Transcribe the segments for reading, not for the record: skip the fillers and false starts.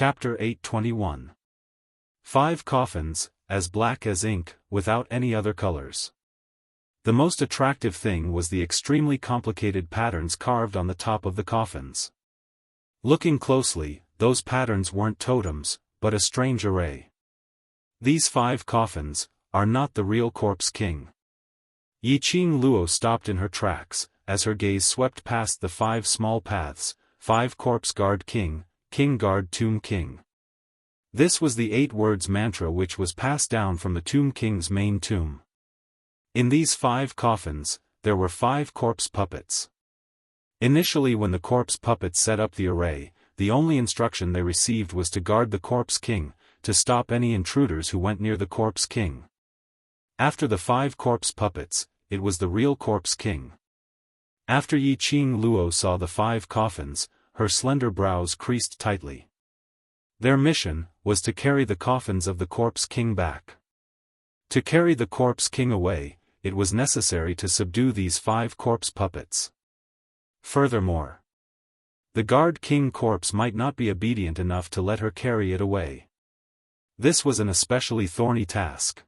Chapter 821. 5 coffins, as black as ink, without any other colors. The most attractive thing was the extremely complicated patterns carved on the top of the coffins. Looking closely, those patterns weren't totems, but a strange array. These 5 coffins are not the real corpse king. Yiqing Luo stopped in her tracks, as her gaze swept past the 5 small paths: 5 corpse guard king, king guard tomb king. This was the 8 words mantra which was passed down from the tomb king's main tomb. In these 5 coffins, there were 5 corpse puppets. Initially, when the corpse puppets set up the array, the only instruction they received was to guard the corpse king, to stop any intruders who went near the corpse king. After the 5 corpse puppets, it was the real corpse king. After Yiqing Luo saw the 5 coffins, her slender brows creased tightly. Their mission was to carry the coffins of the corpse king back. To carry the corpse king away, it was necessary to subdue these 5 corpse puppets. Furthermore, the guard king corpse might not be obedient enough to let her carry it away. This was an especially thorny task.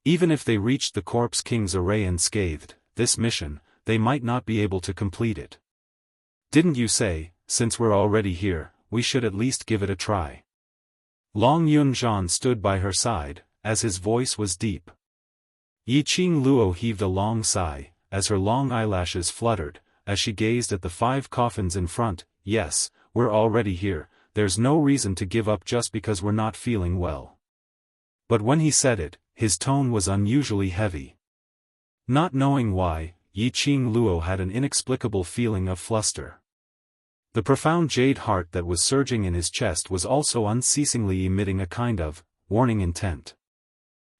Even if they reached the corpse king's array unscathed, this mission, they might not be able to complete it. "Didn't you say, since we're already here, we should at least give it a try?" Long Yunzhan stood by her side, as his voice was deep. Yiqing Luo heaved a long sigh, as her long eyelashes fluttered, as she gazed at the 5 coffins in front. "Yes, we're already here, there's no reason to give up just because we're not feeling well." But when he said it, his tone was unusually heavy. Not knowing why, Yiqing Luo had an inexplicable feeling of fluster. The profound jade heart that was surging in his chest was also unceasingly emitting a kind of warning intent.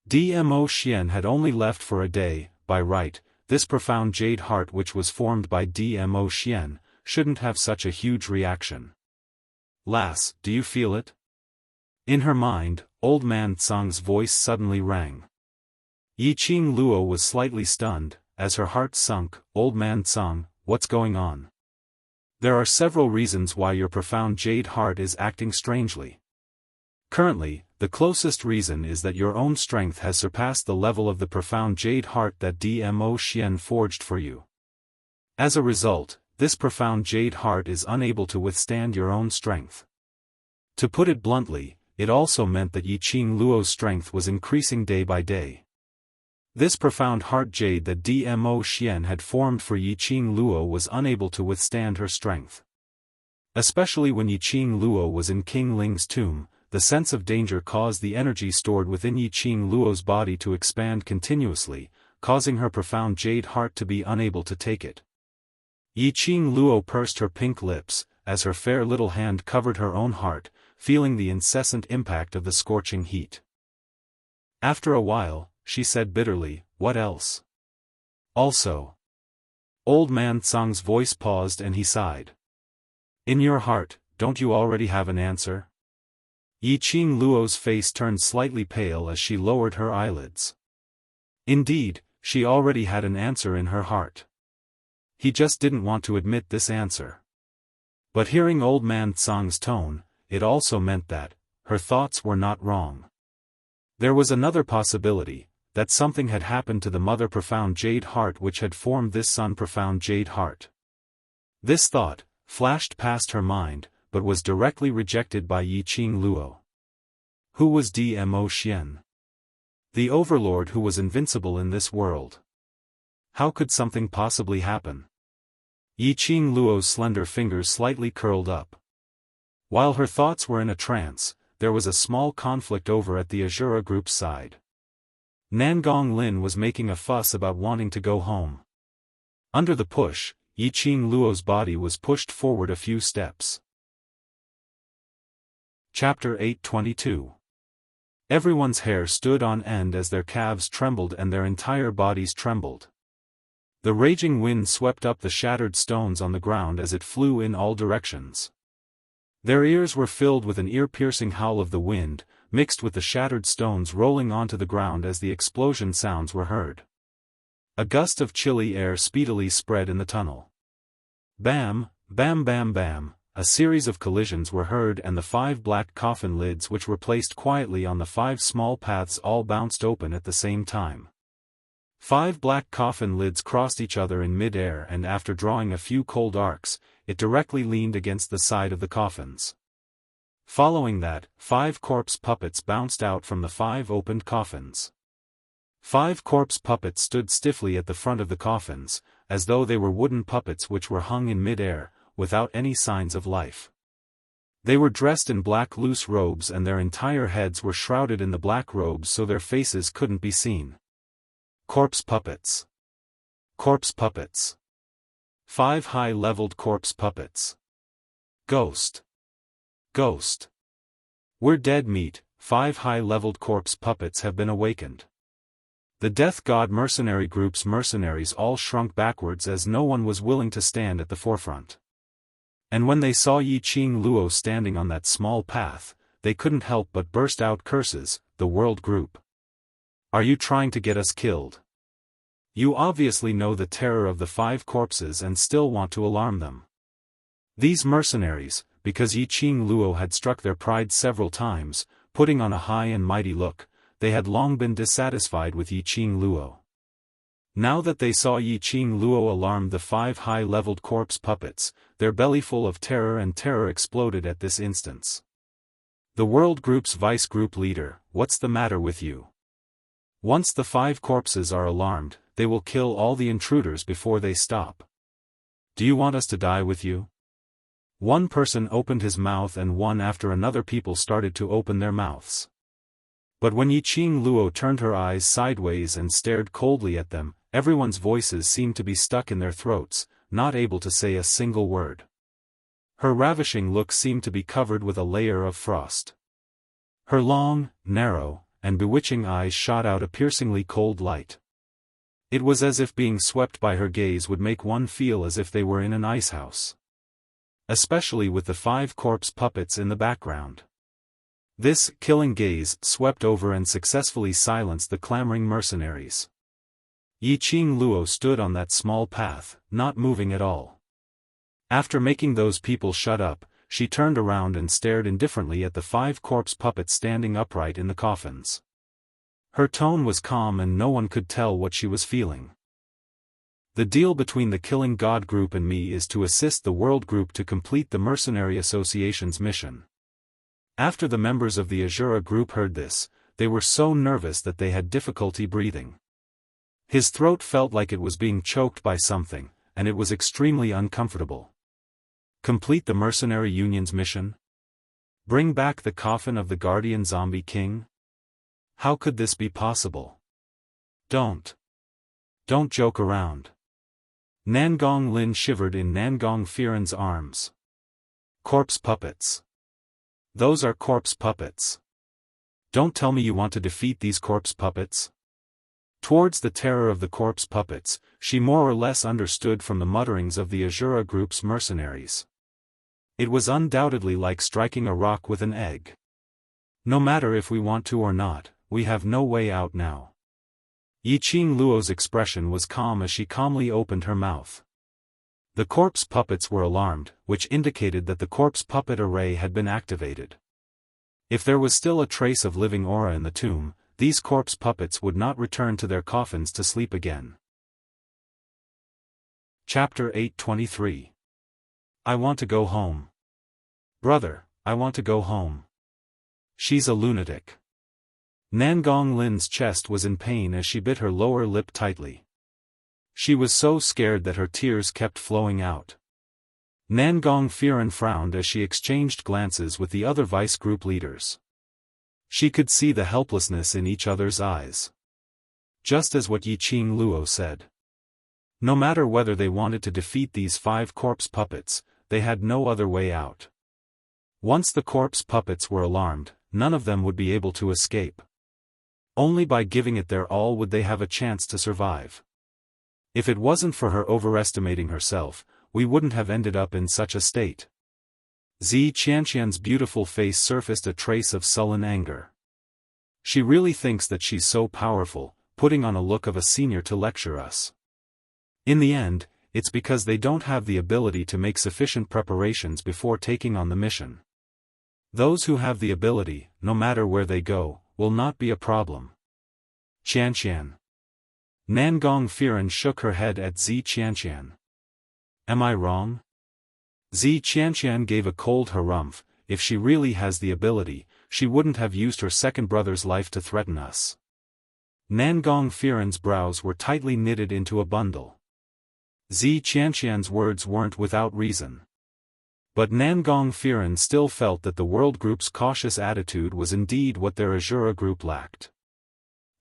Dmo Xian had only left for a day. By right, this profound jade heart which was formed by Dmo Xian shouldn't have such a huge reaction. "Lass, do you feel it?" In her mind, Old Man Tsang's voice suddenly rang. Yiqing Luo was slightly stunned, as her heart sunk. "Old Man Tsang, what's going on?" "There are several reasons why your profound jade heart is acting strangely. Currently, the closest reason is that your own strength has surpassed the level of the profound jade heart that Dmo Xian forged for you. As a result, this profound jade heart is unable to withstand your own strength." To put it bluntly, it also meant that Yiqing Luo's strength was increasing day by day. This profound heart jade that Dmo Xian had formed for Yiqing Luo was unable to withstand her strength. Especially when Yiqing Luo was in King Ling's tomb, the sense of danger caused the energy stored within Yiqing Luo's body to expand continuously, causing her profound jade heart to be unable to take it. Yiqing Luo pursed her pink lips, as her fair little hand covered her own heart, feeling the incessant impact of the scorching heat. After a while, she said bitterly, "What else?" "Also." Old Man Tsang's voice paused and he sighed. "In your heart, don't you already have an answer?" Yiqing Luo's face turned slightly pale as she lowered her eyelids. Indeed, she already had an answer in her heart. He just didn't want to admit this answer. But hearing Old Man Tsang's tone, it also meant that her thoughts were not wrong. There was another possibility, that something had happened to the mother profound jade heart which had formed this son profound jade heart. This thought flashed past her mind, but was directly rejected by Yiqing Luo. Who was Dmo Xian? The overlord who was invincible in this world. How could something possibly happen? Yiqing Luo's slender fingers slightly curled up. While her thoughts were in a trance, there was a small conflict over at the Azura group's side. Nangong Lin was making a fuss about wanting to go home. Under the push, Yiqing Luo's body was pushed forward a few steps. Chapter 822. Everyone's hair stood on end as their calves trembled and their entire bodies trembled. The raging wind swept up the shattered stones on the ground as it flew in all directions. Their ears were filled with an ear-piercing howl of the wind, mixed with the shattered stones rolling onto the ground as the explosion sounds were heard. A gust of chilly air speedily spread in the tunnel. Bam, bam bam bam, a series of collisions were heard and the 5 black coffin lids which were placed quietly on the 5 small paths all bounced open at the same time. 5 black coffin lids crossed each other in mid-air and after drawing a few cold arcs, it directly leaned against the side of the coffins. Following that, 5 corpse puppets bounced out from the 5 opened coffins. 5 corpse puppets stood stiffly at the front of the coffins, as though they were wooden puppets which were hung in mid-air, without any signs of life. They were dressed in black loose robes and their entire heads were shrouded in the black robes so their faces couldn't be seen. Corpse puppets. Corpse puppets. 5 high-leveled corpse puppets. Ghost. Ghost. We're dead meat, 5 high-leveled corpse puppets have been awakened. The Death God mercenary group's mercenaries all shrunk backwards as no one was willing to stand at the forefront. And when they saw Yi Qing Luo standing on that small path, they couldn't help but burst out curses, the world group. Are you trying to get us killed? You obviously know the terror of the 5 corpses and still want to alarm them. These mercenaries, because Yi Qing Luo had struck their pride several times, putting on a high and mighty look, they had long been dissatisfied with Yi Qing Luo. Now that they saw Yi Qing Luo alarm the 5 high-leveled corpse puppets, their belly full of terror and terror exploded at this instance. The world group's vice group leader, what's the matter with you? Once the 5 corpses are alarmed, they will kill all the intruders before they stop. Do you want us to die with you? One person opened his mouth and one after another people started to open their mouths. But when Yi Qing Luo turned her eyes sideways and stared coldly at them, everyone's voices seemed to be stuck in their throats, not able to say a single word. Her ravishing look seemed to be covered with a layer of frost. Her long, narrow, and bewitching eyes shot out a piercingly cold light. It was as if being swept by her gaze would make one feel as if they were in an icehouse. Especially with the 5 corpse puppets in the background. This killing gaze swept over and successfully silenced the clamoring mercenaries. Yi Qing Luo stood on that small path, not moving at all. After making those people shut up, she turned around and stared indifferently at the 5 corpse puppets standing upright in the coffins. Her tone was calm and no one could tell what she was feeling. The deal between the Killing God group and me is to assist the World group to complete the Mercenary Association's mission. After the members of the Azura group heard this, they were so nervous that they had difficulty breathing. His throat felt like it was being choked by something, and it was extremely uncomfortable. Complete the Mercenary Union's mission? Bring back the coffin of the Guardian Zombie King? How could this be possible? Don't joke around. Nangong Lin shivered in Nangong Firen's arms. Corpse puppets. Those are corpse puppets. Don't tell me you want to defeat these corpse puppets. Towards the terror of the corpse puppets, she more or less understood from the mutterings of the Azura group's mercenaries. It was undoubtedly like striking a rock with an egg. No matter if we want to or not, we have no way out now. Yi Qing Luo's expression was calm as she calmly opened her mouth. The corpse puppets were alarmed, which indicated that the corpse puppet array had been activated. If there was still a trace of living aura in the tomb, these corpse puppets would not return to their coffins to sleep again. Chapter 823. I want to go home. Brother, I want to go home. She's a lunatic. Nangong Lin's chest was in pain as she bit her lower lip tightly. She was so scared that her tears kept flowing out. Nangong Firen frowned as she exchanged glances with the other vice group leaders. She could see the helplessness in each other's eyes. Just as what Yi Qing Luo said. No matter whether they wanted to defeat these 5 corpse puppets, they had no other way out. Once the corpse puppets were alarmed, none of them would be able to escape. Only by giving it their all would they have a chance to survive. If it wasn't for her overestimating herself, we wouldn't have ended up in such a state. Zi Qianqian's beautiful face surfaced a trace of sullen anger. She really thinks that she's so powerful, putting on a look of a senior to lecture us. In the end, it's because they don't have the ability to make sufficient preparations before taking on the mission. Those who have the ability, no matter where they go, will not be a problem. Qianqian. Nangong Firen shook her head at Zi Qianqian. Am I wrong? Zi Qianqian gave a cold harumph. If she really has the ability, she wouldn't have used her second brother's life to threaten us. Nangong Firen's brows were tightly knitted into a bundle. Zi Qianqian's words weren't without reason. But Nangong Firen still felt that the World Group's cautious attitude was indeed what their Azura group lacked.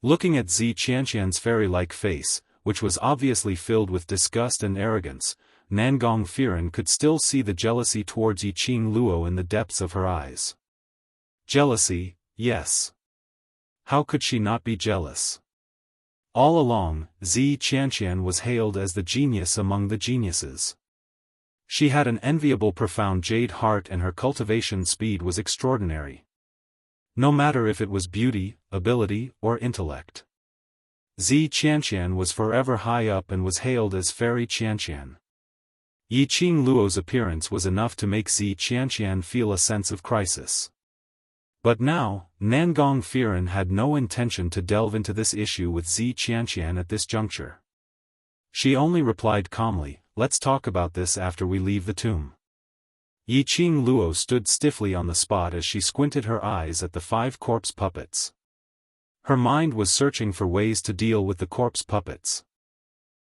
Looking at Zi Qianqian's fairy-like face, which was obviously filled with disgust and arrogance, Nangong Firen could still see the jealousy towards Yiqing Luo in the depths of her eyes. Jealousy, yes. How could she not be jealous? All along, Zi Qianqian was hailed as the genius among the geniuses. She had an enviable profound jade heart and her cultivation speed was extraordinary. No matter if it was beauty, ability, or intellect. Zi Qianqian was forever high up and was hailed as Fairy Qianqian. Yiqing Luo's appearance was enough to make Zi Qianqian feel a sense of crisis. But now, Nangong Firen had no intention to delve into this issue with Zi Qianqian at this juncture. She only replied calmly, "Let's talk about this after we leave the tomb." Yiqing Luo stood stiffly on the spot as she squinted her eyes at the 5 corpse puppets. Her mind was searching for ways to deal with the corpse puppets.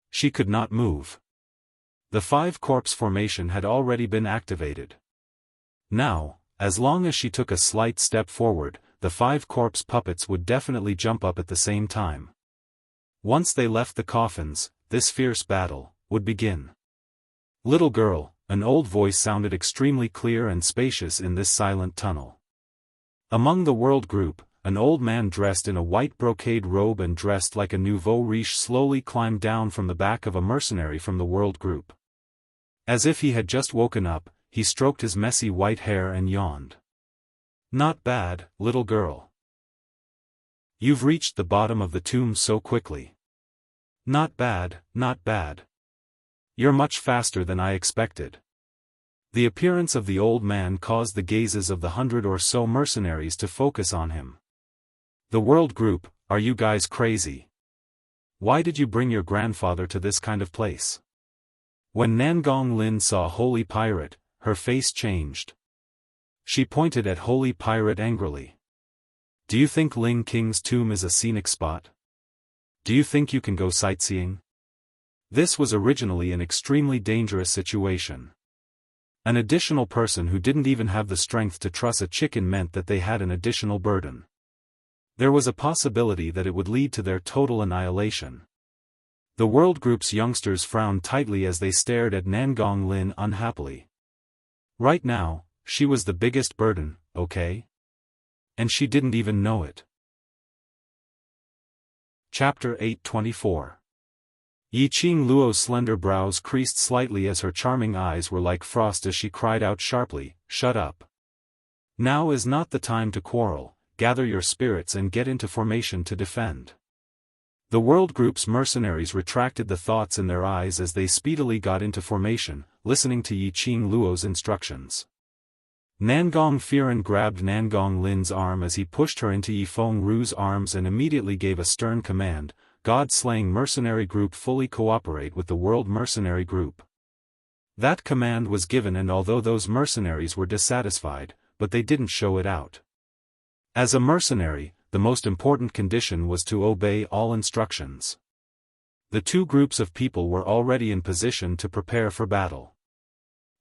She could not move. The 5 corpse formation had already been activated. Now, as long as she took a slight step forward, the 5 corpse puppets would definitely jump up at the same time. Once they left the coffins, this fierce battle would begin. "Little girl," an old voice sounded extremely clear and spacious in this silent tunnel. Among the world group, an old man dressed in a white brocade robe and dressed like a nouveau riche slowly climbed down from the back of a mercenary from the world group. As if he had just woken up, he stroked his messy white hair and yawned. "Not bad, little girl. You've reached the bottom of the tomb so quickly. Not bad, not bad. You're much faster than I expected." The appearance of the old man caused the gazes of the 100 or so mercenaries to focus on him. The world group, are you guys crazy? Why did you bring your grandfather to this kind of place? When Nangong Lin saw Holy Pirate, her face changed. She pointed at Holy Pirate angrily. "Do you think Ling King's tomb is a scenic spot? Do you think you can go sightseeing?" This was originally an extremely dangerous situation. An additional person who didn't even have the strength to truss a chicken meant that they had an additional burden. There was a possibility that it would lead to their total annihilation. The world group's youngsters frowned tightly as they stared at Nangong Lin unhappily. Right now, she was the biggest burden, okay? And she didn't even know it. Chapter 824. Yiqing Luo's slender brows creased slightly as her charming eyes were like frost as she cried out sharply, "Shut up. Now is not the time to quarrel, gather your spirits and get into formation to defend." The world group's mercenaries retracted the thoughts in their eyes as they speedily got into formation, listening to Yiqing Luo's instructions. Nangong Firen grabbed Nangong Lin's arm as he pushed her into Yifeng Ru's arms and immediately gave a stern command, "God-slaying mercenary group fully cooperate with the world mercenary group." That command was given, and although those mercenaries were dissatisfied, but they didn't show it out. As a mercenary, the most important condition was to obey all instructions. The 2 groups of people were already in position to prepare for battle.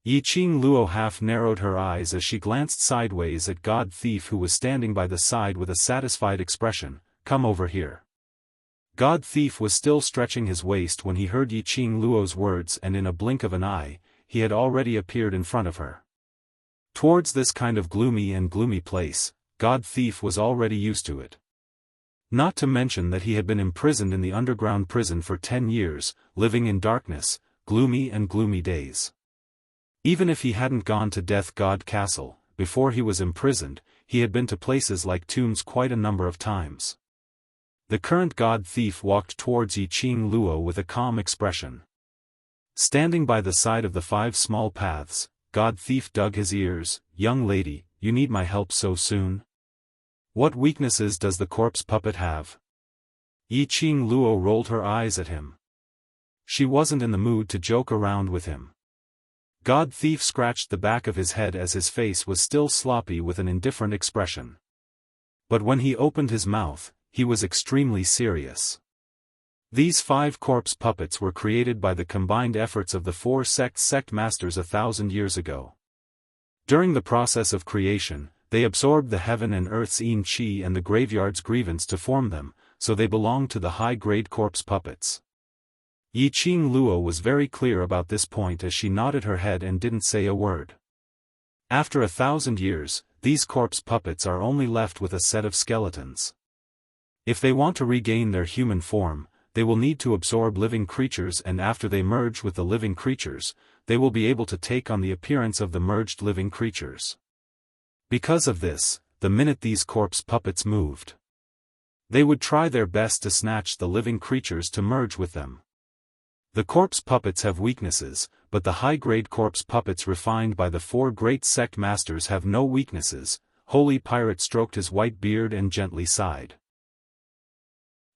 Yiqing Luo half narrowed her eyes as she glanced sideways at God Thief, who was standing by the side with a satisfied expression. "Come over here." God Thief was still stretching his waist when he heard Yiqing Luo's words, and in a blink of an eye, he had already appeared in front of her. Towards this kind of gloomy place, God Thief was already used to it. Not to mention that he had been imprisoned in the underground prison for 10 years, living in darkness, gloomy days. Even if he hadn't gone to Death God Castle, before he was imprisoned, he had been to places like tombs quite a number of times. The current God Thief walked towards Yiqing Luo with a calm expression. Standing by the side of the 5 small paths, God Thief dug his ears. "Young lady, you need my help so soon? What weaknesses does the corpse puppet have?" Yi Qing Luo rolled her eyes at him. She wasn't in the mood to joke around with him. God Thief scratched the back of his head as his face was still sloppy with an indifferent expression. But when he opened his mouth, he was extremely serious. These 5 corpse puppets were created by the combined efforts of the 4 sect masters 1,000 years ago. During the process of creation, they absorbed the heaven and earth's yin qi and the graveyard's grievance to form them, so they belonged to the high-grade corpse puppets. Yi Qing Luo was very clear about this point as she nodded her head and didn't say a word. After 1,000 years, these corpse puppets are only left with a set of skeletons. If they want to regain their human form, they will need to absorb living creatures, and after they merge with the living creatures, they will be able to take on the appearance of the merged living creatures. Because of this, the minute these corpse puppets moved, they would try their best to snatch the living creatures to merge with them. The corpse puppets have weaknesses, but the high-grade corpse puppets refined by the 4 great sect masters have no weaknesses. Holy Pirate stroked his white beard and gently sighed.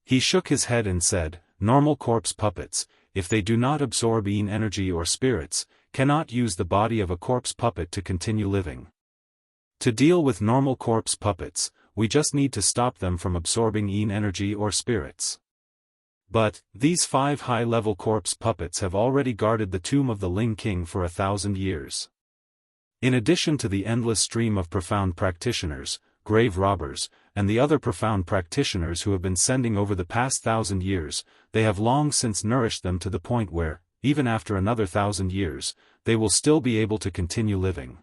He shook his head and said, "Normal corpse puppets, if they do not absorb yin energy or spirits, cannot use the body of a corpse puppet to continue living. To deal with normal corpse puppets, we just need to stop them from absorbing yin energy or spirits." But, these 5 high-level corpse puppets have already guarded the tomb of the Ling King for 1,000 years. In addition to the endless stream of profound practitioners, grave robbers, and the other profound practitioners who have been sending over the past 1,000 years, they have long since nourished them to the point where, even after another 1,000 years, they will still be able to continue living.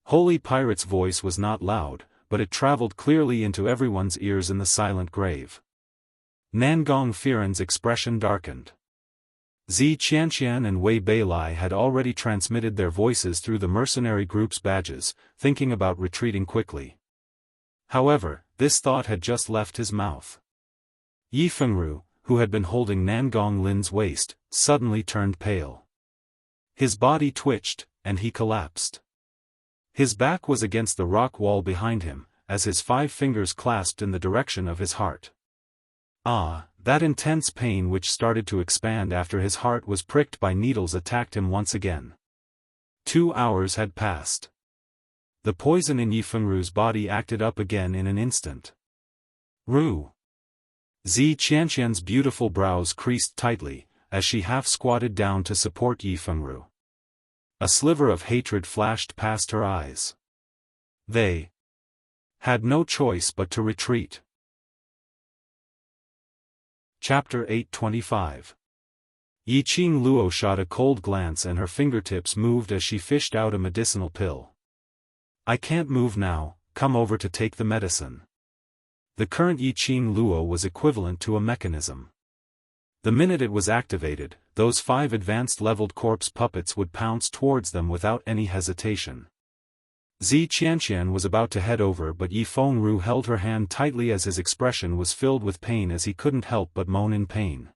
Holy Pirate's voice was not loud, but it traveled clearly into everyone's ears in the silent grave. Nangong Firen's expression darkened. Zi Qianqian and Wei Beilai had already transmitted their voices through the mercenary group's badges, thinking about retreating quickly. However, this thought had just left his mouth. Yi Fengru, who had been holding Nangong Lin's waist, suddenly turned pale. His body twitched, and he collapsed. His back was against the rock wall behind him, as his 5 fingers clasped in the direction of his heart. That intense pain which started to expand after his heart was pricked by needles attacked him once again. 2 hours had passed. The poison in Yi Fengru's body acted up again in an instant. Ru. Zi Qianqian's beautiful brows creased tightly, as she half-squatted down to support Yi Fengru. A sliver of hatred flashed past her eyes. They had no choice but to retreat. Chapter 825. Yi Qing Luo shot a cold glance and her fingertips moved as she fished out a medicinal pill. "I can't move now, come over to take the medicine." The current Yi Qing Luo was equivalent to a mechanism. The minute it was activated, those 5 advanced-leveled corpse puppets would pounce towards them without any hesitation. Zi Qianqian was about to head over, but Yi Fengru held her hand tightly as his expression was filled with pain as he couldn't help but moan in pain.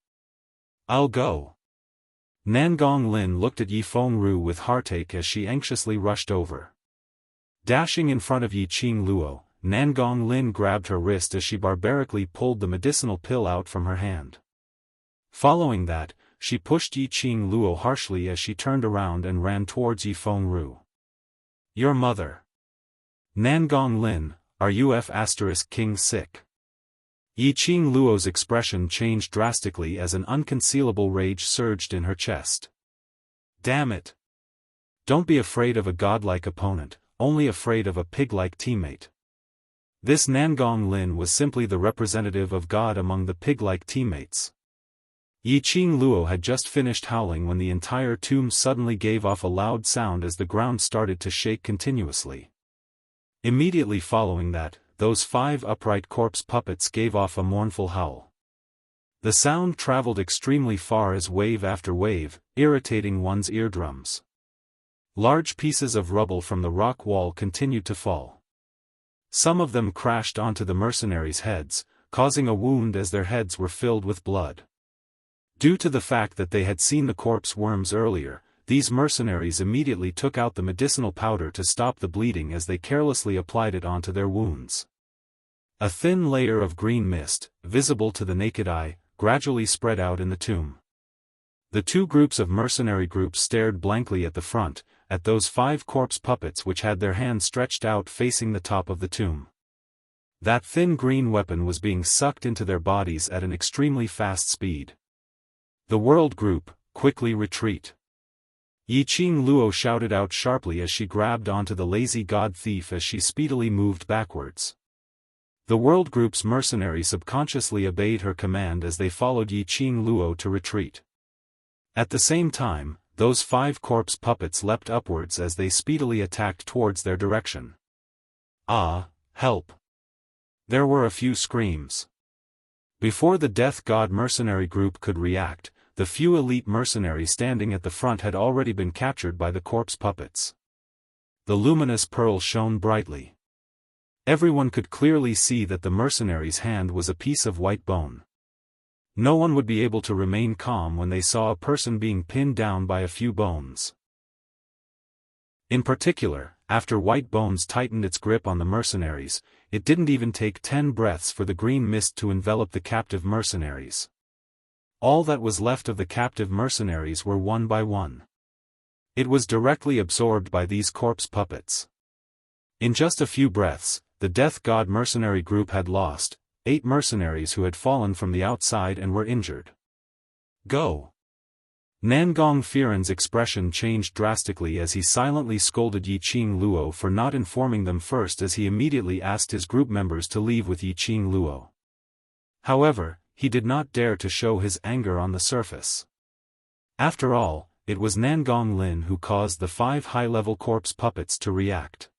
"I'll go." Nangong Lin looked at Yi Fengru with heartache as she anxiously rushed over. Dashing in front of Yi Qing Luo, Nangong Lin grabbed her wrist as she barbarically pulled the medicinal pill out from her hand. Following that, she pushed Yi Qing Luo harshly as she turned around and ran towards Yi Fengru. "Your mother." "Nangong Lin, are you King sick?" Yi Qing Luo's expression changed drastically as an unconcealable rage surged in her chest. "Damn it! Don't be afraid of a godlike opponent, only afraid of a pig-like teammate." This Nangong Lin was simply the representative of God among the pig-like teammates. Yi Qing Luo had just finished howling when the entire tomb suddenly gave off a loud sound as the ground started to shake continuously. Immediately following that, those 5 upright corpse puppets gave off a mournful howl. The sound traveled extremely far as wave after wave, irritating one's eardrums. Large pieces of rubble from the rock wall continued to fall. Some of them crashed onto the mercenaries' heads, causing a wound as their heads were filled with blood. Due to the fact that they had seen the corpse worms earlier, these mercenaries immediately took out the medicinal powder to stop the bleeding as they carelessly applied it onto their wounds. A thin layer of green mist, visible to the naked eye, gradually spread out in the tomb. The two groups of mercenary groups stared blankly at the front, at those 5 corpse puppets which had their hands stretched out facing the top of the tomb. That thin green weapon was being sucked into their bodies at an extremely fast speed. The world group, quickly retreat. Yiqing Luo shouted out sharply as she grabbed onto the lazy god thief as she speedily moved backwards. The world group's mercenaries subconsciously obeyed her command as they followed Yiqing Luo to retreat. At the same time, those 5 corpse puppets leapt upwards as they speedily attacked towards their direction. Ah, help! There were a few screams. Before the death god mercenary group could react, the few elite mercenaries standing at the front had already been captured by the corpse puppets. The luminous pearl shone brightly. Everyone could clearly see that the mercenary's hand was a piece of white bone. No one would be able to remain calm when they saw a person being pinned down by a few bones. In particular, after White Bones tightened its grip on the mercenaries, it didn't even take 10 breaths for the green mist to envelop the captive mercenaries. All that was left of the captive mercenaries were one by one. It was directly absorbed by these corpse puppets. In just a few breaths, the death god mercenary group had lost 8 mercenaries who had fallen from the outside and were injured. Go! Nangong Firen's expression changed drastically as he silently scolded Yiqing Luo for not informing them first, as he immediately asked his group members to leave with Yiqing Luo. However, he did not dare to show his anger on the surface. After all, it was Nangong Lin who caused the 5 high-level corpse puppets to react.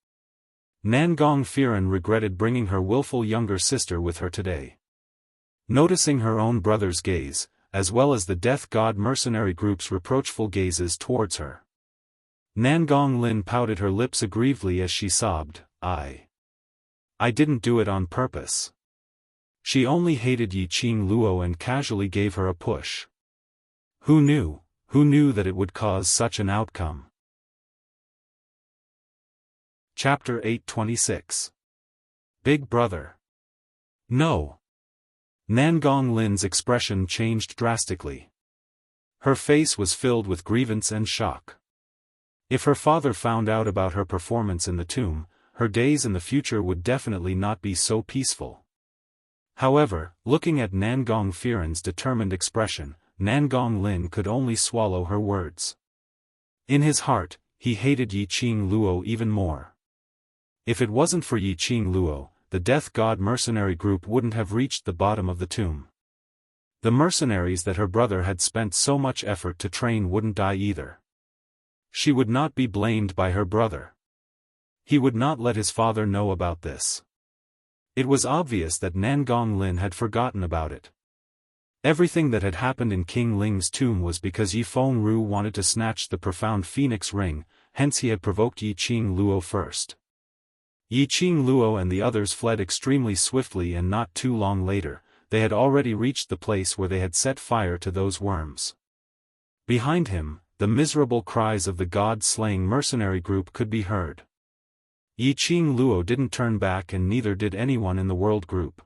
Nangong Firen regretted bringing her willful younger sister with her today. Noticing her own brother's gaze, as well as the death god mercenary group's reproachful gazes towards her, Nangong Lin pouted her lips aggrievedly as she sobbed, I didn't do it on purpose. She only hated Yiqing Luo and casually gave her a push. Who knew that it would cause such an outcome? Chapter 826. Big Brother. No. Nangong Lin's expression changed drastically. Her face was filled with grievance and shock. If her father found out about her performance in the tomb, her days in the future would definitely not be so peaceful. However, looking at Nangong Firen's determined expression, Nangong Lin could only swallow her words. In his heart, he hated Yiqing Luo even more. If it wasn't for Yiqing Luo, the death god mercenary group wouldn't have reached the bottom of the tomb. The mercenaries that her brother had spent so much effort to train wouldn't die either. She would not be blamed by her brother. He would not let his father know about this. It was obvious that Nangong Lin had forgotten about it. Everything that had happened in King Ling's tomb was because Yifeng Ru wanted to snatch the profound phoenix ring, hence he had provoked Yiqing Luo first. Yiqing Luo and the others fled extremely swiftly, and not too long later, they had already reached the place where they had set fire to those worms. Behind him, the miserable cries of the god-slaying mercenary group could be heard. Yiqing Luo didn't turn back, and neither did anyone in the world group.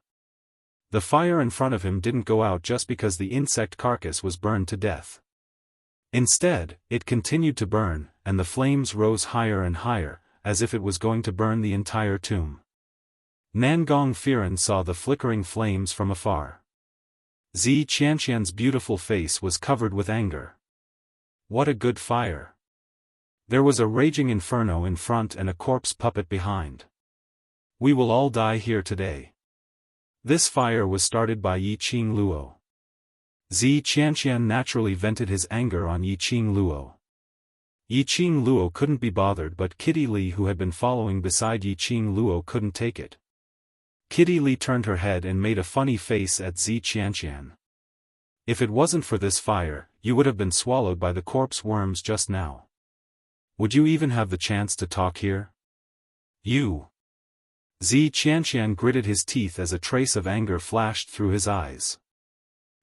The fire in front of him didn't go out just because the insect carcass was burned to death. Instead, it continued to burn, and the flames rose higher and higher, as if it was going to burn the entire tomb. Nangong Firen saw the flickering flames from afar. Zi Qianqian's beautiful face was covered with anger. What a good fire! There was a raging inferno in front and a corpse puppet behind. We will all die here today. This fire was started by Yiqing Luo. Zi Qianqian naturally vented his anger on Yiqing Luo. Yiqing Luo couldn't be bothered, but Kitty Li, who had been following beside Yiqing Luo, couldn't take it. Kitty Li turned her head and made a funny face at Zi Qianqian. If it wasn't for this fire, you would have been swallowed by the corpse worms just now. Would you even have the chance to talk here? You. Zi Qianqian gritted his teeth as a trace of anger flashed through his eyes.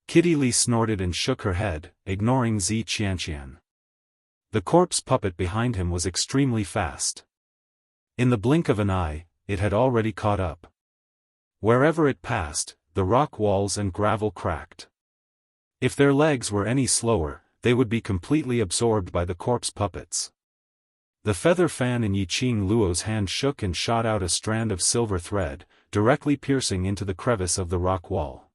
Kitty Lee snorted and shook her head, ignoring Zi Qianqian. The corpse puppet behind him was extremely fast. In the blink of an eye, it had already caught up. Wherever it passed, the rock walls and gravel cracked. If their legs were any slower, they would be completely absorbed by the corpse puppets. The feather fan in Yiqing Luo's hand shook and shot out a strand of silver thread, directly piercing into the crevice of the rock wall.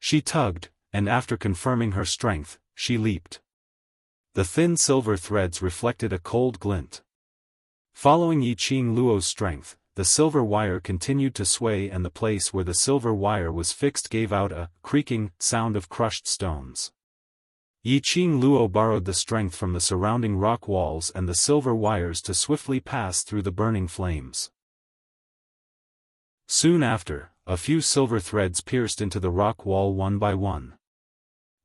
She tugged, and after confirming her strength, she leaped. The thin silver threads reflected a cold glint. Following Yiqing Luo's strength, the silver wire continued to sway and the place where the silver wire was fixed gave out a creaking sound of crushed stones. Yiqing Luo borrowed the strength from the surrounding rock walls and the silver wires to swiftly pass through the burning flames. Soon after, a few silver threads pierced into the rock wall one by one.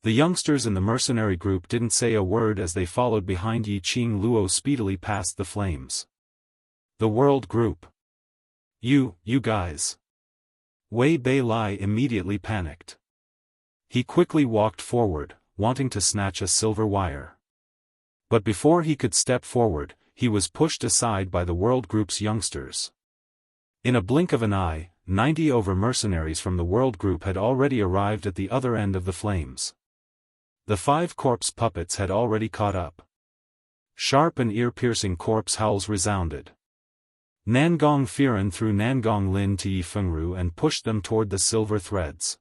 The youngsters in the mercenary group didn't say a word as they followed behind Yiqing Luo speedily past the flames. The world group. You guys. Wei Beilai immediately panicked. He quickly walked forward, wanting to snatch a silver wire. But before he could step forward, he was pushed aside by the world group's youngsters. In a blink of an eye, 90 mercenaries from the world group had already arrived at the other end of the flames. The 5 corpse puppets had already caught up. Sharp and ear-piercing corpse howls resounded. Nangong Firen threw Nangong Lin to Yi Fengru and pushed them toward the silver threads.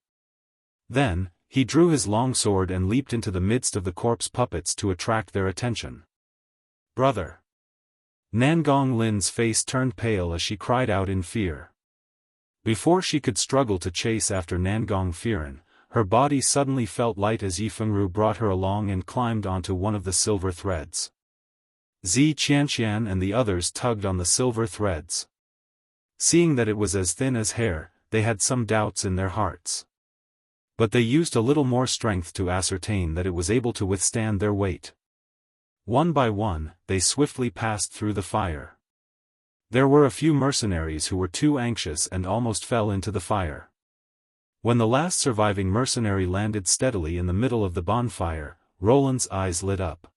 Then, he drew his long sword and leaped into the midst of the corpse puppets to attract their attention. "Brother!" Nangong Lin's face turned pale as she cried out in fear. Before she could struggle to chase after Nangong Firen, her body suddenly felt light as Yi Fengru brought her along and climbed onto one of the silver threads. Zi Qianqian and the others tugged on the silver threads. Seeing that it was as thin as hair, they had some doubts in their hearts. But they used a little more strength to ascertain that it was able to withstand their weight. One by one, they swiftly passed through the fire. There were a few mercenaries who were too anxious and almost fell into the fire. When the last surviving mercenary landed steadily in the middle of the bonfire, Roland's eyes lit up.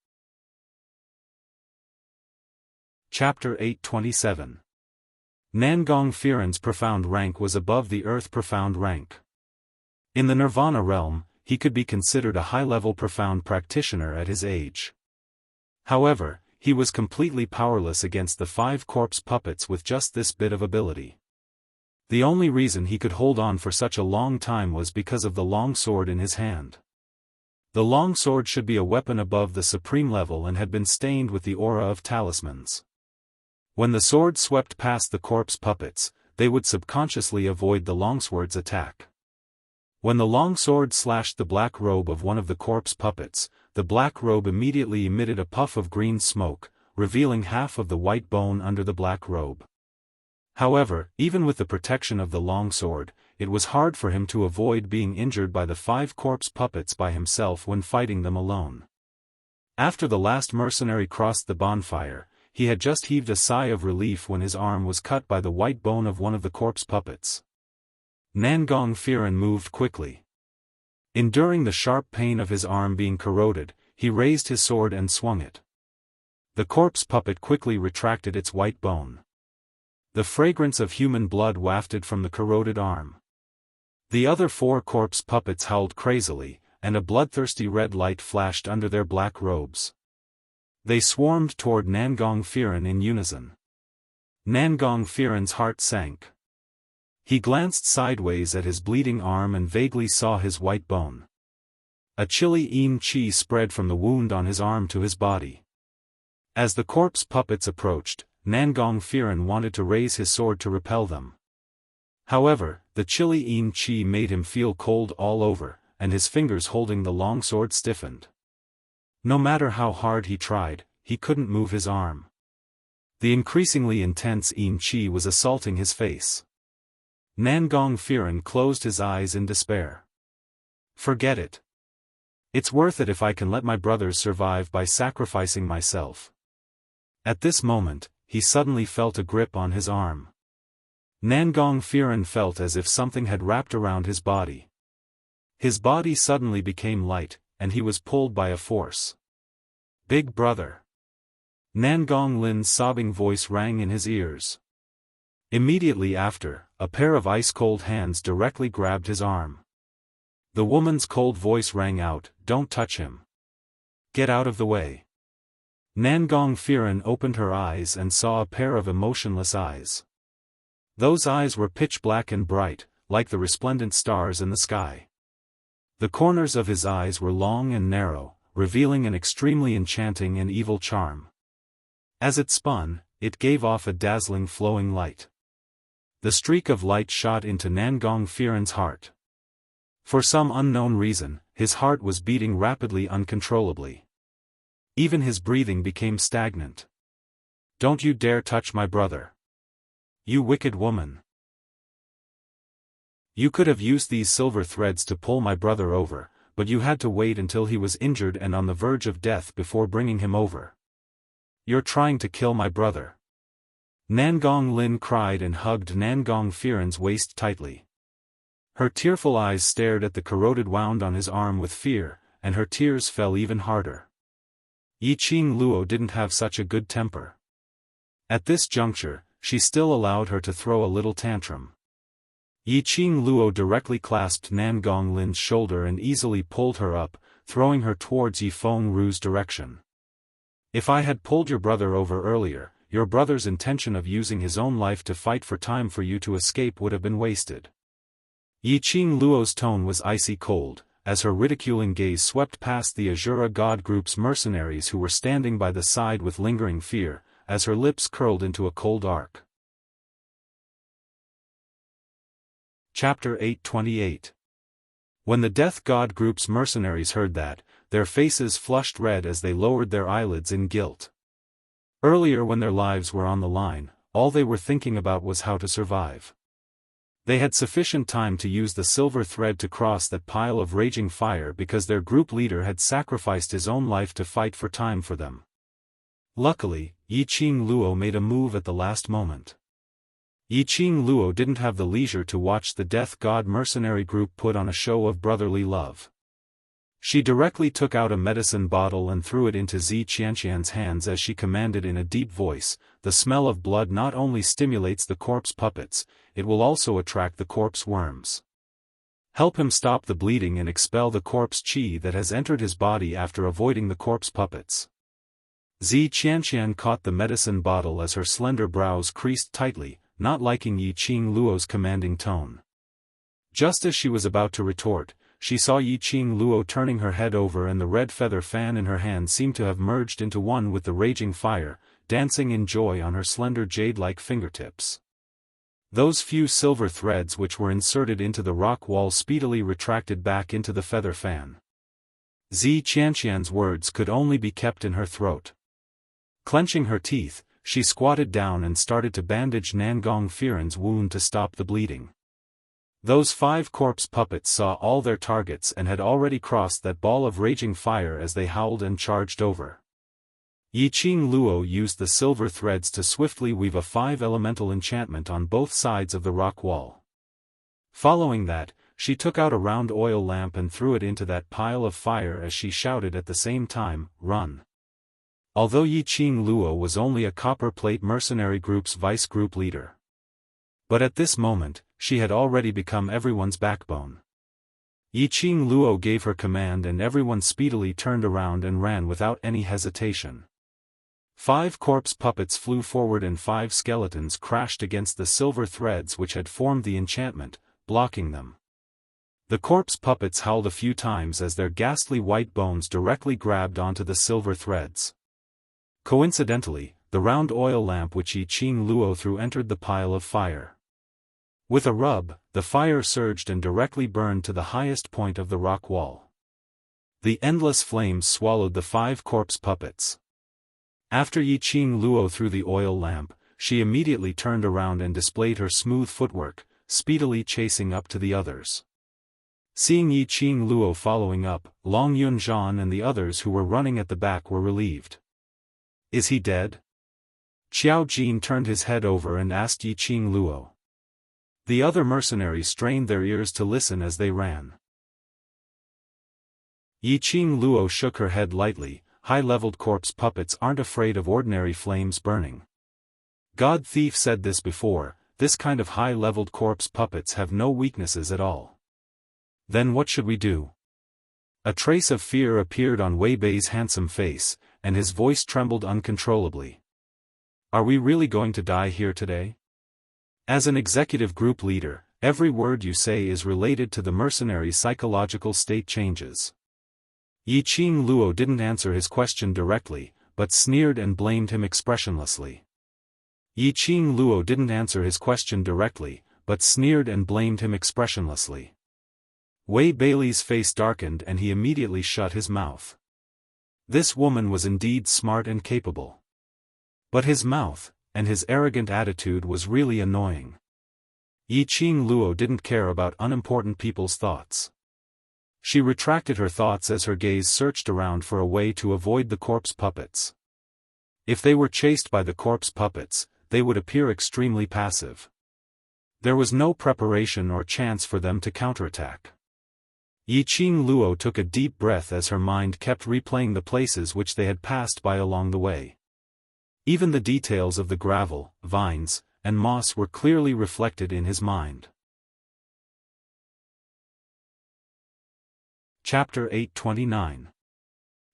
Chapter 827. Nangong Firen's profound rank was above the earth profound rank. In the Nirvana realm, he could be considered a high-level profound practitioner at his age. However, he was completely powerless against the 5 corpse puppets with just this bit of ability. The only reason he could hold on for such a long time was because of the long sword in his hand. The long sword should be a weapon above the supreme level and had been stained with the aura of talismans. When the sword swept past the corpse puppets, they would subconsciously avoid the longsword's attack. When the longsword slashed the black robe of one of the corpse puppets, the black robe immediately emitted a puff of green smoke, revealing half of the white bone under the black robe. However, even with the protection of the longsword, it was hard for him to avoid being injured by the 5 corpse puppets by himself when fighting them alone. After the last mercenary crossed the bonfire, he had just heaved a sigh of relief when his arm was cut by the white bone of one of the corpse puppets. Nangong Firen moved quickly. Enduring the sharp pain of his arm being corroded, he raised his sword and swung it. The corpse puppet quickly retracted its white bone. The fragrance of human blood wafted from the corroded arm. The other 4 corpse puppets howled crazily, and a bloodthirsty red light flashed under their black robes. They swarmed toward Nangong Firen in unison. Nangong Firen's heart sank. He glanced sideways at his bleeding arm and vaguely saw his white bone. A chilly qi spread from the wound on his arm to his body. As the corpse puppets approached, Nangong Firen wanted to raise his sword to repel them. However, the chilly qi made him feel cold all over, and his fingers holding the long sword stiffened. No matter how hard he tried, he couldn't move his arm. The increasingly intense qi was assaulting his face. Nangong Firen closed his eyes in despair. Forget it. It's worth it if I can let my brothers survive by sacrificing myself. At this moment, he suddenly felt a grip on his arm. Nangong Firen felt as if something had wrapped around his body. His body suddenly became light, and he was pulled by a force. "Big brother!" Nangong Lin's sobbing voice rang in his ears. Immediately after, a pair of ice-cold hands directly grabbed his arm. The woman's cold voice rang out, "Don't touch him. Get out of the way." Nangong Firen opened her eyes and saw a pair of emotionless eyes. Those eyes were pitch black and bright, like the resplendent stars in the sky. The corners of his eyes were long and narrow, revealing an extremely enchanting and evil charm. As it spun, it gave off a dazzling flowing light. The streak of light shot into Nangong Firen's heart. For some unknown reason, his heart was beating rapidly uncontrollably. Even his breathing became stagnant. "Don't you dare touch my brother. You wicked woman. You could have used these silver threads to pull my brother over, but you had to wait until he was injured and on the verge of death before bringing him over. You're trying to kill my brother." Nangong Lin cried and hugged Nangong Firen's waist tightly. Her tearful eyes stared at the corroded wound on his arm with fear, and her tears fell even harder. Yiqing Luo didn't have such a good temper. At this juncture, she still allowed her to throw a little tantrum. Yiqing Luo directly clasped Nangong Lin's shoulder and easily pulled her up, throwing her towards Yifeng Ru's direction. "If I had pulled your brother over earlier, your brother's intention of using his own life to fight for time for you to escape would have been wasted." Yiqing Luo's tone was icy cold, as her ridiculing gaze swept past the Azura god group's mercenaries who were standing by the side with lingering fear, as her lips curled into a cold arc. Chapter 828. When the Death God group's mercenaries heard that, their faces flushed red as they lowered their eyelids in guilt. Earlier when their lives were on the line, all they were thinking about was how to survive. They had sufficient time to use the silver thread to cross that pile of raging fire because their group leader had sacrificed his own life to fight for time for them. Luckily, Yiqing Luo made a move at the last moment. Yiqing Luo didn't have the leisure to watch the Death God mercenary group put on a show of brotherly love. She directly took out a medicine bottle and threw it into Zi Qianqian's hands as she commanded in a deep voice, "The smell of blood not only stimulates the corpse puppets, it will also attract the corpse worms. Help him stop the bleeding and expel the corpse qi that has entered his body after avoiding the corpse puppets." Zi Qianqian caught the medicine bottle as her slender brows creased tightly, not liking Yiqing Luo's commanding tone. Just as she was about to retort, she saw Yiqing Luo turning her head over and the red feather fan in her hand seemed to have merged into one with the raging fire, dancing in joy on her slender jade-like fingertips. Those few silver threads which were inserted into the rock wall speedily retracted back into the feather fan. Zi Qianqian's words could only be kept in her throat. Clenching her teeth, she squatted down and started to bandage Nangong Firen's wound to stop the bleeding. Those 5 corpse puppets saw all their targets and had already crossed that ball of raging fire as they howled and charged over. Yiqing Luo used the silver threads to swiftly weave a 5-elemental enchantment on both sides of the rock wall. Following that, she took out a round oil lamp and threw it into that pile of fire as she shouted at the same time, "Run!" Although Yiqing Luo was only a copper plate mercenary group's vice group leader. But at this moment, she had already become everyone's backbone. Yiqing Luo gave her command and everyone speedily turned around and ran without any hesitation. 5 corpse puppets flew forward and 5 skeletons crashed against the silver threads which had formed the enchantment, blocking them. The corpse puppets howled a few times as their ghastly white bones directly grabbed onto the silver threads. Coincidentally, the round oil lamp which Yiqing Luo threw entered the pile of fire. With a rub, the fire surged and directly burned to the highest point of the rock wall. The endless flames swallowed the 5 corpse puppets. After Yiqing Luo threw the oil lamp, she immediately turned around and displayed her smooth footwork, speedily chasing up to the others. Seeing Yiqing Luo following up, Long Yunzhan and the others who were running at the back were relieved. "Is he dead?" Qiao Jin turned his head over and asked Yiqing Luo. The other mercenaries strained their ears to listen as they ran. Yi Qing Luo shook her head lightly. High-leveled corpse puppets aren't afraid of ordinary flames burning. God Thief said this before, this kind of high-leveled corpse puppets have no weaknesses at all. Then what should we do? A trace of fear appeared on Wei Bei's handsome face, and his voice trembled uncontrollably. Are we really going to die here today? As an executive group leader, every word you say is related to the mercenary's psychological state changes. Yi Qing Luo didn't answer his question directly, but sneered and blamed him expressionlessly. Yi Qing Luo didn't answer his question directly, but sneered and blamed him expressionlessly. Wei Bei's face darkened and he immediately shut his mouth. This woman was indeed smart and capable. But his mouth, and his arrogant attitude was really annoying. Yi Qing Luo didn't care about unimportant people's thoughts. She retracted her thoughts as her gaze searched around for a way to avoid the corpse puppets. If they were chased by the corpse puppets, they would appear extremely passive. There was no preparation or chance for them to counterattack. Yi Qing Luo took a deep breath as her mind kept replaying the places which they had passed by along the way. Even the details of the gravel, vines, and moss were clearly reflected in his mind. Chapter 829.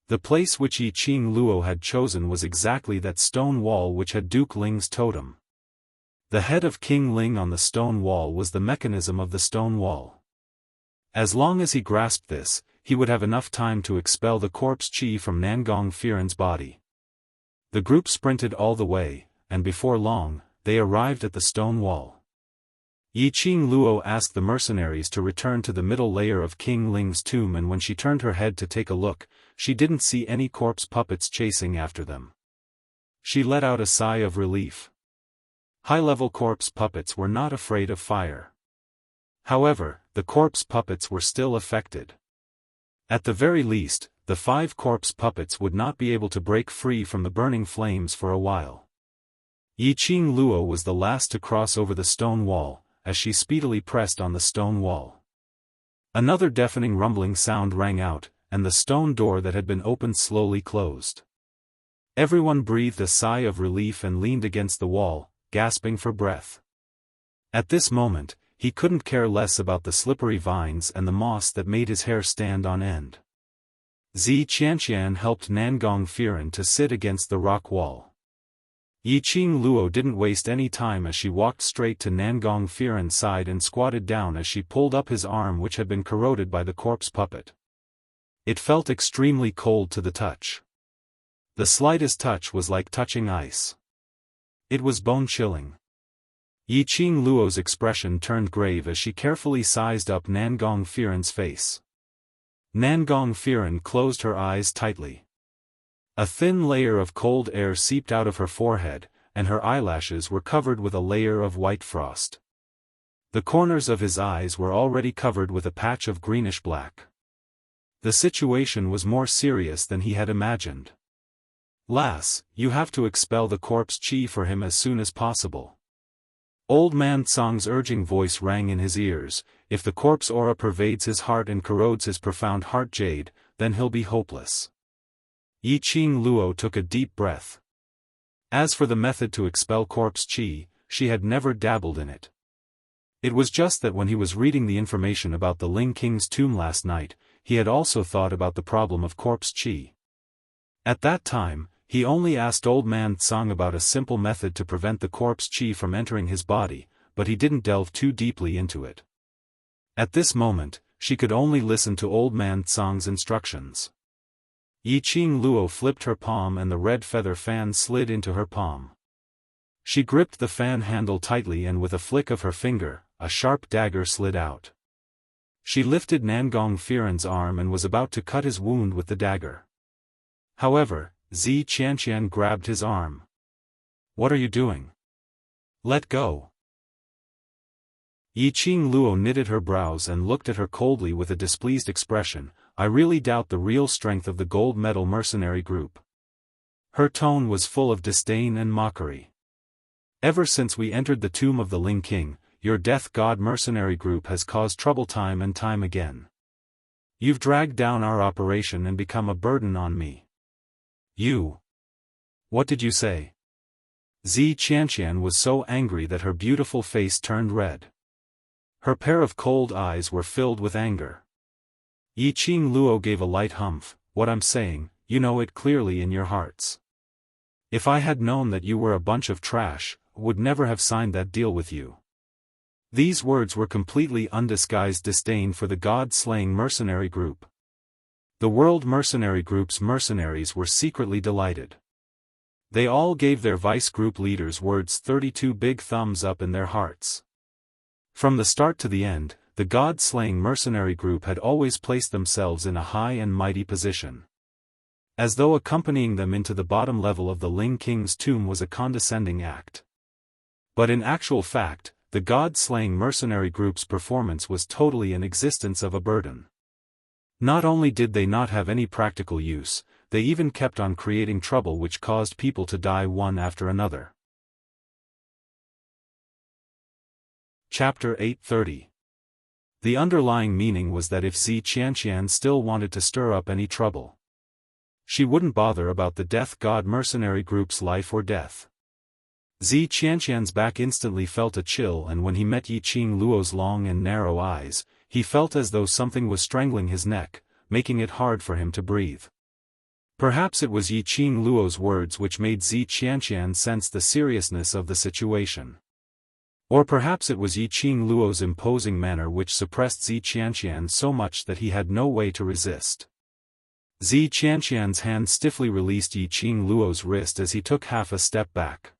The place which Yi Qing Luo had chosen was exactly that stone wall which had Duke Ling's totem. The head of King Ling on the stone wall was the mechanism of the stone wall. As long as he grasped this, he would have enough time to expel the corpse qi from Nangong Firen's body. The group sprinted all the way, and before long, they arrived at the stone wall. Yi Qing Luo asked the mercenaries to return to the middle layer of King Ling's tomb, and when she turned her head to take a look, she didn't see any corpse puppets chasing after them. She let out a sigh of relief. High-level corpse puppets were not afraid of fire. However, the corpse puppets were still affected. At the very least, the 5 corpse puppets would not be able to break free from the burning flames for a while. Yi Qing Luo was the last to cross over the stone wall, as she speedily pressed on the stone wall. Another deafening rumbling sound rang out, and the stone door that had been opened slowly closed. Everyone breathed a sigh of relief and leaned against the wall, gasping for breath. At this moment, he couldn't care less about the slippery vines and the moss that made his hair stand on end. Zi Qianqian helped Nangong Firen to sit against the rock wall. Yi Qing Luo didn't waste any time as she walked straight to Nangong Firen's side and squatted down as she pulled up his arm which had been corroded by the corpse puppet. It felt extremely cold to the touch. The slightest touch was like touching ice. It was bone-chilling. Yi Qing Luo's expression turned grave as she carefully sized up Nangong Firen's face. Nangong Firen closed her eyes tightly. A thin layer of cold air seeped out of her forehead, and her eyelashes were covered with a layer of white frost. The corners of his eyes were already covered with a patch of greenish-black. The situation was more serious than he had imagined. "Lass, you have to expel the corpse qi for him as soon as possible." Old Man Tsang's urging voice rang in his ears. If the corpse aura pervades his heart and corrodes his profound heart jade, then he'll be hopeless. Yi Qing Luo took a deep breath. As for the method to expel corpse qi, she had never dabbled in it. It was just that when he was reading the information about the Ling King's tomb last night, he had also thought about the problem of corpse qi. At that time, he only asked Old Man Tsang about a simple method to prevent the corpse qi from entering his body, but he didn't delve too deeply into it. At this moment, she could only listen to Old Man Tsang's instructions. Yi Qing Luo flipped her palm and the red feather fan slid into her palm. She gripped the fan handle tightly and with a flick of her finger, a sharp dagger slid out. She lifted Nangong Firen's arm and was about to cut his wound with the dagger. However, Zi Qianqian grabbed his arm. "What are you doing? Let go." Yi Qing Luo knitted her brows and looked at her coldly with a displeased expression. "I really doubt the real strength of the gold medal mercenary group." Her tone was full of disdain and mockery. "Ever since we entered the tomb of the Ling King, your death god mercenary group has caused trouble time and time again. You've dragged down our operation and become a burden on me. You. What did you say? Zi Qianqian was so angry that her beautiful face turned red. Her pair of cold eyes were filled with anger. Yi Qing Luo gave a light humph. What I'm saying, you know it clearly in your hearts. If I had known that you were a bunch of trash, would never have signed that deal with you. These words were completely undisguised disdain for the god-slaying mercenary group. The World Mercenary Group's mercenaries were secretly delighted. They all gave their vice group leaders words 32 big thumbs up in their hearts. From the start to the end, the god-slaying mercenary group had always placed themselves in a high and mighty position. As though accompanying them into the bottom level of the Ling King's tomb was a condescending act. But in actual fact, the god-slaying mercenary group's performance was totally an existence of a burden. Not only did they not have any practical use, they even kept on creating trouble which caused people to die one after another. Chapter 830. The underlying meaning was that if Zi Qianqian still wanted to stir up any trouble, she wouldn't bother about the death god mercenary group's life or death. Zi Qianqian's back instantly felt a chill, and when he met Yi Qing Luo's long and narrow eyes, he felt as though something was strangling his neck, making it hard for him to breathe. Perhaps it was Yi Qing Luo's words which made Zi Qianqian sense the seriousness of the situation. Or perhaps it was Yi Qing Luo's imposing manner which suppressed Zi Qianqian so much that he had no way to resist. Zi Qianqian's hand stiffly released Yi Qing Luo's wrist as he took half a step back.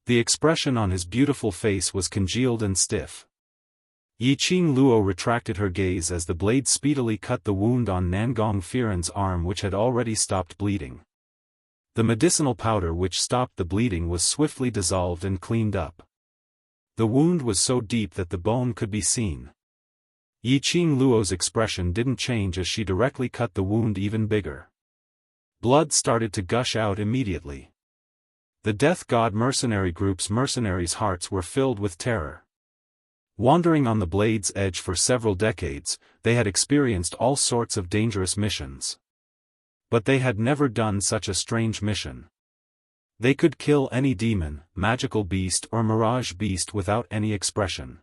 The expression on his beautiful face was congealed and stiff. Yi Qing Luo retracted her gaze as the blade speedily cut the wound on Nangong Firen's arm, which had already stopped bleeding. The medicinal powder which stopped the bleeding was swiftly dissolved and cleaned up. The wound was so deep that the bone could be seen. Yi Qing Luo's expression didn't change as she directly cut the wound even bigger. Blood started to gush out immediately. The Death God mercenary group's mercenaries' hearts were filled with terror. Wandering on the blade's edge for several decades, they had experienced all sorts of dangerous missions. But they had never done such a strange mission. They could kill any demon, magical beast or mirage beast without any expression.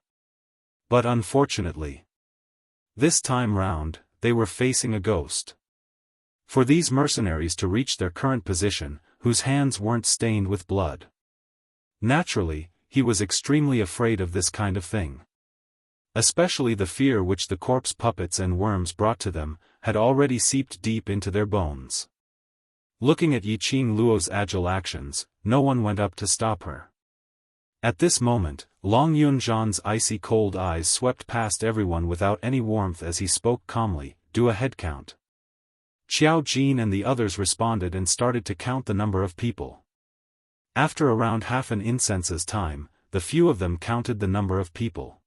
But unfortunately, this time round, they were facing a ghost. For these mercenaries to reach their current position, whose hands weren't stained with blood. Naturally, he was extremely afraid of this kind of thing. Especially the fear which the corpse puppets and worms brought to them, had already seeped deep into their bones. Looking at Yi Qing Luo's agile actions, no one went up to stop her. At this moment, Long Yunzhan's icy cold eyes swept past everyone without any warmth as he spoke calmly, "Do a head count." Xiao Jin and the others responded and started to count the number of people. After around half an incense's time, the few of them counted the number of people.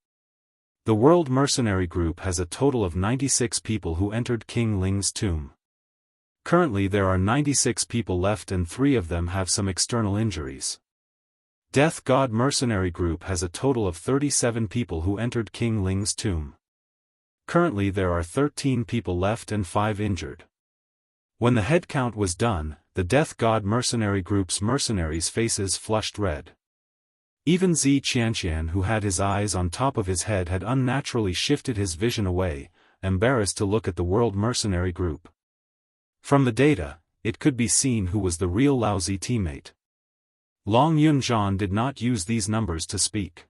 The World Mercenary Group has a total of 96 people who entered King Ling's tomb. Currently there are 96 people left and 3 of them have some external injuries. Death God Mercenary Group has a total of 37 people who entered King Ling's tomb. Currently there are 13 people left and 5 injured. When the head count was done, the Death God Mercenary Group's mercenaries' faces flushed red. Even Zi Qianqian, who had his eyes on top of his head, had unnaturally shifted his vision away, embarrassed to look at the World Mercenary Group. From the data, it could be seen who was the real lousy teammate. Long Yunzhan did not use these numbers to speak.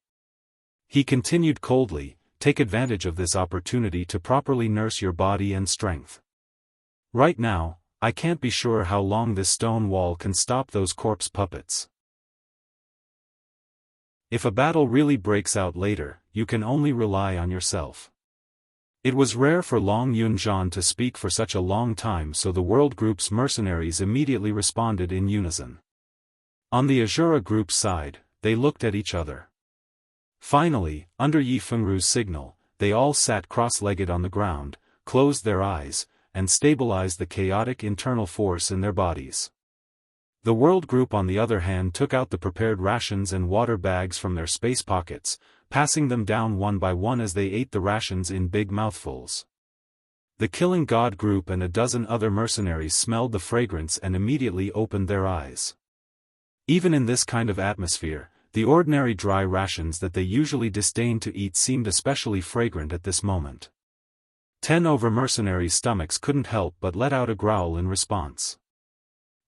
He continued coldly, "Take advantage of this opportunity to properly nurse your body and strength. Right now, I can't be sure how long this stone wall can stop those corpse puppets. If a battle really breaks out later, you can only rely on yourself." It was rare for Long Yunzhan to speak for such a long time, so the World Group's mercenaries immediately responded in unison. On the Azura Group's side, they looked at each other. Finally, under Yi Fengru's signal, they all sat cross-legged on the ground, closed their eyes, and stabilized the chaotic internal force in their bodies. The World Group on the other hand took out the prepared rations and water bags from their space pockets, passing them down one by one as they ate the rations in big mouthfuls. The Killing God group and a dozen other mercenaries smelled the fragrance and immediately opened their eyes. Even in this kind of atmosphere, the ordinary dry rations that they usually disdained to eat seemed especially fragrant at this moment. 10 over mercenaries' stomachs couldn't help but let out a growl in response.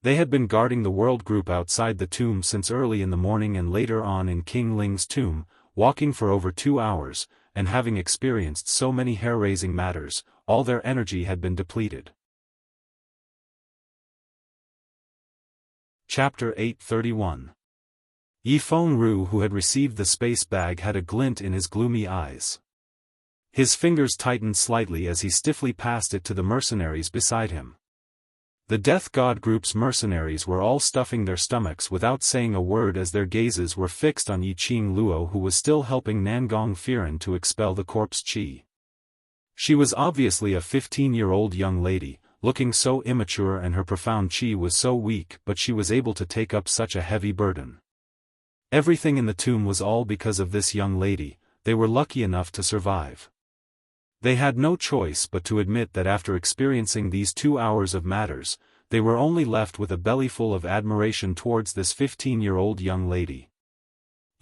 They had been guarding the world group outside the tomb since early in the morning and later on in King Ling's tomb, walking for over 2 hours, and having experienced so many hair-raising matters, all their energy had been depleted. Chapter 831. Yifeng Ru, who had received the space bag, had a glint in his gloomy eyes. His fingers tightened slightly as he stiffly passed it to the mercenaries beside him. The Death God group's mercenaries were all stuffing their stomachs without saying a word as their gazes were fixed on Yiqing Luo, who was still helping Nangong Firen to expel the corpse qi. She was obviously a 15-year-old young lady, looking so immature, and her profound qi was so weak, but she was able to take up such a heavy burden. Everything in the tomb was all because of this young lady. They were lucky enough to survive. They had no choice but to admit that after experiencing these 2 hours of matters, they were only left with a bellyful of admiration towards this 15-year-old young lady.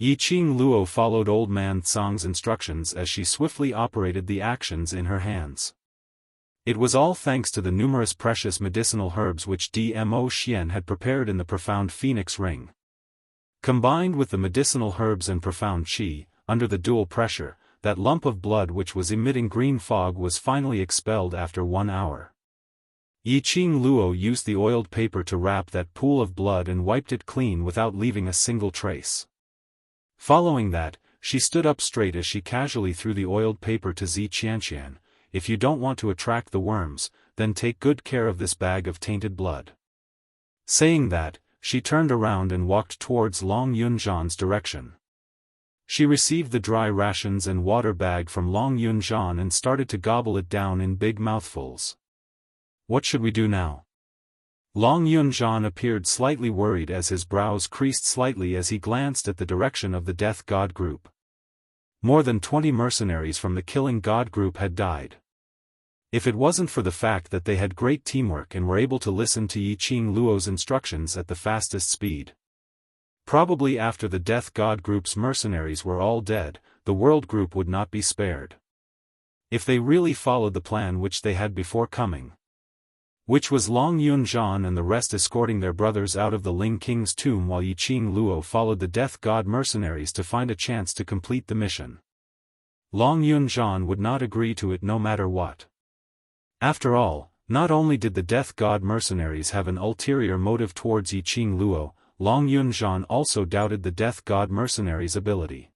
Yiqing Luo followed Old Man Tsang's instructions as she swiftly operated the actions in her hands. It was all thanks to the numerous precious medicinal herbs which Dmo Xian had prepared in the profound phoenix ring. Combined with the medicinal herbs and profound qi, under the dual pressure, that lump of blood which was emitting green fog was finally expelled after 1 hour. Yiqing Luo used the oiled paper to wrap that pool of blood and wiped it clean without leaving a single trace. Following that, she stood up straight as she casually threw the oiled paper to Zi Qianqian. If you don't want to attract the worms, then take good care of this bag of tainted blood. Saying that, she turned around and walked towards Long Yunzhan's direction. She received the dry rations and water bag from Long Yunzhan and started to gobble it down in big mouthfuls. What should we do now? Long Yunzhan appeared slightly worried as his brows creased slightly as he glanced at the direction of the Death God group. More than 20 mercenaries from the Killing God group had died. If it wasn't for the fact that they had great teamwork and were able to listen to Yiqing Luo's instructions at the fastest speed. Probably after the Death God group's mercenaries were all dead, the world group would not be spared. If they really followed the plan which they had before coming, which was Long Yunzhan and the rest escorting their brothers out of the Ling King's tomb while Yiqing Luo followed the Death God mercenaries to find a chance to complete the mission. Long Yunzhan would not agree to it no matter what. After all, not only did the Death God mercenaries have an ulterior motive towards Yiqing Luo, Long Yunzhan also doubted the Death God mercenaries' ability.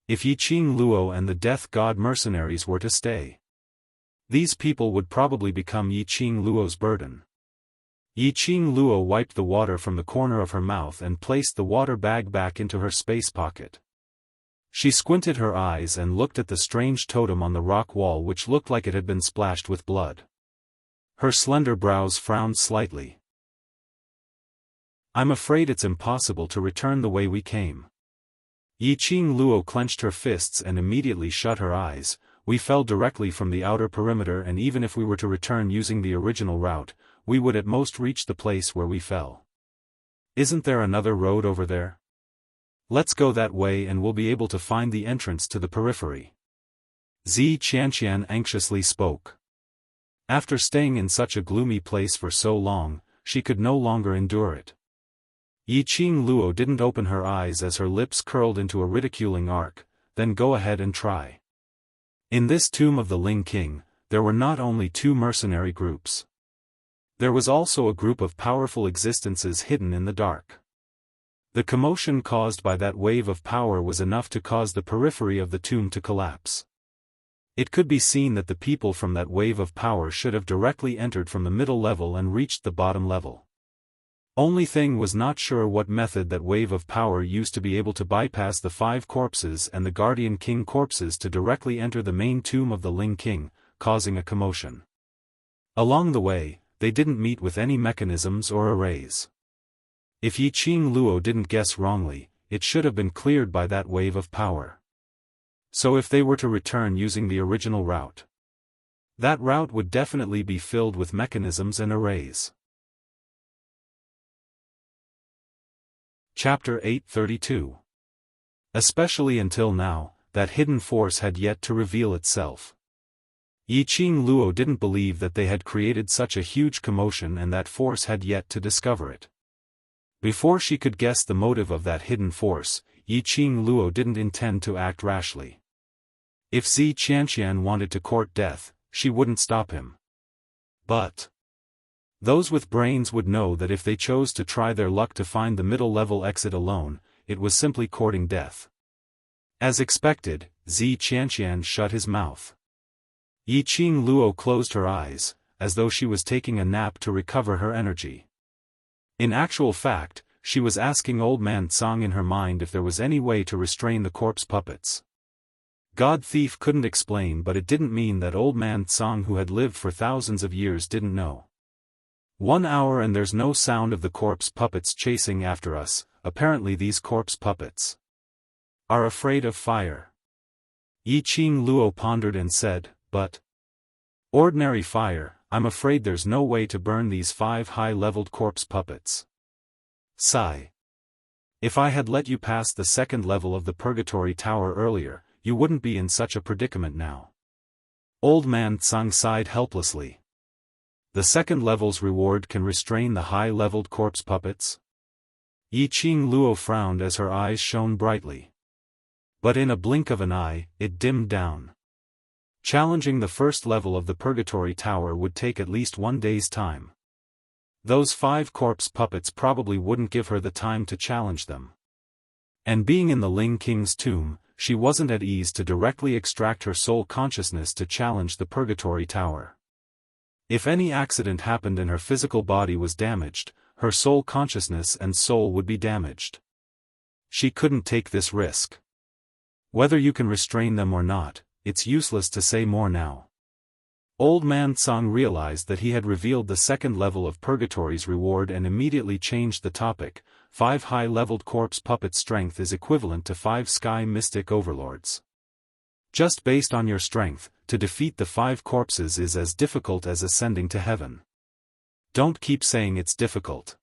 If Yiqing Luo and the Death God mercenaries were to stay, these people would probably become Yiqing Luo's burden. Yiqing Luo wiped the water from the corner of her mouth and placed the water bag back into her space pocket. She squinted her eyes and looked at the strange totem on the rock wall, which looked like it had been splashed with blood. Her slender brows frowned slightly. I'm afraid it's impossible to return the way we came. Yiqing Luo clenched her fists and immediately shut her eyes. We fell directly from the outer perimeter, and even if we were to return using the original route, we would at most reach the place where we fell. Isn't there another road over there? Let's go that way and we'll be able to find the entrance to the periphery. Zi Qianqian anxiously spoke. After staying in such a gloomy place for so long, she could no longer endure it. Yiqing Luo didn't open her eyes as her lips curled into a ridiculing arc. Then go ahead and try. In this tomb of the Ling King, there were not only 2 mercenary groups. There was also a group of powerful existences hidden in the dark. The commotion caused by that wave of power was enough to cause the periphery of the tomb to collapse. It could be seen that the people from that wave of power should have directly entered from the middle level and reached the bottom level. Only thing was not sure what method that wave of power used to be able to bypass the 5 corpses and the Guardian King corpses to directly enter the main tomb of the Ling King, causing a commotion. Along the way, they didn't meet with any mechanisms or arrays. If Yiqing Luo didn't guess wrongly, it should have been cleared by that wave of power. So if they were to return using the original route, That route would definitely be filled with mechanisms and arrays. Chapter 832. Especially until now, that hidden force had yet to reveal itself. Yiqing Luo didn't believe that they had created such a huge commotion and that force had yet to discover it. Before she could guess the motive of that hidden force, Yiqing Luo didn't intend to act rashly. If Zi Qianqian wanted to court death, she wouldn't stop him. But those with brains would know that if they chose to try their luck to find the middle-level exit alone, it was simply courting death. As expected, Zi Qianqian shut his mouth. Yiqing Luo closed her eyes, as though she was taking a nap to recover her energy. In actual fact, she was asking Old Man Tsang in her mind if there was any way to restrain the corpse puppets. God Thief couldn't explain, but it didn't mean that Old Man Tsang, who had lived for thousands of years, didn't know. 1 hour and there's no sound of the corpse puppets chasing after us. Apparently these corpse puppets are afraid of fire. Yiqing Luo pondered and said, but ordinary fire, I'm afraid there's no way to burn these 5 high-leveled corpse puppets. Sigh. If I had let you pass the 2nd level of the Purgatory Tower earlier, you wouldn't be in such a predicament now. Old Man Tsang sighed helplessly. The 2nd level's reward can restrain the high-leveled corpse puppets? Yiqing Luo frowned as her eyes shone brightly. But in a blink of an eye, it dimmed down. Challenging the 1st level of the Purgatory Tower would take at least 1 day's time. Those 5 corpse puppets probably wouldn't give her the time to challenge them. And being in the Ling King's tomb, she wasn't at ease to directly extract her soul consciousness to challenge the Purgatory Tower. If any accident happened and her physical body was damaged, her soul consciousness and soul would be damaged. She couldn't take this risk. Whether you can restrain them or not, it's useless to say more now. Old Man Tsang realized that he had revealed the 2nd level of Purgatory's reward and immediately changed the topic. 5 high-leveled corpse puppet strength is equivalent to 5 sky mystic overlords. Just based on your strength, to defeat the 5 corpses is as difficult as ascending to heaven. Don't keep saying it's difficult.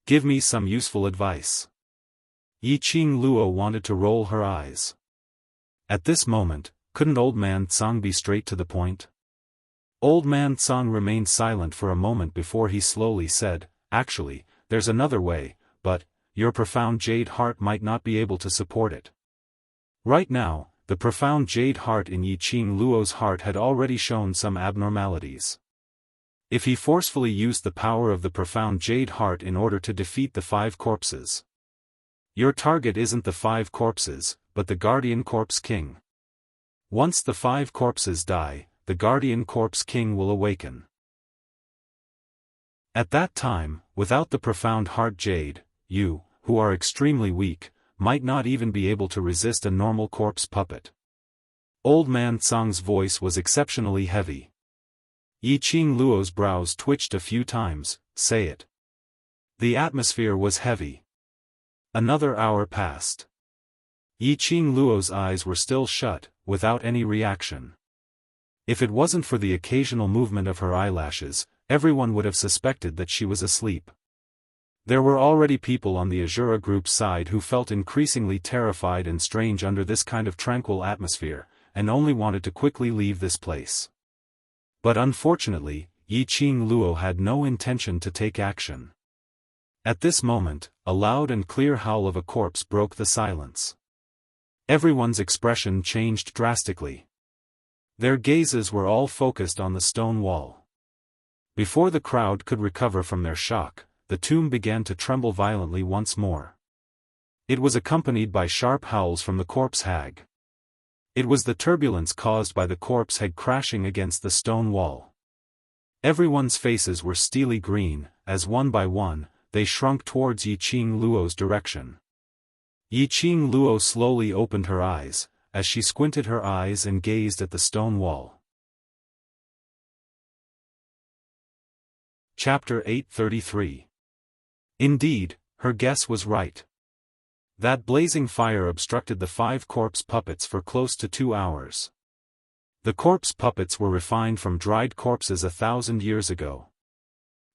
Give me some useful advice. Yiqing Luo wanted to roll her eyes. At this moment, couldn't Old Man Tsang be straight to the point? Old Man Tsang remained silent for a moment before he slowly said, actually, there's another way, but your profound jade heart might not be able to support it. Right now, the profound jade heart in Yiqing Luo's heart had already shown some abnormalities. If he forcefully used the power of the profound jade heart in order to defeat the 5 corpses. Your target isn't the 5 corpses, but the Guardian Corpse King. Once the 5 corpses die, the Guardian Corpse King will awaken. At that time, without the profound heart jade, you, who are extremely weak, might not even be able to resist a normal corpse puppet. Old Man Tsang's voice was exceptionally heavy. Yiqing Luo's brows twitched a few times. Say it. The atmosphere was heavy. Another hour passed. Yiqing Luo's eyes were still shut, without any reaction. If it wasn't for the occasional movement of her eyelashes, everyone would have suspected that she was asleep. There were already people on the Azura group's side who felt increasingly terrified and strange under this kind of tranquil atmosphere, and only wanted to quickly leave this place. But unfortunately, Yiqing Luo had no intention to take action. At this moment, a loud and clear howl of a corpse broke the silence. Everyone's expression changed drastically. Their gazes were all focused on the stone wall. Before the crowd could recover from their shock, the tomb began to tremble violently once more. It was accompanied by sharp howls from the corpse hag. It was the turbulence caused by the corpse hag crashing against the stone wall. Everyone's faces were steely green, as one by one, they shrunk towards Yiqing Luo's direction. Yiqing Luo slowly opened her eyes, as she squinted her eyes and gazed at the stone wall. Chapter 833. Indeed, her guess was right. That blazing fire obstructed the 5 corpse puppets for close to 2 hours. The corpse puppets were refined from dried corpses 1,000 years ago.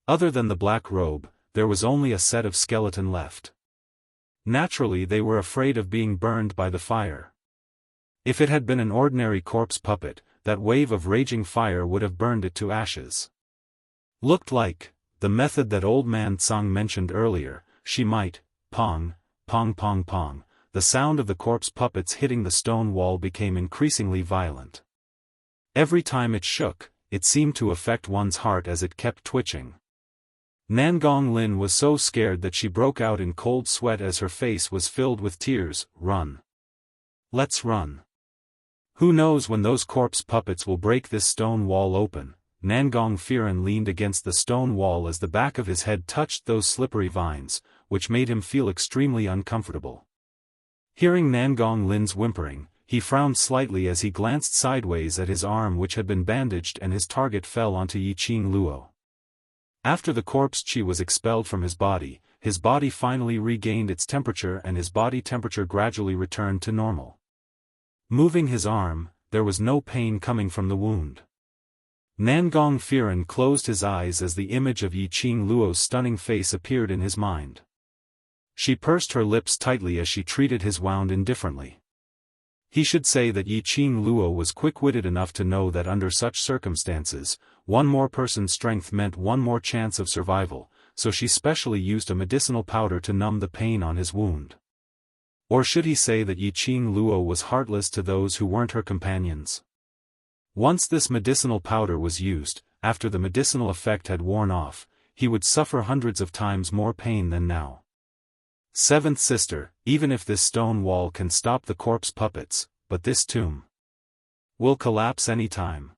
Other than the black robe, there was only a set of skeleton left. Naturally, they were afraid of being burned by the fire. If it had been an ordinary corpse puppet, that wave of raging fire would have burned it to ashes. Looked like the method that old man Tsang mentioned earlier. She might, pong, pong pong pong. The sound of the corpse puppets hitting the stone wall became increasingly violent. Every time it shook, it seemed to affect one's heart as it kept twitching. Nangong Lin was so scared that she broke out in cold sweat as her face was filled with tears. Run. Let's run. Who knows when those corpse puppets will break this stone wall open. Nangong Firen leaned against the stone wall as the back of his head touched those slippery vines, which made him feel extremely uncomfortable. Hearing Nangong Lin's whimpering, he frowned slightly as he glanced sideways at his arm which had been bandaged, and his target fell onto Yiqing Luo. After the corpse chi was expelled from his body finally regained its temperature and his body temperature gradually returned to normal. Moving his arm, there was no pain coming from the wound. Nangong Firen closed his eyes as the image of Yiqing Luo's stunning face appeared in his mind. She pursed her lips tightly as she treated his wound indifferently. He should say that Yiqing Luo was quick-witted enough to know that under such circumstances, one more person's strength meant one more chance of survival, so she specially used a medicinal powder to numb the pain on his wound. Or should he say that Yiqing Luo was heartless to those who weren't her companions? Once this medicinal powder was used, after the medicinal effect had worn off, he would suffer hundreds of times more pain than now. Seventh sister, even if this stone wall can stop the corpse puppets, but this tomb will collapse any time.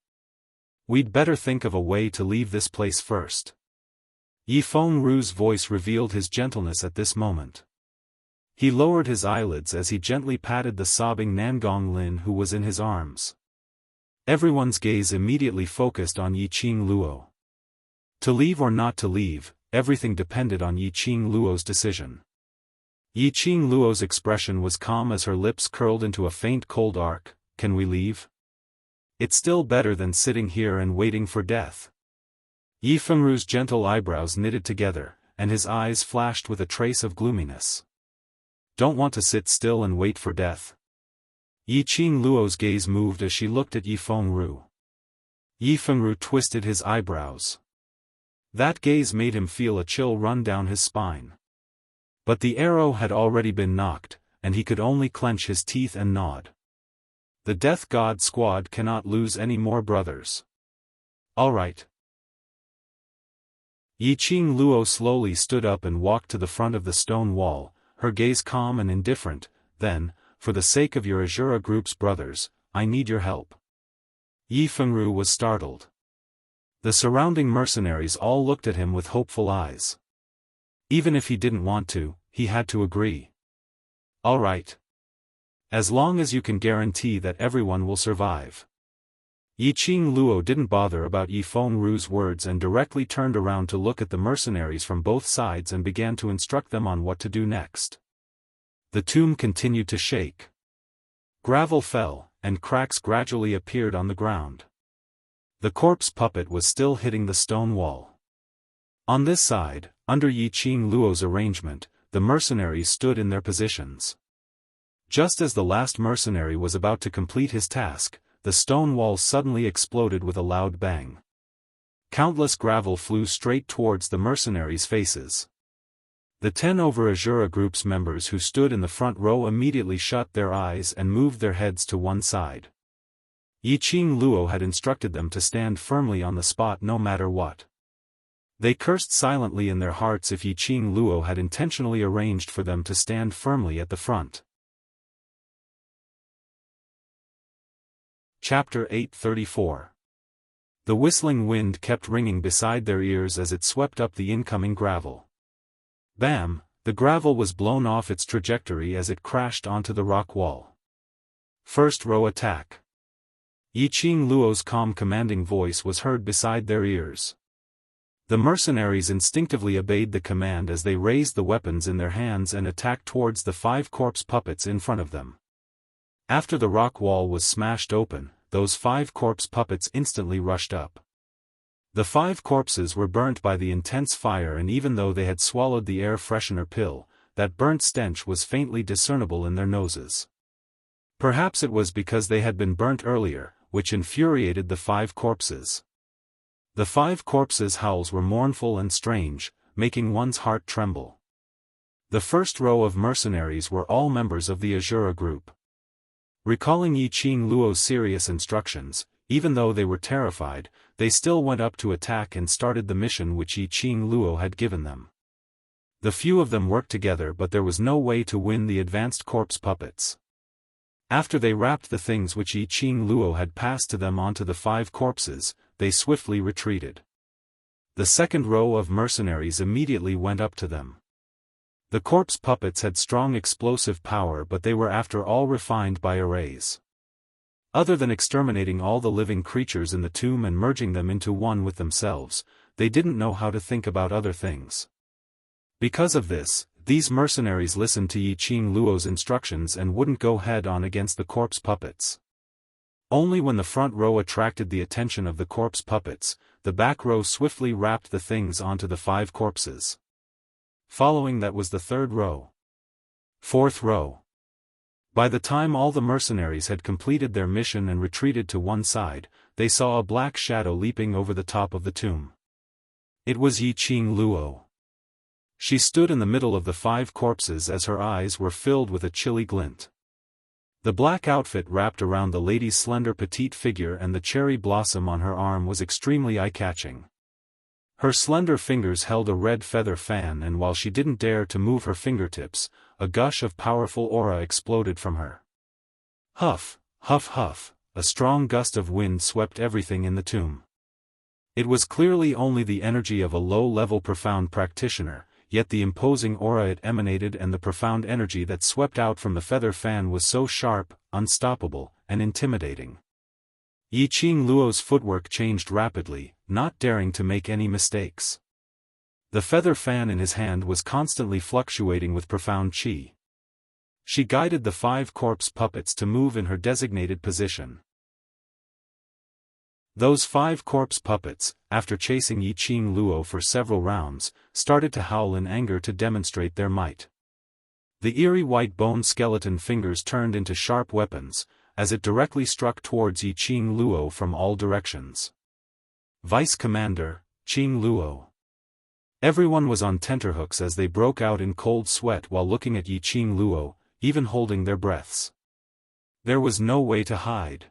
We'd better think of a way to leave this place first. Yi Fengru's voice revealed his gentleness at this moment. He lowered his eyelids as he gently patted the sobbing Nangong Lin who was in his arms. Everyone's gaze immediately focused on Yiqing Luo. To leave or not to leave, everything depended on Yiqing Luo's decision. Yiqing Luo's expression was calm as her lips curled into a faint cold arc. Can we leave? It's still better than sitting here and waiting for death. Yi Fengru's gentle eyebrows knitted together, and his eyes flashed with a trace of gloominess. Don't want to sit still and wait for death. Yiqing Luo's gaze moved as she looked at Yi Fengru. Yi Fengru twisted his eyebrows. That gaze made him feel a chill run down his spine. But the arrow had already been knocked, and he could only clench his teeth and nod. The Death God squad cannot lose any more brothers. All right. Yiqing Luo slowly stood up and walked to the front of the stone wall, her gaze calm and indifferent. Then, for the sake of your Azura group's brothers, I need your help. Yi Fengru was startled. The surrounding mercenaries all looked at him with hopeful eyes. Even if he didn't want to, he had to agree. All right. As long as you can guarantee that everyone will survive. Yiqing Luo didn't bother about Yi Fengru's words and directly turned around to look at the mercenaries from both sides and began to instruct them on what to do next. The tomb continued to shake. Gravel fell, and cracks gradually appeared on the ground. The corpse puppet was still hitting the stone wall. On this side, under Yiqing Luo's arrangement, the mercenaries stood in their positions. Just as the last mercenary was about to complete his task, the stone wall suddenly exploded with a loud bang. Countless gravel flew straight towards the mercenaries' faces. The 10 over Azura group's members who stood in the front row immediately shut their eyes and moved their heads to one side. Yiqing Luo had instructed them to stand firmly on the spot no matter what. They cursed silently in their hearts if Yiqing Luo had intentionally arranged for them to stand firmly at the front. Chapter 834. The whistling wind kept ringing beside their ears as it swept up the incoming gravel. Bam! The gravel was blown off its trajectory as it crashed onto the rock wall. First row attack. Yiqing Luo's calm commanding voice was heard beside their ears. The mercenaries instinctively obeyed the command as they raised the weapons in their hands and attacked towards the 5 corpse puppets in front of them. After the rock wall was smashed open, those 5 corpse puppets instantly rushed up. The 5 corpses were burnt by the intense fire, and even though they had swallowed the air freshener pill, that burnt stench was faintly discernible in their noses. Perhaps it was because they had been burnt earlier, which infuriated the 5 corpses. The 5 corpses' howls were mournful and strange, making one's heart tremble. The first row of mercenaries were all members of the Azura group. Recalling Yi Qing Luo's serious instructions, even though they were terrified, they still went up to attack and started the mission which Yi Qing Luo had given them. The few of them worked together, but there was no way to win the advanced corpse puppets. After they wrapped the things which Yi Qing Luo had passed to them onto the 5 corpses, they swiftly retreated. The second row of mercenaries immediately went up to them. The corpse puppets had strong explosive power, but they were after all refined by arrays. Other than exterminating all the living creatures in the tomb and merging them into one with themselves, they didn't know how to think about other things. Because of this, these mercenaries listened to Yi Qing Luo's instructions and wouldn't go head-on against the corpse puppets. Only when the front row attracted the attention of the corpse puppets, the back row swiftly wrapped the things onto the 5 corpses. Following that was the third row. Fourth row. By the time all the mercenaries had completed their mission and retreated to one side, they saw a black shadow leaping over the top of the tomb. It was Yi Qing Luo. She stood in the middle of the 5 corpses as her eyes were filled with a chilly glint. The black outfit wrapped around the lady's slender petite figure and the cherry blossom on her arm was extremely eye-catching. Her slender fingers held a red feather fan, and while she didn't dare to move her fingertips, a gush of powerful aura exploded from her. Huff, huff huff, a strong gust of wind swept everything in the tomb. It was clearly only the energy of a low-level profound practitioner, yet the imposing aura it emanated and the profound energy that swept out from the feather fan was so sharp, unstoppable, and intimidating. Yi Qing Luo's footwork changed rapidly, not daring to make any mistakes. The feather fan in his hand was constantly fluctuating with profound qi. She guided the 5 corpse puppets to move in her designated position. Those 5 corpse puppets, after chasing Yi Qing Luo for several rounds, started to howl in anger to demonstrate their might. The eerie white bone skeleton fingers turned into sharp weapons, as it directly struck towards Yi Qing Luo from all directions. Vice Commander, Qing Luo. Everyone was on tenterhooks as they broke out in cold sweat while looking at Yi Qing Luo, even holding their breaths. There was no way to hide.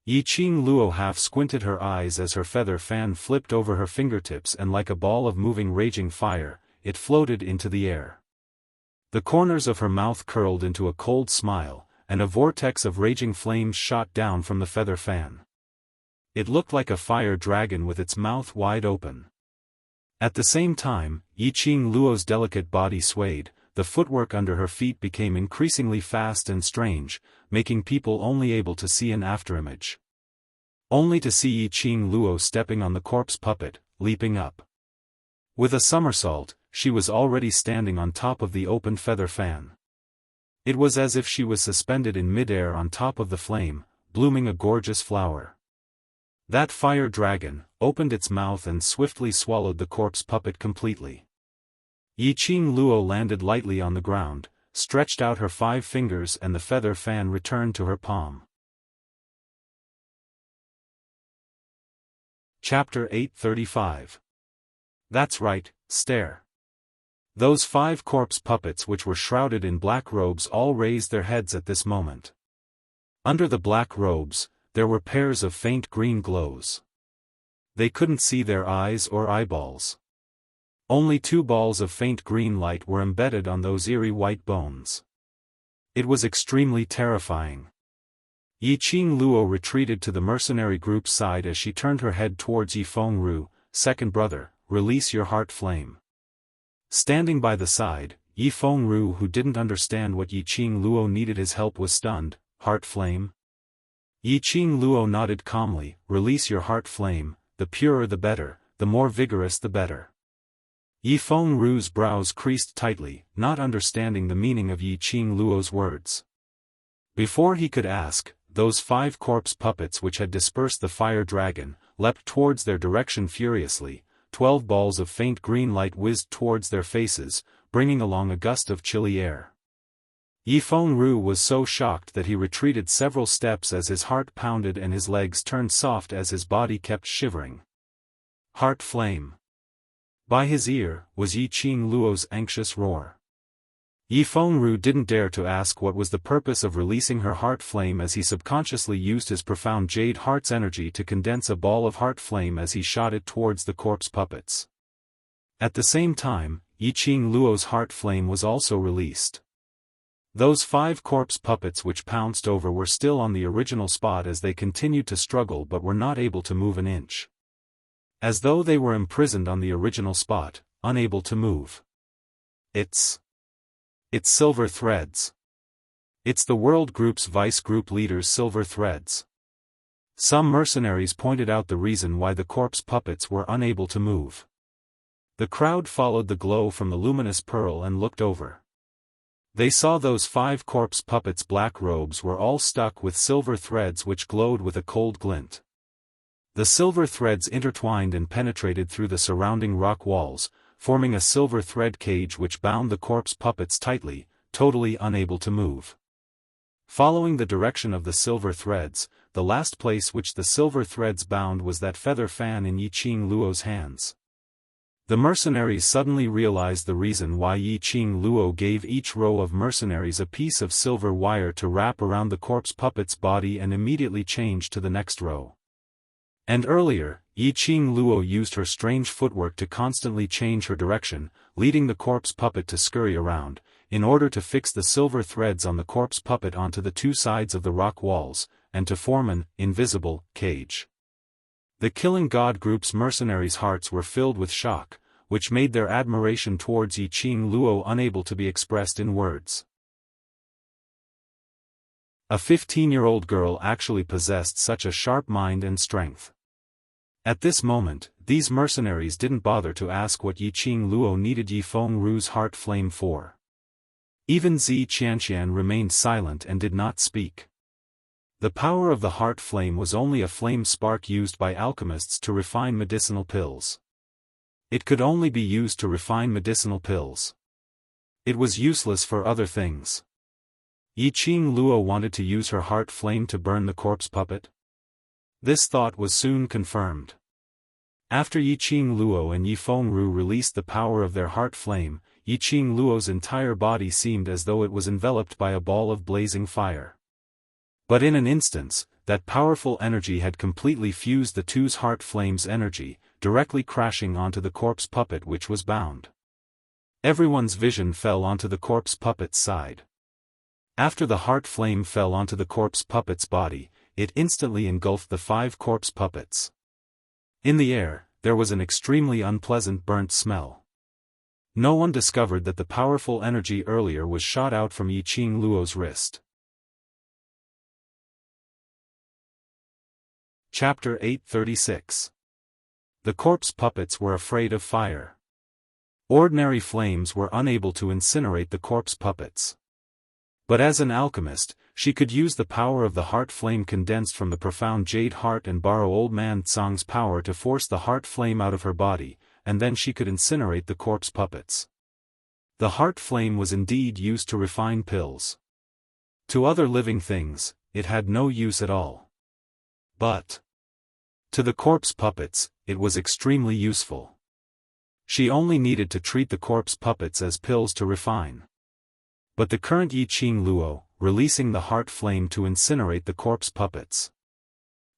Yi Qing Luo half squinted her eyes as her feather fan flipped over her fingertips, and like a ball of moving raging fire, it floated into the air. The corners of her mouth curled into a cold smile, and a vortex of raging flames shot down from the feather fan. It looked like a fire dragon with its mouth wide open. At the same time, Yi Qing Luo's delicate body swayed, the footwork under her feet became increasingly fast and strange, making people only able to see an afterimage. Only to see Yi Qing Luo stepping on the corpse puppet, leaping up. With a somersault, she was already standing on top of the open feather fan. It was as if she was suspended in midair on top of the flame, blooming a gorgeous flower. That fire dragon opened its mouth and swiftly swallowed the corpse puppet completely. Yi Qing Luo landed lightly on the ground, stretched out her 5 fingers, and the feather fan returned to her palm. Chapter 835. That's right, stare. Those 5 corpse puppets which were shrouded in black robes all raised their heads at this moment. Under the black robes, there were pairs of faint green glows. They couldn't see their eyes or eyeballs. Only 2 balls of faint green light were embedded on those eerie white bones. It was extremely terrifying. Yi Qing Luo retreated to the mercenary group's side as she turned her head towards Yi Fengru, second brother, release your heart flame. Standing by the side, Yi Fengru, who didn't understand what Yi Qing Luo needed his help, was stunned. Heart flame? Yi Qing Luo nodded calmly, release your heart flame, the purer the better, the more vigorous the better. Yi Fengru's brows creased tightly, not understanding the meaning of Yi Qing Luo's words. Before he could ask, those 5 corpse puppets which had dispersed the fire dragon, leapt towards their direction furiously. 12 balls of faint green light whizzed towards their faces, bringing along a gust of chilly air. Yifeng Ru was so shocked that he retreated several steps as his heart pounded and his legs turned soft as his body kept shivering. Heart flame. By his ear was Yiqing Luo's anxious roar. Yifeng Ru didn't dare to ask what was the purpose of releasing her heart flame, as he subconsciously used his profound jade heart's energy to condense a ball of heart flame as he shot it towards the corpse puppets. At the same time, Yiqing Luo's heart flame was also released. Those 5 corpse puppets which pounced over were still on the original spot as they continued to struggle but were not able to move an inch. As though they were imprisoned on the original spot, unable to move. It's Silver Threads. It's the World Group's Vice Group leader's Silver Threads. Some mercenaries pointed out the reason why the corpse puppets were unable to move. The crowd followed the glow from the luminous pearl and looked over. They saw those 5 corpse puppets' black robes were all stuck with silver threads which glowed with a cold glint. The silver threads intertwined and penetrated through the surrounding rock walls, forming a silver thread cage which bound the corpse puppets tightly, totally unable to move. Following the direction of the silver threads, the last place which the silver threads bound was that feather fan in Yiqing Luo's hands. The mercenaries suddenly realized the reason why Yiqing Luo gave each row of mercenaries a piece of silver wire to wrap around the corpse puppet's body and immediately changed to the next row. And earlier, Yiqing Luo used her strange footwork to constantly change her direction, leading the corpse puppet to scurry around, in order to fix the silver threads on the corpse puppet onto the 2 sides of the rock walls, and to form an invisible cage. The Killing God Group's mercenaries' hearts were filled with shock, which made their admiration towards Yiqing Luo unable to be expressed in words. A 15-year-old girl actually possessed such a sharp mind and strength. At this moment, these mercenaries didn't bother to ask what Yiqing Luo needed Yifeng Ru's heart flame for. Even Zi Qianqian remained silent and did not speak. The power of the heart flame was only a flame spark used by alchemists to refine medicinal pills. It could only be used to refine medicinal pills. It was useless for other things. Yiqing Luo wanted to use her heart flame to burn the corpse puppet. This thought was soon confirmed. After Yiqing Luo and Yifeng Ru released the power of their heart flame, Yiqing Luo's entire body seemed as though it was enveloped by a ball of blazing fire. But in an instant, that powerful energy had completely fused the 2's heart flame's energy, directly crashing onto the corpse puppet which was bound. Everyone's vision fell onto the corpse puppet's side. After the heart flame fell onto the corpse puppet's body, it instantly engulfed the 5 corpse puppets. In the air, there was an extremely unpleasant burnt smell. No one discovered that the powerful energy earlier was shot out from Yiqing Luo's wrist. Chapter 836. The corpse puppets were afraid of fire. Ordinary flames were unable to incinerate the corpse puppets. But as an alchemist, she could use the power of the heart flame condensed from the profound jade heart and borrow old man Tsang's power to force the heart flame out of her body, and then she could incinerate the corpse puppets. The heart flame was indeed used to refine pills. To other living things, it had no use at all. But to the corpse puppets, it was extremely useful. She only needed to treat the corpse puppets as pills to refine. But the current Yiqing Luo, releasing the heart flame to incinerate the corpse puppets.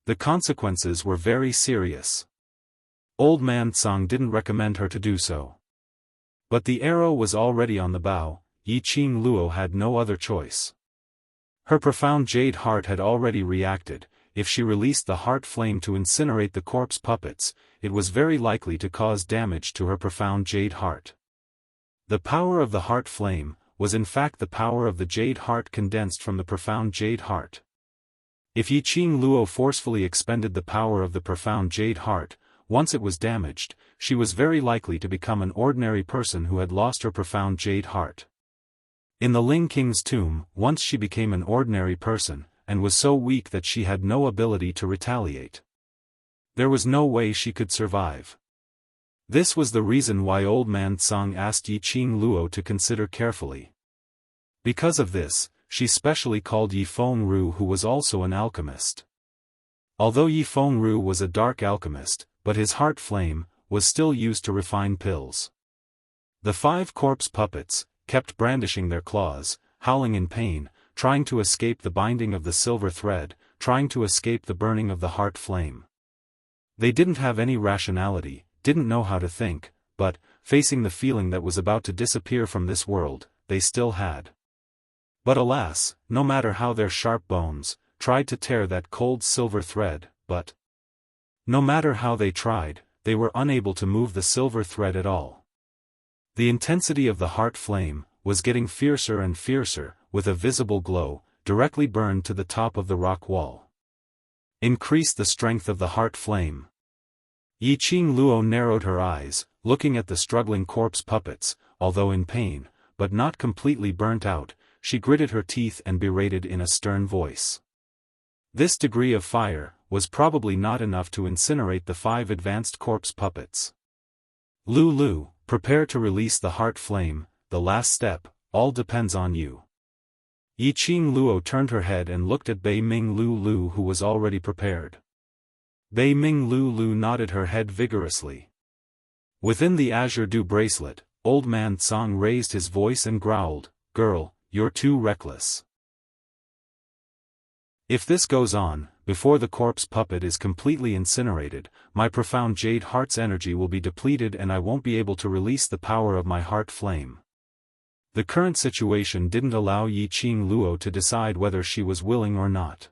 The consequences were very serious. Old man Tsang didn't recommend her to do so. But the arrow was already on the bow, Yiqing Luo had no other choice. Her profound jade heart had already reacted. If she released the heart flame to incinerate the corpse puppets, it was very likely to cause damage to her profound jade heart. The power of the heart flame was in fact the power of the jade heart condensed from the profound jade heart. If Yiqing Luo forcefully expended the power of the profound jade heart, once it was damaged, she was very likely to become an ordinary person who had lost her profound jade heart. In the Ling King's tomb, once she became an ordinary person, and was so weak that she had no ability to retaliate. There was no way she could survive. This was the reason why Old Man Tsang asked Yi Qing Luo to consider carefully. Because of this, she specially called Yi Fengru, who was also an alchemist. Although Yi Fengru was a dark alchemist, but his heart flame was still used to refine pills. The 5 corpse puppets kept brandishing their claws, howling in pain, trying to escape the binding of the silver thread, trying to escape the burning of the heart flame. They didn't have any rationality, didn't know how to think, but, facing the feeling that was about to disappear from this world, they still had. But alas, no matter how their sharp bones tried to tear that cold silver thread, but no matter how they tried, they were unable to move the silver thread at all. The intensity of the heart flame was getting fiercer and fiercer, with a visible glow, directly burned to the top of the rock wall. Increase the strength of the heart flame. Yi Qing Luo narrowed her eyes, looking at the struggling corpse puppets, although in pain, but not completely burnt out, she gritted her teeth and berated in a stern voice. This degree of fire was probably not enough to incinerate the 5 advanced corpse puppets. Lulu, prepare to release the heart flame, the last step, all depends on you. Yi Qing Luo turned her head and looked at Bei Ming Lulu, who was already prepared. Bei Ming Lulu nodded her head vigorously. Within the azure dew bracelet, Old Man Tsang raised his voice and growled, "Girl, you're too reckless. If this goes on, before the corpse puppet is completely incinerated, my profound jade heart's energy will be depleted and I won't be able to release the power of my heart flame." The current situation didn't allow Yi Qing Luo to decide whether she was willing or not.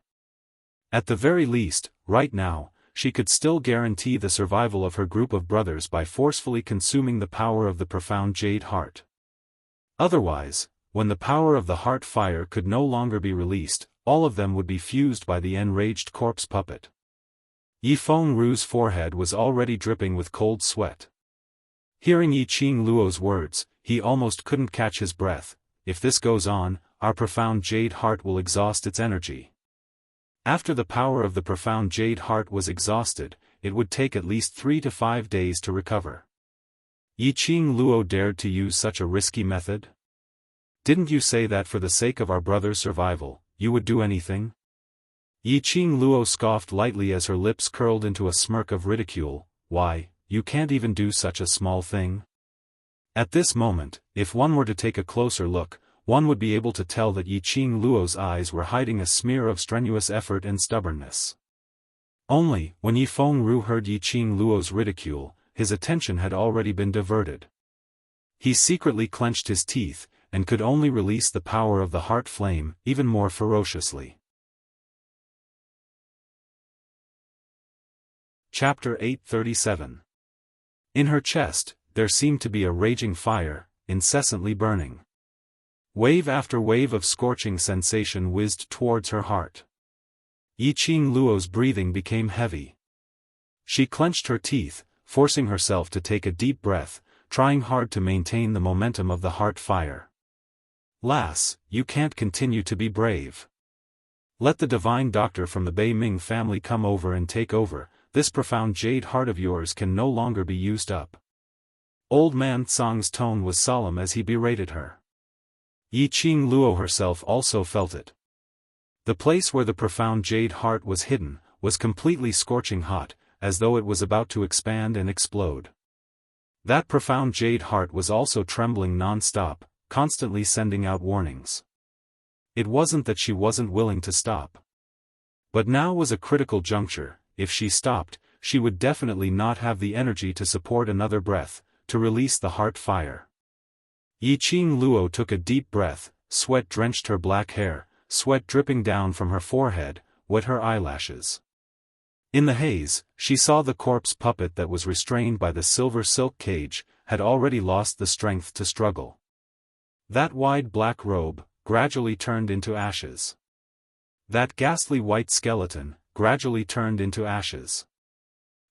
At the very least, right now, she could still guarantee the survival of her group of brothers by forcefully consuming the power of the profound jade heart. Otherwise, when the power of the heart fire could no longer be released, all of them would be fused by the enraged corpse puppet. Yi Fengru's forehead was already dripping with cold sweat. Hearing Yi Qing Luo's words, he almost couldn't catch his breath. If this goes on, our profound jade heart will exhaust its energy. After the power of the profound jade heart was exhausted, it would take at least 3 to 5 days to recover. Yi Qing Luo dared to use such a risky method? Didn't you say that for the sake of our brother's survival, you would do anything? Yi Qing Luo scoffed lightly as her lips curled into a smirk of ridicule. Why, you can't even do such a small thing? At this moment, if one were to take a closer look, one would be able to tell that Yi Qing Luo's eyes were hiding a smear of strenuous effort and stubbornness. Only, when Yi Fengru heard Yi Qing Luo's ridicule, his attention had already been diverted. He secretly clenched his teeth, and could only release the power of the heart flame even more ferociously. Chapter 837. In her chest, there seemed to be a raging fire, incessantly burning. Wave after wave of scorching sensation whizzed towards her heart. Yi Qing Luo's breathing became heavy. She clenched her teeth, forcing herself to take a deep breath, trying hard to maintain the momentum of the heart fire. Lass, you can't continue to be brave. Let the divine doctor from the Bei Ming family come over and take over. This profound jade heart of yours can no longer be used up. Old Man Tsang's tone was solemn as he berated her. Yi Qing Luo herself also felt it. The place where the profound jade heart was hidden was completely scorching hot, as though it was about to expand and explode. That profound jade heart was also trembling non-stop, constantly sending out warnings. It wasn't that she wasn't willing to stop. But now was a critical juncture. If she stopped, she would definitely not have the energy to support another breath, to release the heart fire. Yi Qing Luo took a deep breath, sweat drenched her black hair, sweat dripping down from her forehead, wet her eyelashes. In the haze, she saw the corpse puppet that was restrained by the silver silk cage, had already lost the strength to struggle. That wide black robe gradually turned into ashes. That ghastly white skeleton gradually turned into ashes.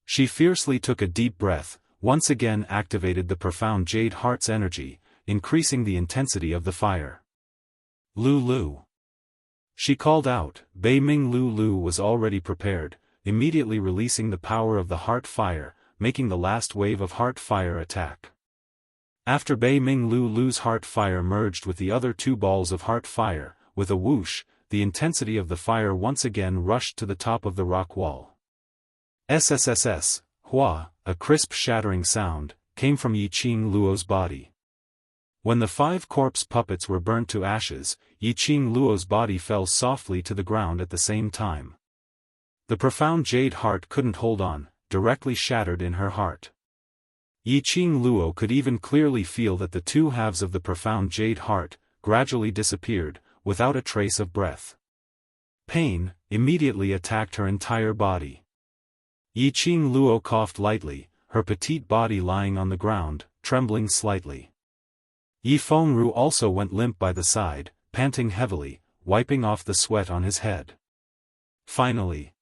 She fiercely took a deep breath, once again activated the profound jade heart's energy, increasing the intensity of the fire. Lulu. She called out. Bei Ming Lu was already prepared, immediately releasing the power of the heart fire, making the last wave of heart fire attack. After Bei Ming Lu's heart fire merged with the other two balls of heart fire, with a whoosh, the intensity of the fire once again rushed to the top of the rock wall. SSSS, hua, a crisp shattering sound, came from Yiqing Luo's body. When the 5 corpse puppets were burnt to ashes, Yiqing Luo's body fell softly to the ground at the same time. The profound jade heart couldn't hold on, directly shattered in her heart. Yiqing Luo could even clearly feel that the 2 halves of the profound jade heart gradually disappeared, without a trace of breath. Pain immediately attacked her entire body. Yiqing Luo coughed lightly, her petite body lying on the ground, trembling slightly. Yi Fengru also went limp by the side, panting heavily, wiping off the sweat on his head. Finally,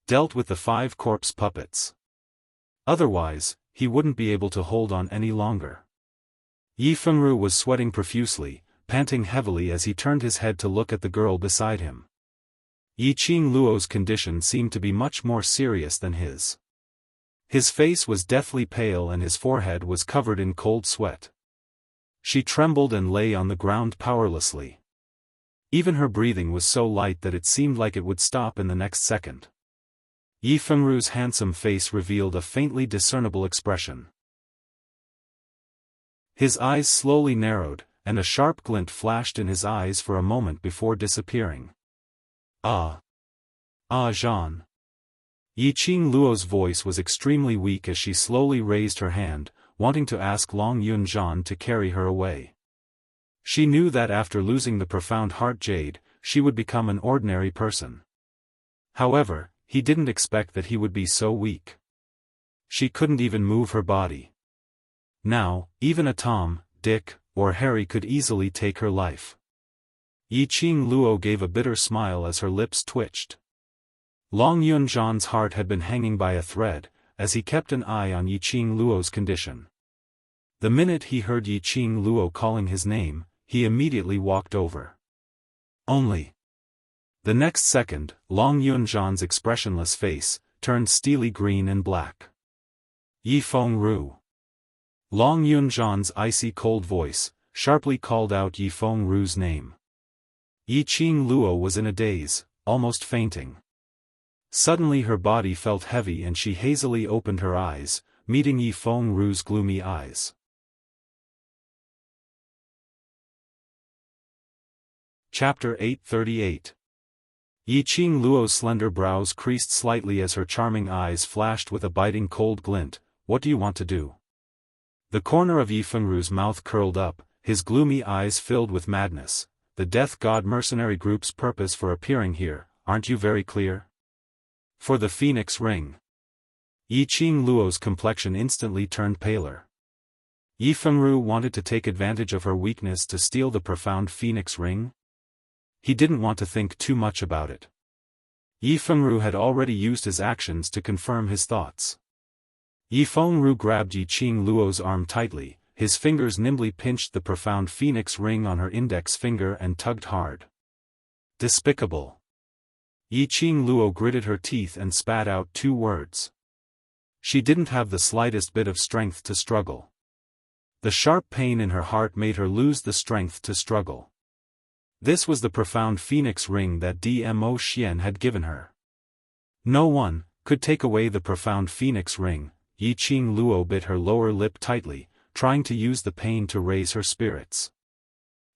dealt with the 5 corpse puppets. Otherwise, he wouldn't be able to hold on any longer. Yi Fengru was sweating profusely, panting heavily as he turned his head to look at the girl beside him. Yiqing Luo's condition seemed to be much more serious than his. His face was deathly pale and his forehead was covered in cold sweat. She trembled and lay on the ground powerlessly. Even her breathing was so light that it seemed like it would stop in the next second. Yi Fengru's handsome face revealed a faintly discernible expression. His eyes slowly narrowed, and a sharp glint flashed in his eyes for a moment before disappearing. Ah! Ah Jean! Yiqing Luo's voice was extremely weak as she slowly raised her hand, wanting to ask Long Yunzhan to carry her away. She knew that after losing the profound heart jade, she would become an ordinary person. However, he didn't expect that he would be so weak. She couldn't even move her body. Now, even a Tom, Dick, or Harry could easily take her life. Yiqing Luo gave a bitter smile as her lips twitched. Long Yunzhan's heart had been hanging by a thread, as he kept an eye on Yiqing Luo's condition. The minute he heard Yiqing Luo calling his name, he immediately walked over. Only. The next second, Long Yunzhan's expressionless face turned steely green and black. Yi Fengru. Long Yunzhan's icy cold voice sharply called out Yi Fengru's name. Yiqing Luo was in a daze, almost fainting. Suddenly her body felt heavy and she hazily opened her eyes, meeting Yi Fengru's gloomy eyes. Chapter 838. Yiqing Luo's slender brows creased slightly as her charming eyes flashed with a biting cold glint. What do you want to do? The corner of Yi Fengru's mouth curled up, his gloomy eyes filled with madness. The Death God mercenary group's purpose for appearing here, aren't you very clear? For the Phoenix Ring. Yiqing Luo's complexion instantly turned paler. Yi Fengru wanted to take advantage of her weakness to steal the profound Phoenix Ring? He didn't want to think too much about it. Yi Fengru had already used his actions to confirm his thoughts. Yi Fengru grabbed Yiqing Luo's arm tightly, his fingers nimbly pinched the profound Phoenix Ring on her index finger and tugged hard. Despicable. Yiqing Luo gritted her teeth and spat out 2 words. She didn't have the slightest bit of strength to struggle. The sharp pain in her heart made her lose the strength to struggle. This was the profound Phoenix Ring that Dmo Xian had given her. No one could take away the profound Phoenix Ring. Yiqing Luo bit her lower lip tightly, trying to use the pain to raise her spirits.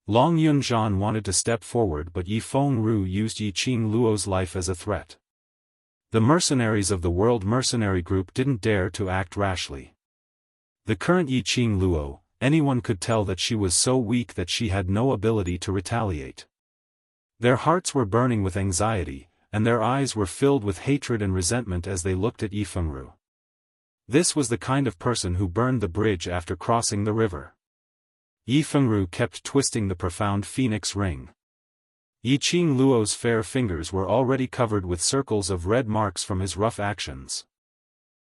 Long Yunzhan wanted to step forward but Yi Fengru used Yiqing Luo's life as a threat. The mercenaries of the World Mercenary Group didn't dare to act rashly. The current Yiqing Luo, anyone could tell that she was so weak that she had no ability to retaliate. Their hearts were burning with anxiety, and their eyes were filled with hatred and resentment as they looked at Yi Fengru. This was the kind of person who burned the bridge after crossing the river. Yi Fengru kept twisting the profound Phoenix Ring. Yiqing Luo's fair fingers were already covered with circles of red marks from his rough actions.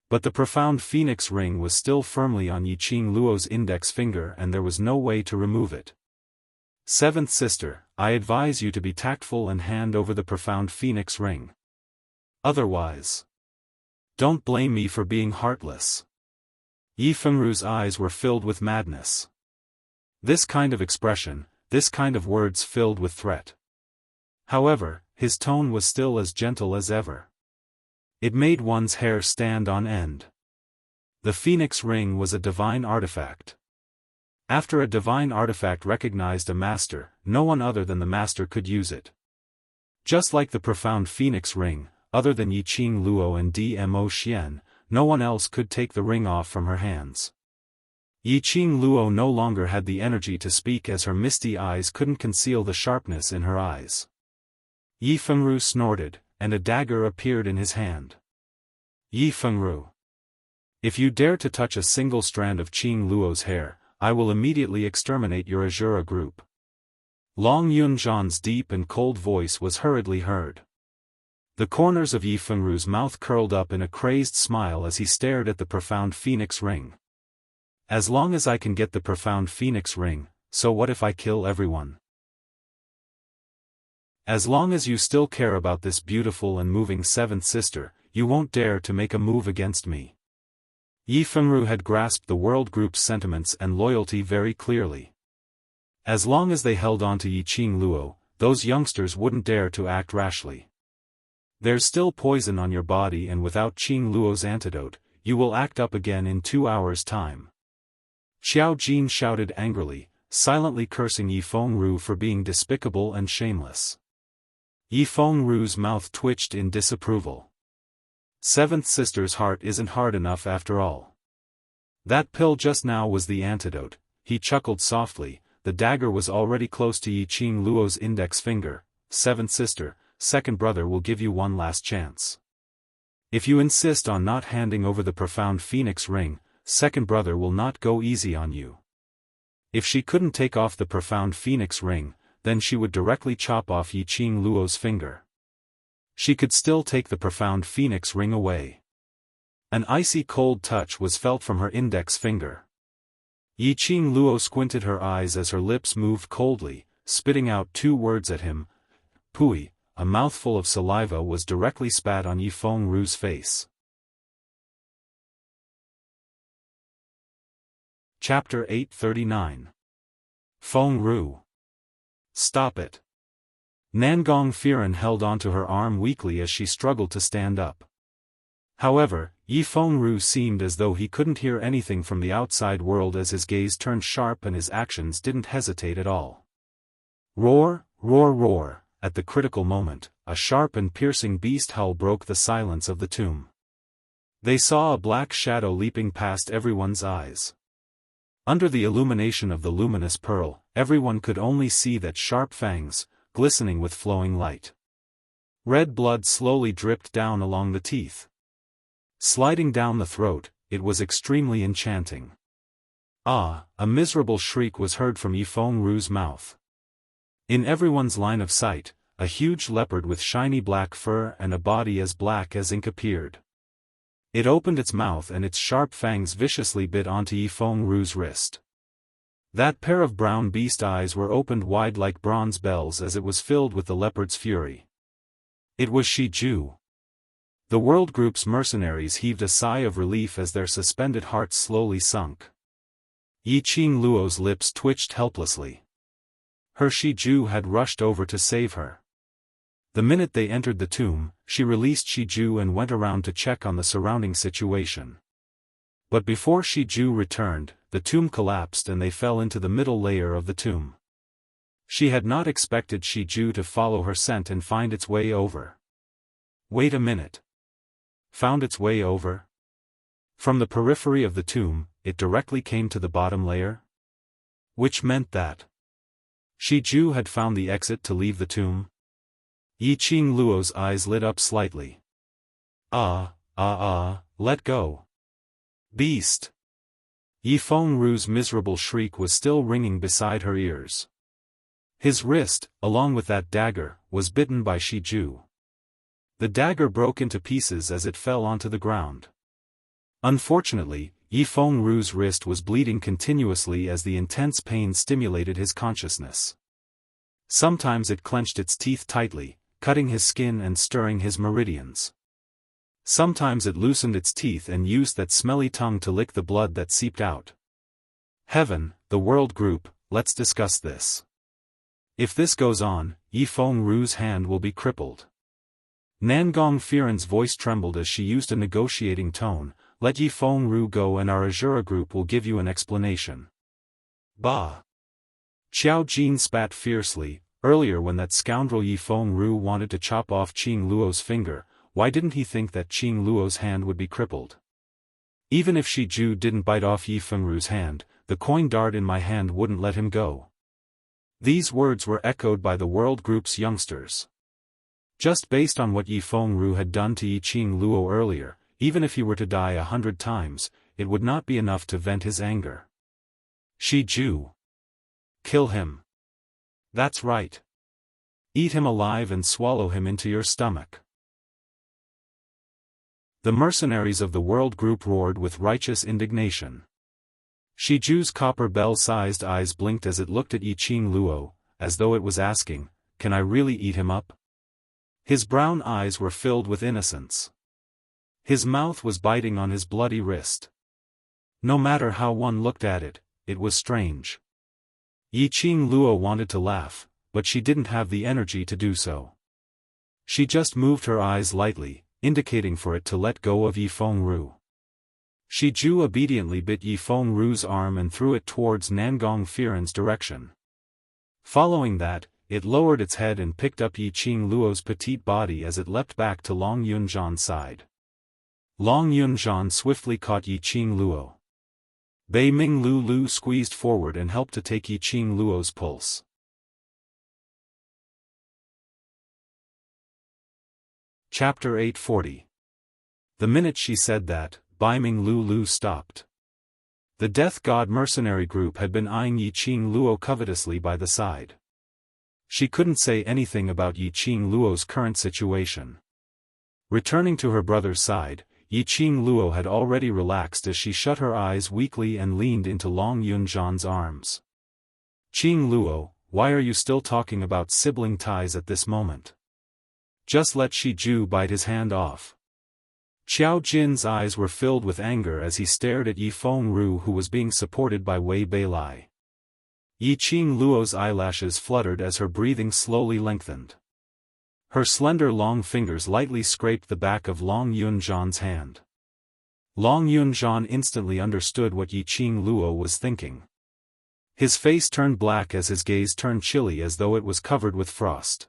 But the profound Phoenix Ring was still firmly on Yiqing Luo's index finger and there was no way to remove it. Seventh sister, I advise you to be tactful and hand over the profound phoenix ring. Otherwise, don't blame me for being heartless. Yi Fengru's eyes were filled with madness. This kind of expression, this kind of words filled with threat. However, his tone was still as gentle as ever. It made one's hair stand on end. The phoenix ring was a divine artifact. After a divine artifact recognized a master, no one other than the master could use it. Just like the profound phoenix ring, other than Yiqing Luo and Dmo Xian, no one else could take the ring off from her hands. Yiqing Luo no longer had the energy to speak as her misty eyes couldn't conceal the sharpness in her eyes. Yi Fengru snorted, and a dagger appeared in his hand. Yi Fengru. If you dare to touch a single strand of Qing Luo's hair, I will immediately exterminate your Azura group. Long Yunzhan's deep and cold voice was hurriedly heard. The corners of Yi Fengru's mouth curled up in a crazed smile as he stared at the profound phoenix ring. As long as I can get the profound phoenix ring, so what if I kill everyone? As long as you still care about this beautiful and moving seventh sister, you won't dare to make a move against me. Yi Fengru had grasped the world group's sentiments and loyalty very clearly. As long as they held on to Yiqing Luo, those youngsters wouldn't dare to act rashly. There's still poison on your body, and without Qing Luo's antidote, you will act up again in 2 hours' time. Xiao Jin shouted angrily, silently cursing Yi Fengru for being despicable and shameless. Yi Fengru's mouth twitched in disapproval. Seventh sister's heart isn't hard enough after all. That pill just now was the antidote, he chuckled softly. The dagger was already close to Yiqing Luo's index finger. Seventh sister, second brother will give you one last chance. If you insist on not handing over the profound phoenix ring, second brother will not go easy on you. If she couldn't take off the profound phoenix ring, then she would directly chop off Yiqing Luo's finger. She could still take the profound phoenix ring away. An icy cold touch was felt from her index finger. Yiqing Luo squinted her eyes as her lips moved coldly, spitting out 2 words at him. Pui, a mouthful of saliva was directly spat on Yi Fengru's face. Chapter 839. Fengru. Stop it. Nangong Firen held onto her arm weakly as she struggled to stand up. However, Yi Fengru seemed as though he couldn't hear anything from the outside world as his gaze turned sharp and his actions didn't hesitate at all. Roar, roar, roar. At the critical moment, a sharp and piercing beast howl broke the silence of the tomb. They saw a black shadow leaping past everyone's eyes. Under the illumination of the luminous pearl, everyone could only see that sharp fangs, glistening with flowing light. Red blood slowly dripped down along the teeth. Sliding down the throat, it was extremely enchanting. Ah! A miserable shriek was heard from Yi Fengru's mouth. In everyone's line of sight, a huge leopard with shiny black fur and a body as black as ink appeared. It opened its mouth and its sharp fangs viciously bit onto Yi Fengru's wrist. That pair of brown beast eyes were opened wide like bronze bells as it was filled with the leopard's fury. It was Shi Ju. The world group's mercenaries heaved a sigh of relief as their suspended hearts slowly sunk. Yiqing Luo's lips twitched helplessly. Her Shi Ju had rushed over to save her. The minute they entered the tomb, she released Shi Ju and went around to check on the surrounding situation. But before Shi Ju returned, the tomb collapsed and they fell into the middle layer of the tomb. She had not expected Shi Ju to follow her scent and find its way over. Wait a minute. Found its way over? From the periphery of the tomb, it directly came to the bottom layer? Which meant that Shi Ju had found the exit to leave the tomb? Yiqing Luo's eyes lit up slightly. Let go. Beast! Yi Fengru's miserable shriek was still ringing beside her ears. His wrist, along with that dagger, was bitten by Shi Ju. The dagger broke into pieces as it fell onto the ground. Unfortunately, Yi Fengru's wrist was bleeding continuously as the intense pain stimulated his consciousness. Sometimes it clenched its teeth tightly, cutting his skin and stirring his meridians. Sometimes it loosened its teeth and used that smelly tongue to lick the blood that seeped out. Heaven, the world group, let's discuss this. If this goes on, Yifeng Ru's hand will be crippled. Nangong Firen's voice trembled as she used a negotiating tone. Let Yifeng Ru go and our Azura group will give you an explanation. Bah! Xiao Jin spat fiercely. Earlier when that scoundrel Yifeng Ru wanted to chop off Qing Luo's finger, why didn't he think that Qing Luo's hand would be crippled? Even if Shi Ju didn't bite off Yifeng Ru's hand, the coin dart in my hand wouldn't let him go. These words were echoed by the world group's youngsters. Just based on what Yifeng Ru had done to Qing Luo earlier, even if he were to die 100 times, it would not be enough to vent his anger. Shi Ju. Kill him. That's right. Eat him alive and swallow him into your stomach. The mercenaries of the world group roared with righteous indignation. Shi Ju's copper bell-sized eyes blinked as it looked at Qing Luo, as though it was asking, "Can I really eat him up?" His brown eyes were filled with innocence. His mouth was biting on his bloody wrist. No matter how one looked at it, it was strange. Qing Luo wanted to laugh, but she didn't have the energy to do so. She just moved her eyes lightly, indicating for it to let go of Yifeng Ru. Shi Ju obediently bit Yifeng Ru's arm and threw it towards Nangong Firen's direction. Following that, it lowered its head and picked up Qing Luo's petite body as it leapt back to Long Yunzhan's side. Long Yunzhan swiftly caught Qing Luo. Bei Ming Lu squeezed forward and helped to take Qing Luo's pulse. Chapter 840. The minute she said that, Bai Ming Lu stopped. The Death God mercenary group had been eyeing Qing Luo covetously by the side. She couldn't say anything about Qing Luo's current situation. Returning to her brother's side, Qing Luo had already relaxed as she shut her eyes weakly and leaned into Long Yunzhan's arms. Qing Luo, why are you still talking about sibling ties at this moment? Just let Shi Ju bite his hand off. Xiao Jin's eyes were filled with anger as he stared at Yifeng Ru who was being supported by Wei Beilai. Qing Luo's eyelashes fluttered as her breathing slowly lengthened. Her slender long fingers lightly scraped the back of Long Yunzhan's hand. Long Yunzhan instantly understood what Qing Luo was thinking. His face turned black as his gaze turned chilly as though it was covered with frost.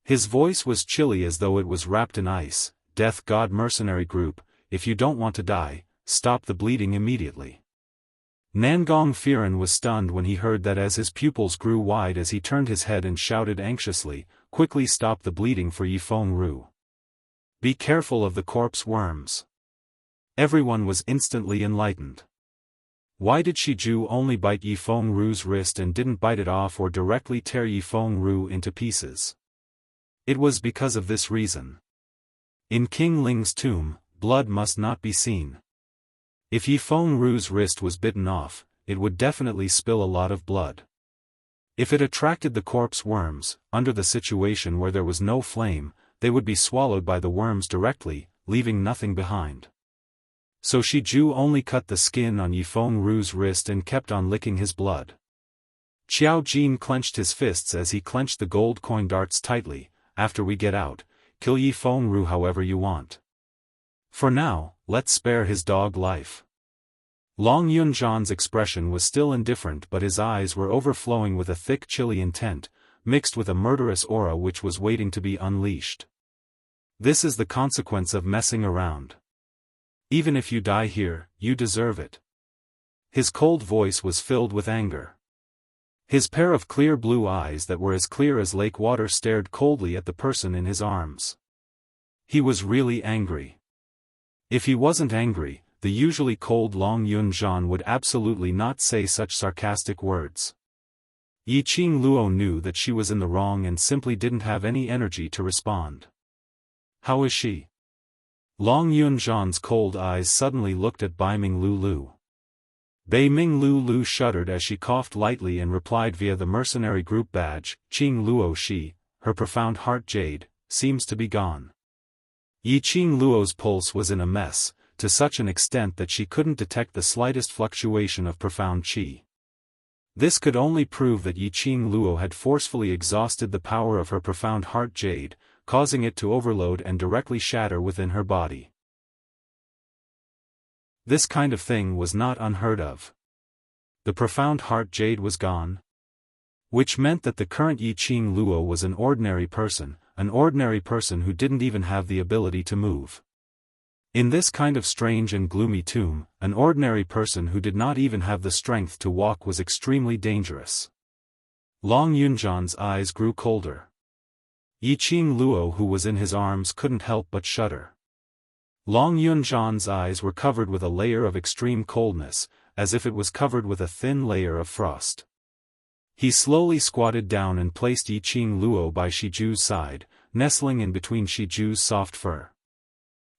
His voice was chilly as though it was wrapped in ice. Death God mercenary group, if you don't want to die, stop the bleeding immediately. Nangong Firen was stunned when he heard that as his pupils grew wide as he turned his head and shouted anxiously, quickly stop the bleeding for Yifeng Ru. Be careful of the corpse worms. Everyone was instantly enlightened. Why did Shi Ju only bite Yifeng Ru's wrist and didn't bite it off or directly tear Yifeng Ru into pieces? It was because of this reason. In King Ling's tomb, blood must not be seen. If Yifeng Ru's wrist was bitten off, it would definitely spill a lot of blood. If it attracted the corpse worms, under the situation where there was no flame, they would be swallowed by the worms directly, leaving nothing behind. So Shi Ju only cut the skin on Yifeng Ru's wrist and kept on licking his blood. Xiao Jin clenched his fists as he clenched the gold coin darts tightly. After we get out, kill Yifeng Ru however you want. For now, let's spare his dog life. Long Yunzhan's expression was still indifferent but his eyes were overflowing with a thick chilly intent, mixed with a murderous aura which was waiting to be unleashed. This is the consequence of messing around. Even if you die here, you deserve it. His cold voice was filled with anger. His pair of clear blue eyes that were as clear as lake water stared coldly at the person in his arms. He was really angry. If he wasn't angry, the usually cold Long Yunzhan would absolutely not say such sarcastic words. Qing Luo knew that she was in the wrong and simply didn't have any energy to respond. How is she? Long Yunzhan's cold eyes suddenly looked at Bai Ming Lu. Bei Ming Lu shuddered as she coughed lightly and replied via the mercenary group badge, Qing Luo Shi, her profound heart jade, seems to be gone. Yi Qing Luo's pulse was in a mess, to such an extent that she couldn't detect the slightest fluctuation of profound qi. This could only prove that Yi Qing Luo had forcefully exhausted the power of her profound heart jade, causing it to overload and directly shatter within her body. This kind of thing was not unheard of. The profound heart jade was gone, which meant that the current Yi Qing Luo was an ordinary person who didn't even have the ability to move. In this kind of strange and gloomy tomb, an ordinary person who did not even have the strength to walk was extremely dangerous. Long Yunzhan's eyes grew colder. Yi Qing Luo who was in his arms couldn't help but shudder. Long Yunzhan's eyes were covered with a layer of extreme coldness, as if it was covered with a thin layer of frost. He slowly squatted down and placed Yi Qing Luo by Shiju's side, nestling in between Shiju's soft fur.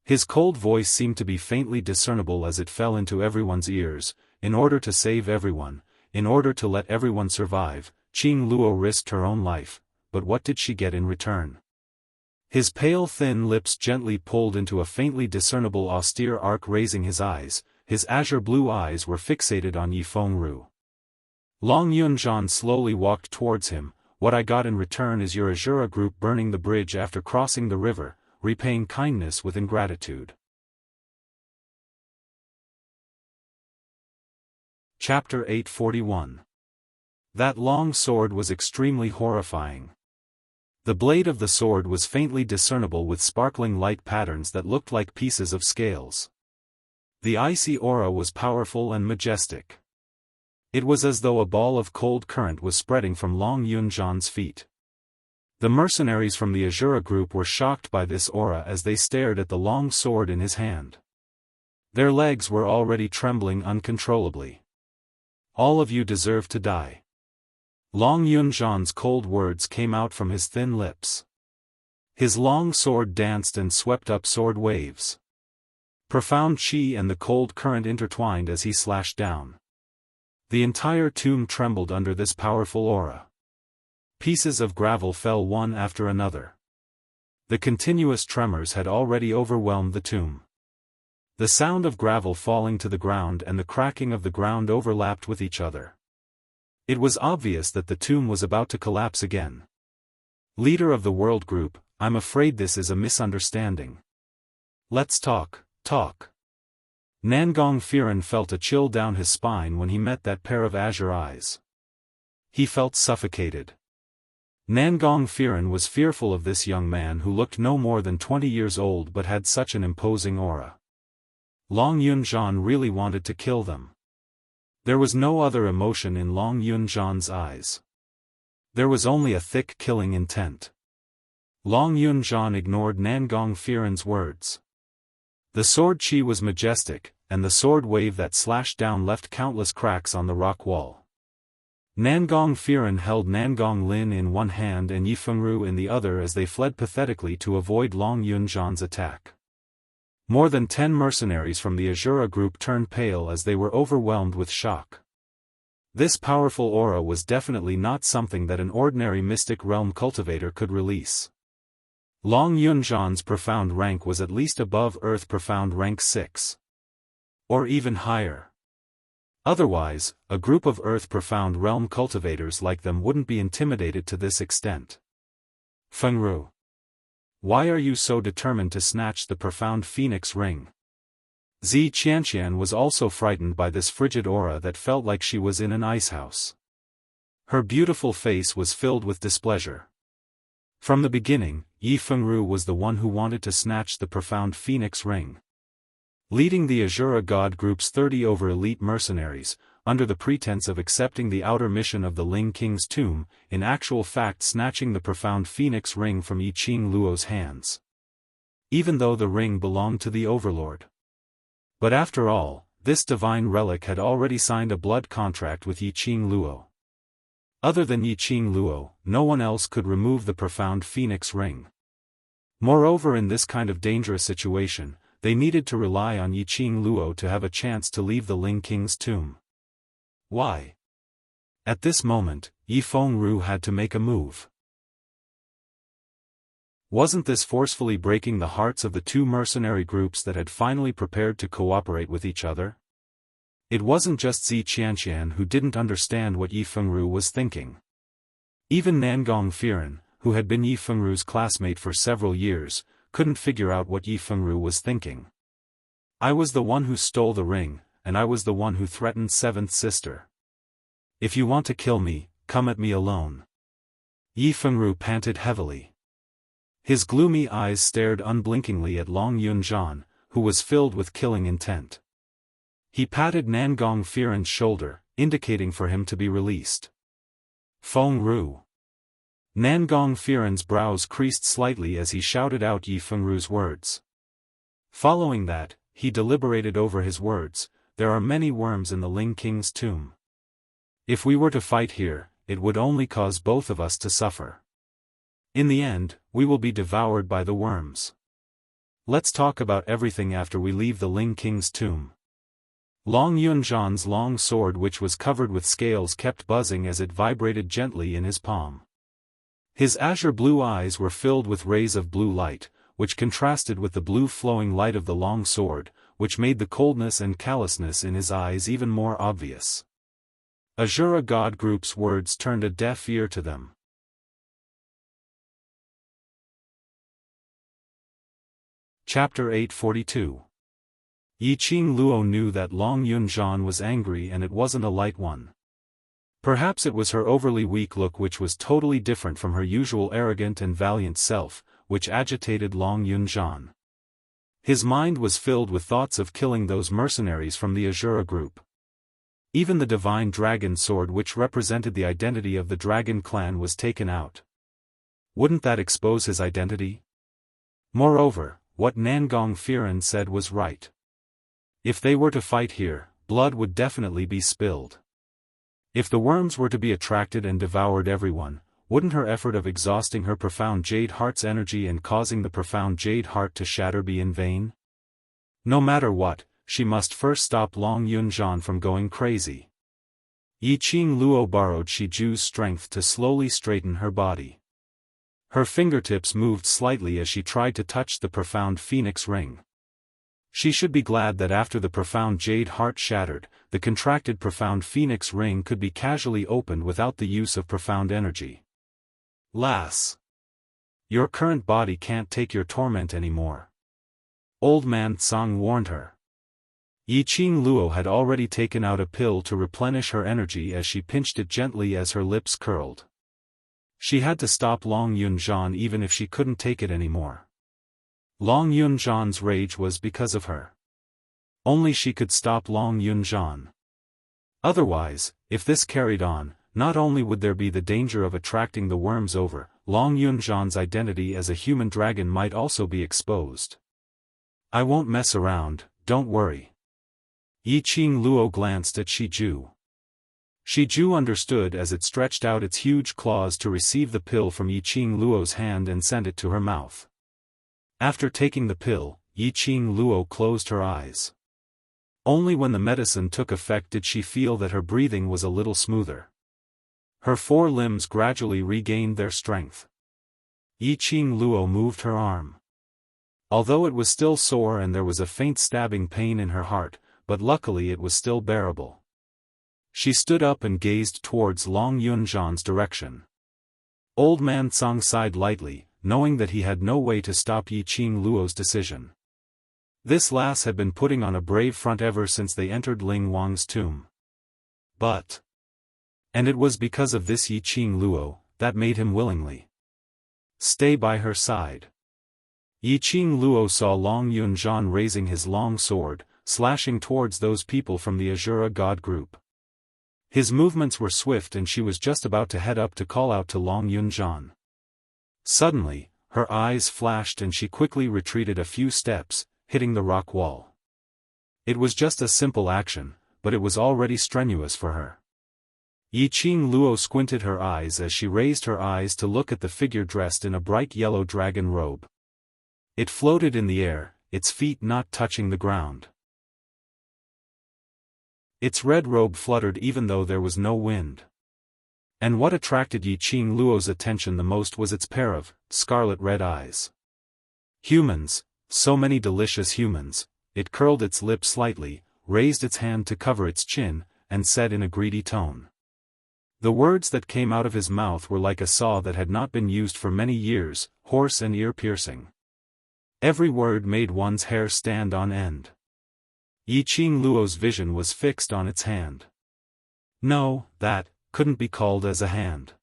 His cold voice seemed to be faintly discernible as it fell into everyone's ears. In order to save everyone, in order to let everyone survive, Qing Luo risked her own life, but what did she get in return? His pale thin lips gently pulled into a faintly discernible austere arc, raising his eyes. His azure blue eyes were fixated on Yi Fengru. Long Yunzhan slowly walked towards him. What I got in return is your Azura group burning the bridge after crossing the river, repaying kindness with ingratitude. Chapter 841. That long sword was extremely horrifying. The blade of the sword was faintly discernible with sparkling light patterns that looked like pieces of scales. The icy aura was powerful and majestic. It was as though a ball of cold current was spreading from Long Yunzhan's feet. The mercenaries from the Azura group were shocked by this aura as they stared at the long sword in his hand. Their legs were already trembling uncontrollably. All of you deserve to die. Long Yunzhan's cold words came out from his thin lips. His long sword danced and swept up sword waves. Profound qi and the cold current intertwined as he slashed down. The entire tomb trembled under this powerful aura. Pieces of gravel fell one after another. The continuous tremors had already overwhelmed the tomb. The sound of gravel falling to the ground and the cracking of the ground overlapped with each other. It was obvious that the tomb was about to collapse again. Leader of the world group, I'm afraid this is a misunderstanding. Let's talk. Nangong Firen felt a chill down his spine when he met that pair of azure eyes. He felt suffocated. Nangong Firen was fearful of this young man who looked no more than 20 years old but had such an imposing aura. Long Yunzhan really wanted to kill them. There was no other emotion in Long Yunzhan's eyes. There was only a thick killing intent. Long Yunzhan ignored Nangong Firen's words. The sword qi was majestic, and the sword wave that slashed down left countless cracks on the rock wall. Nangong Firen held Nangong Lin in one hand and Yi Fengru in the other as they fled pathetically to avoid Long Yunzhan's attack. More than 10 mercenaries from the Azura group turned pale as they were overwhelmed with shock. This powerful aura was definitely not something that an ordinary mystic realm cultivator could release. Long Yunzhan's profound rank was at least above Earth profound rank 6. Or even higher. Otherwise, a group of Earth profound realm cultivators like them wouldn't be intimidated to this extent. Fengru. Why are you so determined to snatch the profound phoenix ring? Zi Qianqian was also frightened by this frigid aura that felt like she was in an icehouse. Her beautiful face was filled with displeasure. From the beginning, Yi Fengru was the one who wanted to snatch the profound phoenix ring. Leading the Azura God Group's 30 over elite mercenaries, under the pretense of accepting the outer mission of the Ling King's tomb, in actual fact snatching the profound phoenix ring from Yi Qing Luo's hands. Even though the ring belonged to the Overlord. But after all, this divine relic had already signed a blood contract with Yi Qing Luo. Other than Yi Qing Luo, no one else could remove the profound phoenix ring. Moreover, in this kind of dangerous situation, they needed to rely on Yi Qing Luo to have a chance to leave the Ling King's tomb. Why? At this moment, Yi Fengru had to make a move. Wasn't this forcefully breaking the hearts of the two mercenary groups that had finally prepared to cooperate with each other? It wasn't just Zi Qianqian who didn't understand what Yi Fengru was thinking. Even Nangong Firen, who had been Yi Fengru's classmate for several years, couldn't figure out what Yi Fengru was thinking. I was the one who stole the ring, and I was the one who threatened Seventh Sister. If you want to kill me, come at me alone. Yi Fengru panted heavily. His gloomy eyes stared unblinkingly at Long Yunzhan, who was filled with killing intent. He patted Nangong Firen's shoulder, indicating for him to be released. Fengru. Nangong Firen's brows creased slightly as he shouted out Yi Fengru's words. Following that, he deliberated over his words. There are many worms in the Ling King's tomb. If we were to fight here, it would only cause both of us to suffer. In the end, we will be devoured by the worms. Let's talk about everything after we leave the Ling King's tomb. Long Yunzhan's long sword, which was covered with scales, kept buzzing as it vibrated gently in his palm. His azure blue eyes were filled with rays of blue light, which contrasted with the blue flowing light of the long sword, which made the coldness and callousness in his eyes even more obvious. Azura God Group's words turned a deaf ear to them. Chapter 842. Yiqing Luo knew that Long Yunzhan was angry, and it wasn't a light one. Perhaps it was her overly weak look, which was totally different from her usual arrogant and valiant self, which agitated Long Yunzhan. His mind was filled with thoughts of killing those mercenaries from the Azura group. Even the divine dragon sword, which represented the identity of the dragon clan, was taken out. Wouldn't that expose his identity? Moreover, what Nangong Firen said was right. If they were to fight here, blood would definitely be spilled. If the worms were to be attracted and devoured everyone, wouldn't her effort of exhausting her profound Jade Heart's energy and causing the profound Jade Heart to shatter be in vain? No matter what, she must first stop Long Yunzhan from going crazy. Yiqing Luo borrowed Shiju's strength to slowly straighten her body. Her fingertips moved slightly as she tried to touch the profound Phoenix Ring. She should be glad that after the profound Jade Heart shattered, the contracted profound Phoenix Ring could be casually opened without the use of profound energy. Lass. Your current body can't take your torment anymore. Old Man Tsang warned her. Yiqing Luo had already taken out a pill to replenish her energy as she pinched it gently as her lips curled. She had to stop Long Yunzhan even if she couldn't take it anymore. Long Yunzhan's rage was because of her. Only she could stop Long Yunzhan. Otherwise, if this carried on, not only would there be the danger of attracting the worms over, Long Yunzhan's identity as a human dragon might also be exposed. I won't mess around, don't worry. Yiqing Luo glanced at Shiju. Shiju understood as it stretched out its huge claws to receive the pill from Yiqing Luo's hand and send it to her mouth. After taking the pill, Yiqing Luo closed her eyes. Only when the medicine took effect did she feel that her breathing was a little smoother. Her four limbs gradually regained their strength. Yiqing Luo moved her arm. Although it was still sore and there was a faint stabbing pain in her heart, but luckily it was still bearable. She stood up and gazed towards Long Yunzhan's direction. Old Man Tsang sighed lightly, knowing that he had no way to stop Yiqing Luo's decision. This lass had been putting on a brave front ever since they entered Ling Wang's tomb. And it was because of this Yiqing Luo that made him willingly stay by her side. Yiqing Luo saw Long Yunzhan raising his long sword, slashing towards those people from the Azura God group. His movements were swift and she was just about to head up to call out to Long Yunzhan. Suddenly, her eyes flashed and she quickly retreated a few steps, hitting the rock wall. It was just a simple action, but it was already strenuous for her. Yiqing Luo squinted her eyes as she raised her eyes to look at the figure dressed in a bright yellow dragon robe. It floated in the air, its feet not touching the ground. Its red robe fluttered even though there was no wind. And what attracted Yi Qing Luo's attention the most was its pair of scarlet red eyes. Humans, so many delicious humans. It curled its lip slightly, raised its hand to cover its chin, and said in a greedy tone. The words that came out of his mouth were like a saw that had not been used for many years, hoarse and ear-piercing. Every word made one's hair stand on end. Yi Qing Luo's vision was fixed on its hand. No, that couldn't be called as a hand.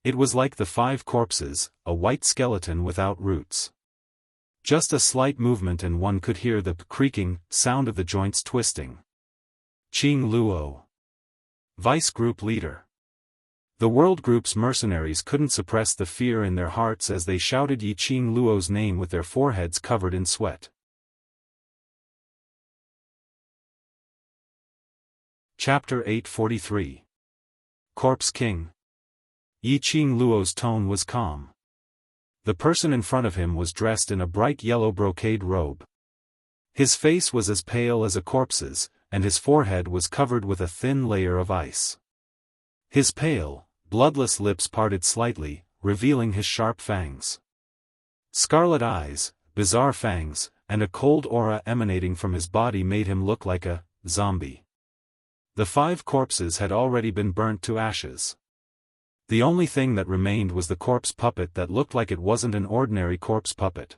It was like the 5 corpses, a white skeleton without roots. Just a slight movement and one could hear the creaking sound of the joints twisting. Qing Luo, Vice Group Leader. The World Group's mercenaries couldn't suppress the fear in their hearts as they shouted Yi Qing Luo's name with their foreheads covered in sweat. Chapter 843. Corpse King. Yi Qing Luo's tone was calm. The person in front of him was dressed in a bright yellow brocade robe. His face was as pale as a corpse's, and his forehead was covered with a thin layer of ice. His pale, bloodless lips parted slightly, revealing his sharp fangs. Scarlet eyes, bizarre fangs, and a cold aura emanating from his body made him look like a zombie. The 5 corpses had already been burnt to ashes. The only thing that remained was the corpse puppet that looked like it wasn't an ordinary corpse puppet.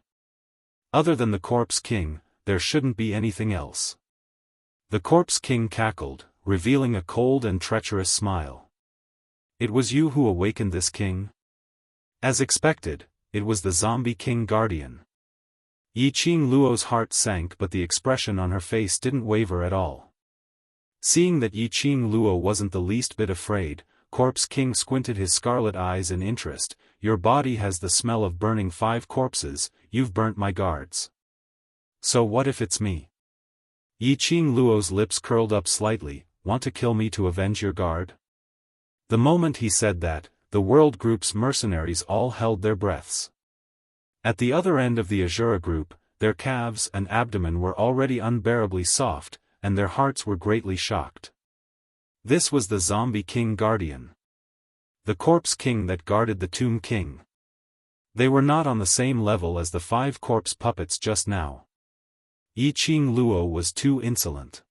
Other than the Corpse King, there shouldn't be anything else. The Corpse King cackled, revealing a cold and treacherous smile. It was you who awakened this king? As expected, it was the Zombie King Guardian. Yi Qing Luo's heart sank, but the expression on her face didn't waver at all. Seeing that Yi Qing Luo wasn't the least bit afraid, Corpse King squinted his scarlet eyes in interest. Your body has the smell of burning 5 corpses, you've burnt my guards. So what if it's me? Yi Qing Luo's lips curled up slightly. Want to kill me to avenge your guard? The moment he said that, the World Group's mercenaries all held their breaths. At the other end of the Azura group, their calves and abdomen were already unbearably soft, and their hearts were greatly shocked. This was the Zombie King Guardian. The Corpse King that guarded the Tomb King. They were not on the same level as the 5 corpse puppets just now. Yi Qing Luo was too insolent.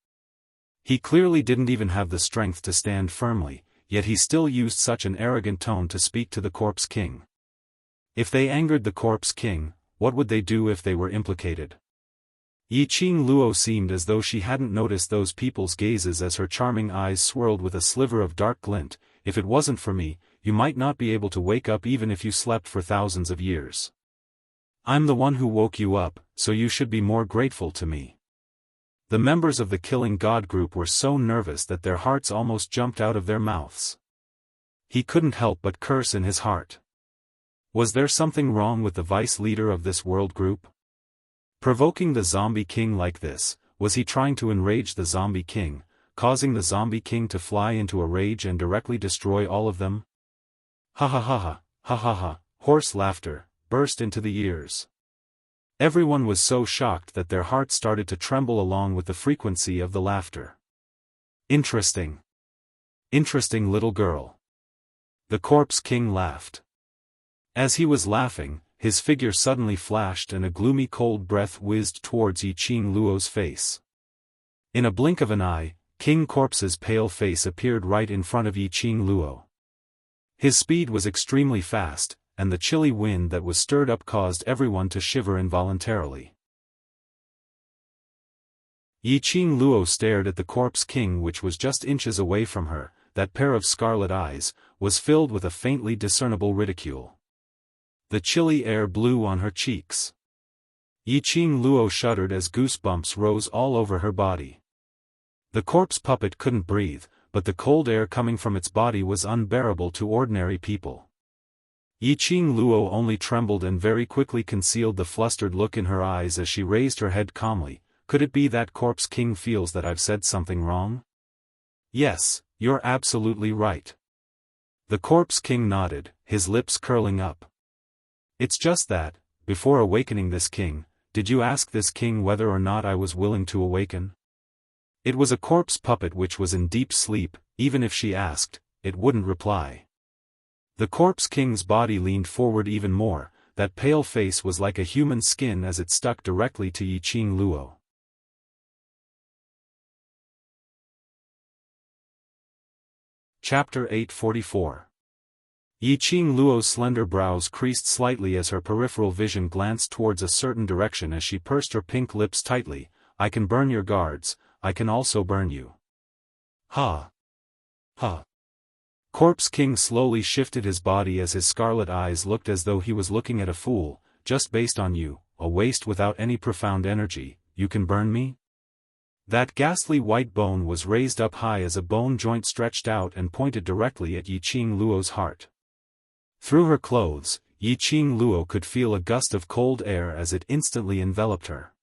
He clearly didn't even have the strength to stand firmly, yet he still used such an arrogant tone to speak to the Corpse King. If they angered the Corpse King, what would they do if they were implicated? Yi Qing Luo seemed as though she hadn't noticed those people's gazes as her charming eyes swirled with a sliver of dark glint. If it wasn't for me, you might not be able to wake up even if you slept for thousands of years. I'm the one who woke you up, so you should be more grateful to me. The members of the Killing God group were so nervous that their hearts almost jumped out of their mouths. He couldn't help but curse in his heart. Was there something wrong with the vice leader of this world group? Provoking the Zombie King like this, was he trying to enrage the Zombie King, causing the Zombie King to fly into a rage and directly destroy all of them? Ha ha ha ha, ha ha ha, hoarse laughter burst into the ears. Everyone was so shocked that their hearts started to tremble along with the frequency of the laughter. Interesting. Interesting little girl. The Corpse King laughed. As he was laughing, his figure suddenly flashed and a gloomy cold breath whizzed towards Yi Qing Luo's face. In a blink of an eye, King Corpse's pale face appeared right in front of Yi Qing Luo. His speed was extremely fast, and the chilly wind that was stirred up caused everyone to shiver involuntarily. Yi Qing Luo stared at the Corpse King, which was just inches away from her. That pair of scarlet eyes was filled with a faintly discernible ridicule. The chilly air blew on her cheeks. Yi Qing Luo shuddered as goosebumps rose all over her body. The corpse puppet couldn't breathe, but the cold air coming from its body was unbearable to ordinary people. Yi Qing Luo only trembled and very quickly concealed the flustered look in her eyes as she raised her head calmly. Could it be that Corpse King feels that I've said something wrong? Yes, you're absolutely right. The Corpse King nodded, his lips curling up. It's just that, before awakening this king, did you ask this king whether or not I was willing to awaken? It was a corpse puppet which was in deep sleep. Even if she asked, it wouldn't reply. The corpse king's body leaned forward even more. That pale face was like a human skin as it stuck directly to Yiqing Luo. Chapter 844. Yiqing Luo's slender brows creased slightly as her peripheral vision glanced towards a certain direction as she pursed her pink lips tightly. I can burn your guards, I can also burn you. Ha! Ha! Corpse King slowly shifted his body as his scarlet eyes looked as though he was looking at a fool. Just based on you, a waste without any profound energy, you can burn me? That ghastly white bone was raised up high as a bone joint stretched out and pointed directly at Yiqing Luo's heart. Through her clothes, Yiqing Luo could feel a gust of cold air as it instantly enveloped her.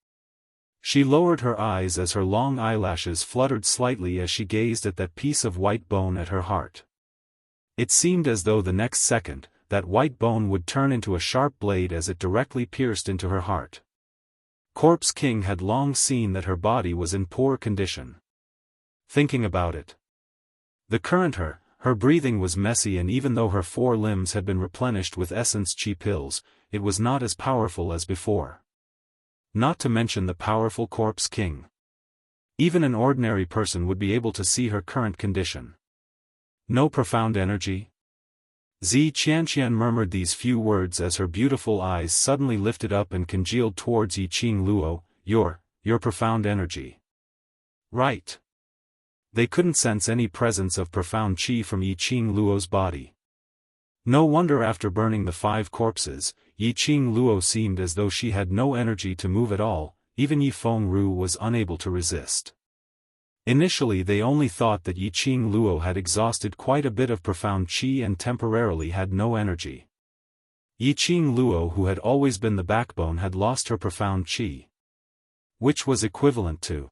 She lowered her eyes as her long eyelashes fluttered slightly as she gazed at that piece of white bone at her heart. It seemed as though the next second, that white bone would turn into a sharp blade as it directly pierced into her heart. Corpse King had long seen that her body was in poor condition. Thinking about it. Her breathing was messy, and even though her 4 limbs had been replenished with essence chi pills, it was not as powerful as before. Not to mention the powerful Corpse King. Even an ordinary person would be able to see her current condition. No profound energy? Zi Qianqian murmured these few words as her beautiful eyes suddenly lifted up and congealed towards Yiqing Luo. Your profound energy. Right. They couldn't sense any presence of profound qi from Yiqing Luo's body. No wonder after burning the 5 corpses, Yiqing Luo seemed as though she had no energy to move at all. Even Yi Fengru was unable to resist. Initially they only thought that Yiqing Luo had exhausted quite a bit of profound qi and temporarily had no energy. Yiqing Luo, who had always been the backbone, had lost her profound qi. Which was equivalent to.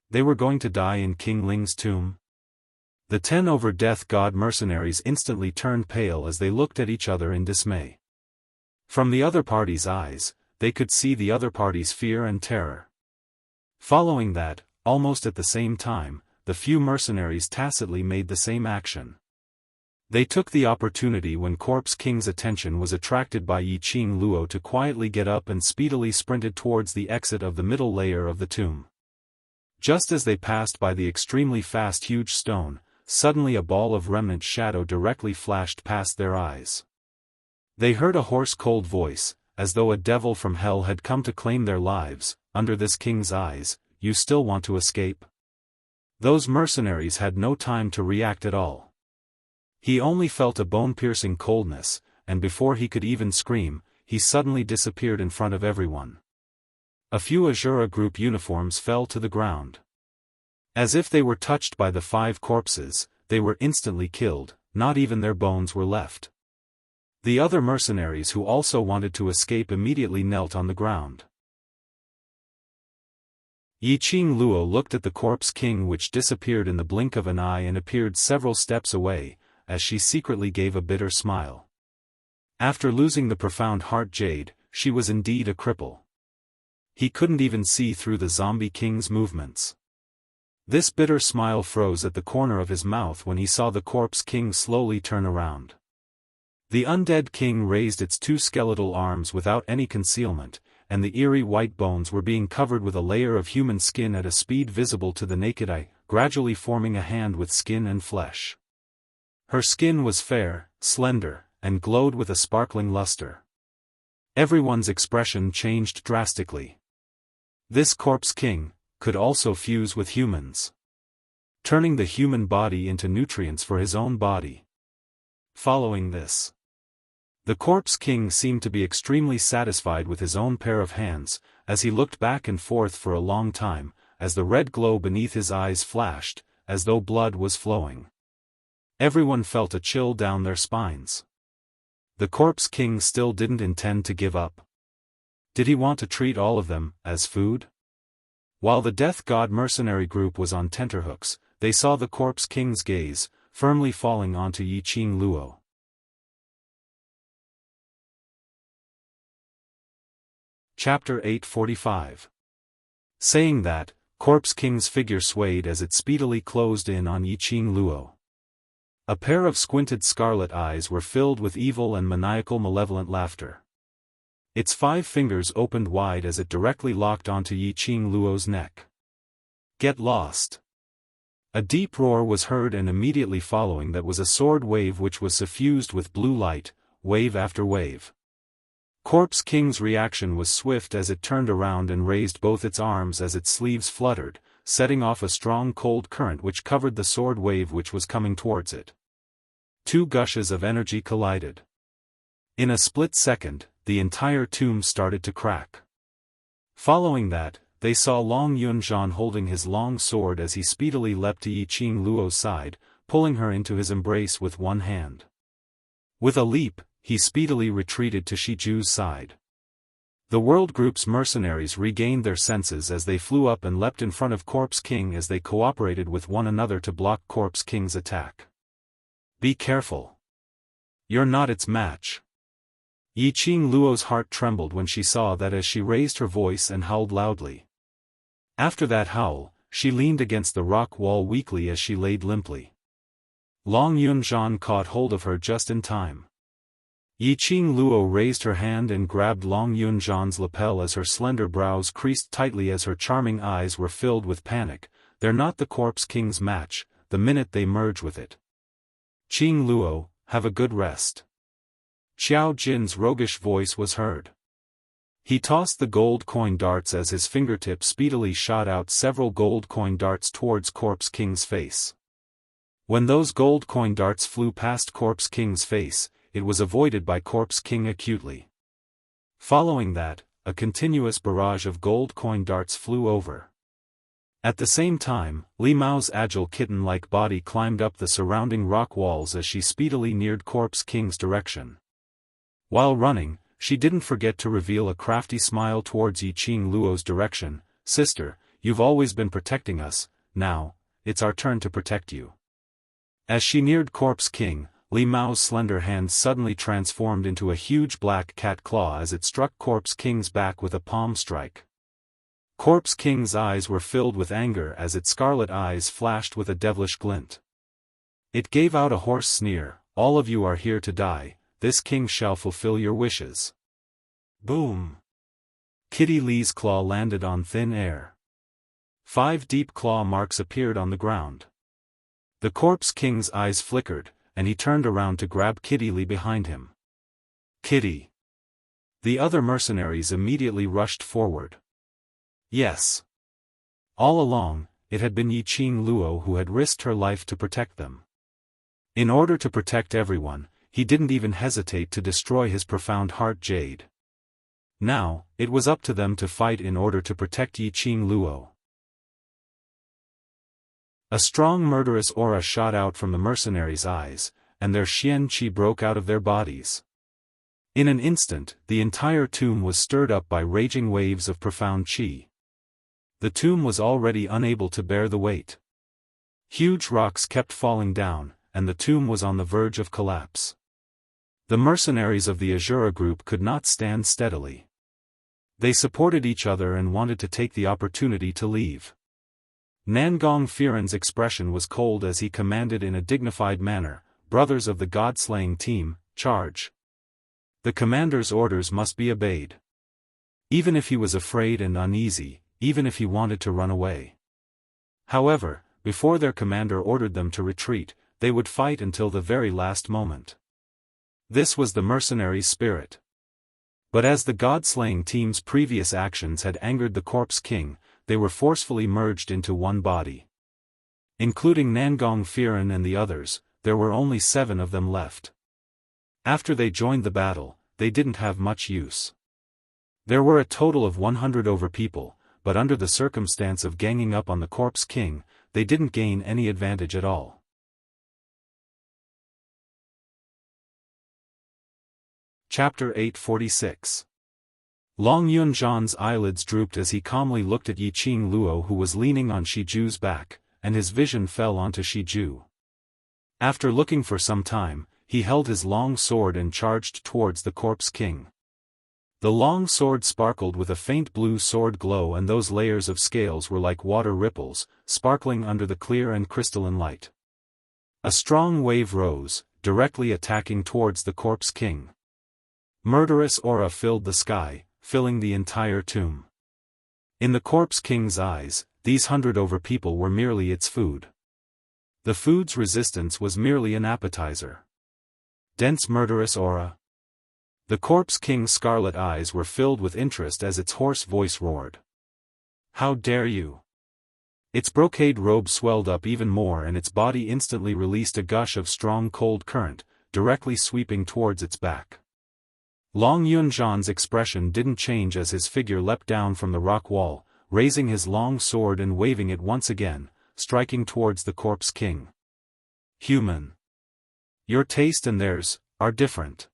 They were going to die in King Ling's tomb? The 10 over death god mercenaries instantly turned pale as they looked at each other in dismay. From the other party's eyes, they could see the other party's fear and terror. Following that, almost at the same time, the few mercenaries tacitly made the same action. They took the opportunity when Corpse King's attention was attracted by Yiqing Luo to quietly get up and speedily sprinted towards the exit of the middle layer of the tomb. Just as they passed by the extremely fast huge stone, suddenly a ball of remnant shadow directly flashed past their eyes. They heard a hoarse cold voice, as though a devil from hell had come to claim their lives. Under this king's eyes, you still want to escape? Those mercenaries had no time to react at all. He only felt a bone-piercing coldness, and before he could even scream, he suddenly disappeared in front of everyone. A few Azura group uniforms fell to the ground. As if they were touched by the 5 corpses, they were instantly killed, not even their bones were left. The other mercenaries who also wanted to escape immediately knelt on the ground. Yiqing Luo looked at the Corpse King, which disappeared in the blink of an eye and appeared several steps away, as she secretly gave a bitter smile. After losing the profound heart jade, she was indeed a cripple. He couldn't even see through the zombie king's movements. This bitter smile froze at the corner of his mouth when he saw the Corpse King slowly turn around. The undead king raised its 2 skeletal arms without any concealment, and the eerie white bones were being covered with a layer of human skin at a speed visible to the naked eye, gradually forming a hand with skin and flesh. Her skin was fair, slender, and glowed with a sparkling luster. Everyone's expression changed drastically. This Corpse King could also fuse with humans, turning the human body into nutrients for his own body. Following this, the Corpse King seemed to be extremely satisfied with his own pair of hands, as he looked back and forth for a long time, as the red glow beneath his eyes flashed, as though blood was flowing. Everyone felt a chill down their spines. The Corpse King still didn't intend to give up. Did he want to treat all of them as food? While the Death God mercenary group was on tenterhooks, they saw the Corpse King's gaze, firmly falling onto Yiqing Luo. Chapter 845. Saying that, Corpse King's figure swayed as it speedily closed in on Yiqing Luo. A pair of squinted scarlet eyes were filled with evil and maniacal malevolent laughter. Its 5 fingers opened wide as it directly locked onto Yiqing Luo's neck. "Get lost!" A deep roar was heard, and immediately following that was a sword wave which was suffused with blue light, wave after wave. Corpse King's reaction was swift as it turned around and raised both its arms as its sleeves fluttered, setting off a strong cold current which covered the sword wave which was coming towards it. 2 gushes of energy collided. In a split second, the entire tomb started to crack. Following that, they saw Long Yunzhan holding his long sword as he speedily leapt to Yiqing Luo's side, pulling her into his embrace with one hand. With a leap, he speedily retreated to Shiju's side. The World Group's mercenaries regained their senses as they flew up and leapt in front of Corpse King as they cooperated with one another to block Corpse King's attack. "Be careful. You're not its match." Yiqing Luo's heart trembled when she saw that as she raised her voice and howled loudly. After that howl, she leaned against the rock wall weakly as she laid limply. Long Yunzhan caught hold of her just in time. Yiqing Luo raised her hand and grabbed Long Yunzhan's lapel as her slender brows creased tightly as her charming eyes were filled with panic. "They're not the Corpse King's match, the minute they merge with it. Qing Luo, have a good rest." Xiao Jin's roguish voice was heard. He tossed the gold coin darts as his fingertip speedily shot out several gold coin darts towards Corpse King's face. When those gold coin darts flew past Corpse King's face, it was avoided by Corpse King acutely. Following that, a continuous barrage of gold coin darts flew over. At the same time, Li Mao's agile kitten-like body climbed up the surrounding rock walls as she speedily neared Corpse King's direction. While running, she didn't forget to reveal a crafty smile towards Yiqing Luo's direction. "Sister, you've always been protecting us, now, it's our turn to protect you." As she neared Corpse King, Li Mao's slender hand suddenly transformed into a huge black cat claw as it struck Corpse King's back with a palm strike. Corpse King's eyes were filled with anger as its scarlet eyes flashed with a devilish glint. It gave out a hoarse sneer, "All of you are here to die, this king shall fulfill your wishes." Boom! Kitty Li's claw landed on thin air. 5 deep claw marks appeared on the ground. The Corpse King's eyes flickered, and he turned around to grab Kitty Li behind him. "Kitty!" The other mercenaries immediately rushed forward. Yes. All along, it had been Yiqing Luo who had risked her life to protect them. In order to protect everyone, he didn't even hesitate to destroy his profound heart jade. Now, it was up to them to fight in order to protect Yiqing Luo. A strong murderous aura shot out from the mercenaries' eyes, and their xian qi broke out of their bodies. In an instant, the entire tomb was stirred up by raging waves of profound qi. The tomb was already unable to bear the weight. Huge rocks kept falling down, and the tomb was on the verge of collapse. The mercenaries of the Azura group could not stand steadily. They supported each other and wanted to take the opportunity to leave. Nangong Firen's expression was cold as he commanded in a dignified manner, "Brothers of the God-slaying team, charge." The commander's orders must be obeyed. Even if he was afraid and uneasy, even if he wanted to run away. However, before their commander ordered them to retreat, they would fight until the very last moment. This was the mercenaries' spirit. But as the God-slaying team's previous actions had angered the Corpse King, they were forcefully merged into one body. Including Nangong Firen and the others, there were only 7 of them left. After they joined the battle, they didn't have much use. There were a total of 100 over people, but under the circumstance of ganging up on the Corpse King, they didn't gain any advantage at all. Chapter 846. Long Yunzhan's eyelids drooped as he calmly looked at Yiqing Luo who was leaning on Shiju's back, and his vision fell onto Shiju. After looking for some time, he held his long sword and charged towards the Corpse King. The long sword sparkled with a faint blue sword glow, and those layers of scales were like water ripples, sparkling under the clear and crystalline light. A strong wave rose, directly attacking towards the corpse king. Murderous aura filled the sky, filling the entire tomb. In the corpse king's eyes, these 100 people were merely its food. The food's resistance was merely an appetizer. Dense murderous aura. The corpse king's scarlet eyes were filled with interest as its hoarse voice roared. How dare you! Its brocade robe swelled up even more, and its body instantly released a gush of strong cold current, directly sweeping towards its back. Long Yunzhan's expression didn't change as his figure leapt down from the rock wall, raising his long sword and waving it once again, striking towards the corpse king. Human. Your taste and theirs are different.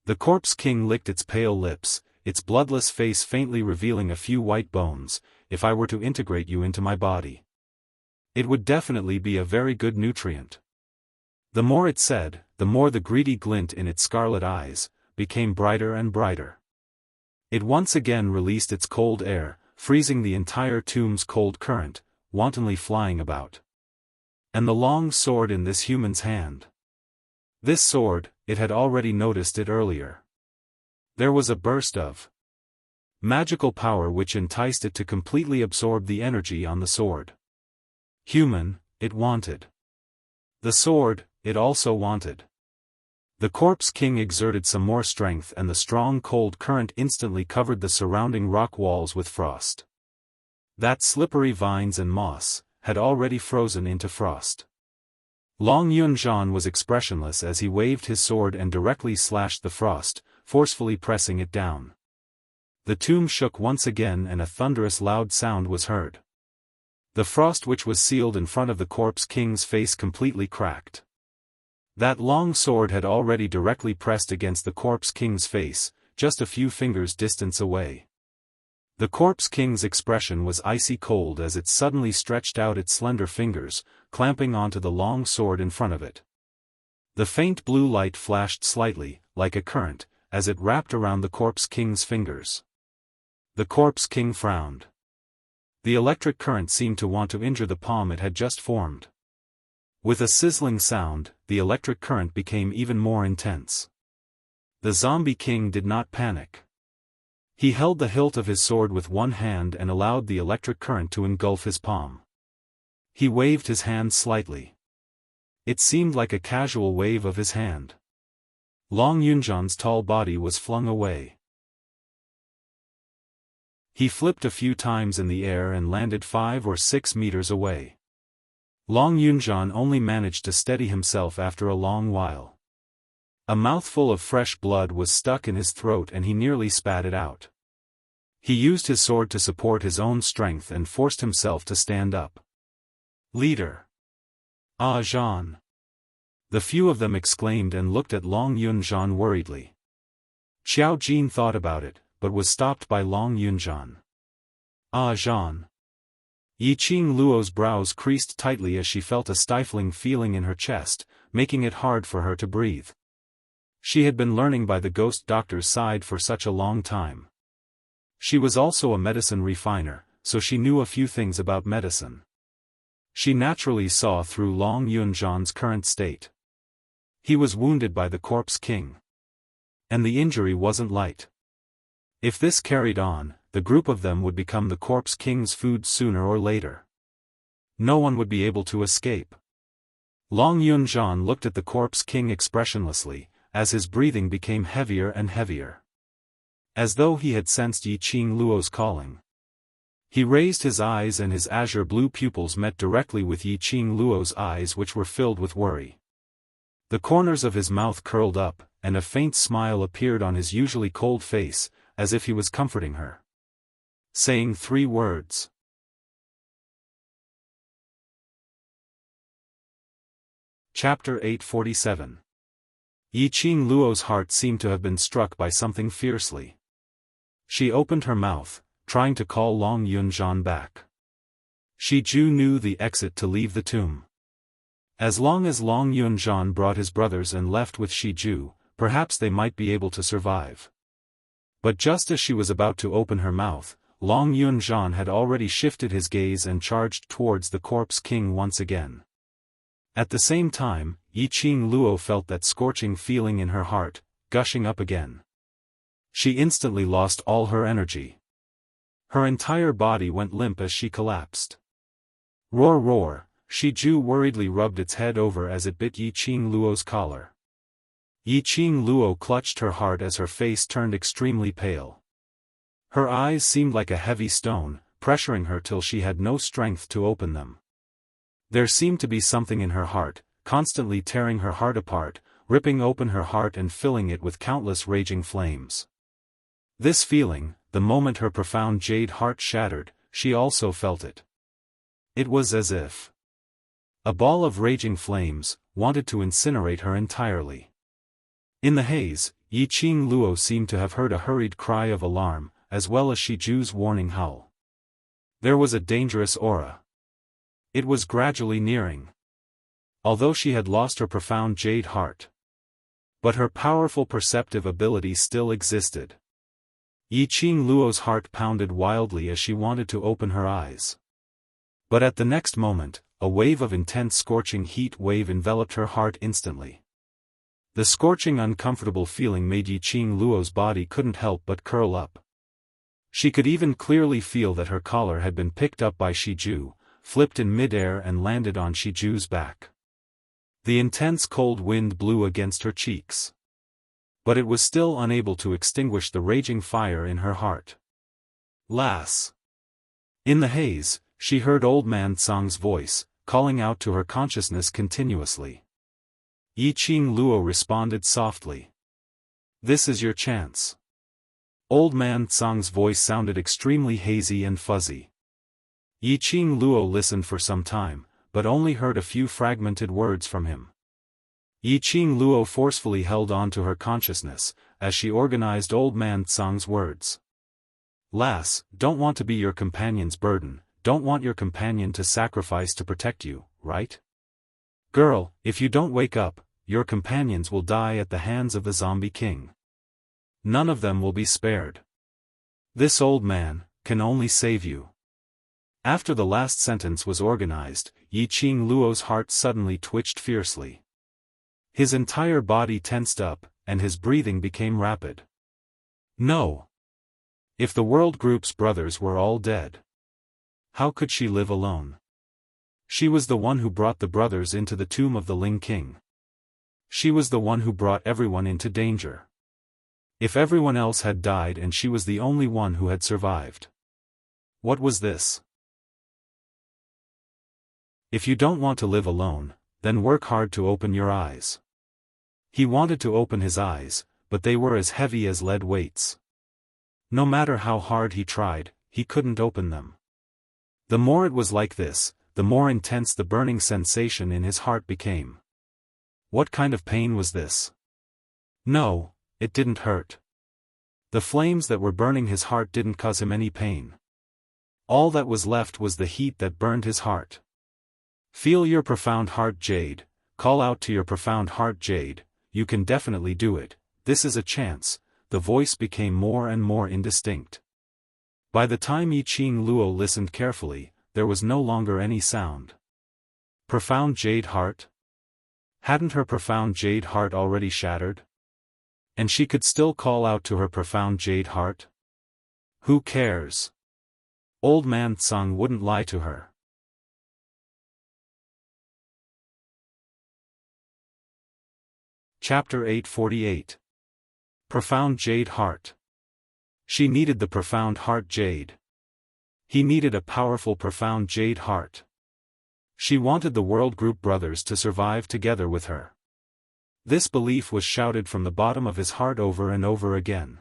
The corpse king licked its pale lips, its bloodless face faintly revealing a few white bones. If I were to integrate you into my body, it would definitely be a very good nutrient. The more it said, the more the greedy glint in its scarlet eyes became brighter and brighter. It once again released its cold air, freezing the entire tomb's cold current, wantonly flying about. And the long sword in this human's hand. This sword, it had already noticed it earlier. There was a burst of magical power which enticed it to completely absorb the energy on the sword. Human, it wanted. The sword, it also wanted. The corpse king exerted some more strength, and the strong cold current instantly covered the surrounding rock walls with frost. That slippery vines and moss had already frozen into frost. Long Yunzhan was expressionless as he waved his sword and directly slashed the frost, forcefully pressing it down. The tomb shook once again, and a thunderous loud sound was heard. The frost which was sealed in front of the corpse king's face completely cracked. That long sword had already directly pressed against the corpse king's face, just a few fingers distance away. The corpse king's expression was icy cold as it suddenly stretched out its slender fingers, clamping onto the long sword in front of it. The faint blue light flashed slightly, like a current, as it wrapped around the corpse king's fingers. The corpse king frowned. The electric current seemed to want to injure the palm it had just formed. With a sizzling sound, the electric current became even more intense. The zombie king did not panic. He held the hilt of his sword with one hand and allowed the electric current to engulf his palm. He waved his hand slightly. It seemed like a casual wave of his hand. Long Yunzhan's tall body was flung away. He flipped a few times in the air and landed 5 or 6 meters away. Long Yunzhan only managed to steady himself after a long while. A mouthful of fresh blood was stuck in his throat and he nearly spat it out. He used his sword to support his own strength and forced himself to stand up. Leader! Ah Zhan! The few of them exclaimed and looked at Long Yunzhan worriedly. Xiao Jin thought about it, but was stopped by Long Yunzhan. Ah Zhan! Yiqing Luo's brows creased tightly as she felt a stifling feeling in her chest, making it hard for her to breathe. She had been learning by the ghost doctor's side for such a long time. She was also a medicine refiner, so she knew a few things about medicine. She naturally saw through Long Yunzhan's current state. He was wounded by the corpse king. And the injury wasn't light. If this carried on, the group of them would become the corpse king's food sooner or later. No one would be able to escape. Long Yunzhan looked at the corpse king expressionlessly, as his breathing became heavier and heavier. As though he had sensed Yiqing Luo's calling. He raised his eyes and his azure blue pupils met directly with Yiqing Luo's eyes, which were filled with worry. The corners of his mouth curled up, and a faint smile appeared on his usually cold face, as if he was comforting her. Saying 3 words. Chapter 847. Yiqing Luo's heart seemed to have been struck by something fiercely. She opened her mouth, trying to call Long Yunzhan back. Shi Ju knew the exit to leave the tomb. As long as Long Yunzhan brought his brothers and left with Shi Ju, perhaps they might be able to survive. But just as she was about to open her mouth, Long Yunzhan had already shifted his gaze and charged towards the corpse king once again. At the same time, Yiqing Luo felt that scorching feeling in her heart, gushing up again. She instantly lost all her energy. Her entire body went limp as she collapsed. Roar roar, Shiju worriedly rubbed its head over as it bit Yiqing Luo's collar. Yiqing Luo clutched her heart as her face turned extremely pale. Her eyes seemed like a heavy stone, pressuring her till she had no strength to open them. There seemed to be something in her heart, constantly tearing her heart apart, ripping open her heart and filling it with countless raging flames. This feeling, the moment her profound jade heart shattered, she also felt it. It was as if a ball of raging flames wanted to incinerate her entirely. In the haze, Yiqing Luo seemed to have heard a hurried cry of alarm, as well as Shiju's warning howl. There was a dangerous aura. It was gradually nearing. Although she had lost her profound jade heart, but her powerful perceptive ability still existed. Yiqing Luo's heart pounded wildly as she wanted to open her eyes. But at the next moment, a wave of intense scorching heat wave enveloped her heart instantly. The scorching uncomfortable feeling made Yiqing Luo's body couldn't help but curl up. She could even clearly feel that her collar had been picked up by Shiju, flipped in midair and landed on Shiju's back. The intense cold wind blew against her cheeks. But it was still unable to extinguish the raging fire in her heart. Lass! In the haze, she heard Old Man Tsang's voice, calling out to her consciousness continuously. Yiqing Luo responded softly. This is your chance. Old Man Tsang's voice sounded extremely hazy and fuzzy. Yiqing Luo listened for some time, but only heard a few fragmented words from him. Yiqing Luo forcefully held on to her consciousness, as she organized Old Man Tsang's words. Lass, don't want to be your companion's burden, don't want your companion to sacrifice to protect you, right? Girl, if you don't wake up, your companions will die at the hands of the zombie king. None of them will be spared. This old man can only save you. After the last sentence was organized, Yiqing Luo's heart suddenly twitched fiercely. His entire body tensed up, and his breathing became rapid. No! If the World Group's brothers were all dead, how could she live alone? She was the one who brought the brothers into the tomb of the Ling King. She was the one who brought everyone into danger. If everyone else had died and she was the only one who had survived. What was this? If you don't want to live alone, then work hard to open your eyes. He wanted to open his eyes, but they were as heavy as lead weights. No matter how hard he tried, he couldn't open them. The more it was like this, the more intense the burning sensation in his heart became. What kind of pain was this? No, it didn't hurt. The flames that were burning his heart didn't cause him any pain. All that was left was the heat that burned his heart. Feel your profound heart jade, call out to your profound heart jade, you can definitely do it, this is a chance. The voice became more and more indistinct. By the time Yiqing Luo listened carefully, there was no longer any sound. Profound jade heart? Hadn't her profound jade heart already shattered? And she could still call out to her profound jade heart? Who cares? Old Man Tsang wouldn't lie to her. Chapter 848. Profound Jade Heart. She needed the profound heart jade. He needed a powerful profound jade heart. She wanted the World Group brothers to survive together with her. This belief was shouted from the bottom of his heart over and over again.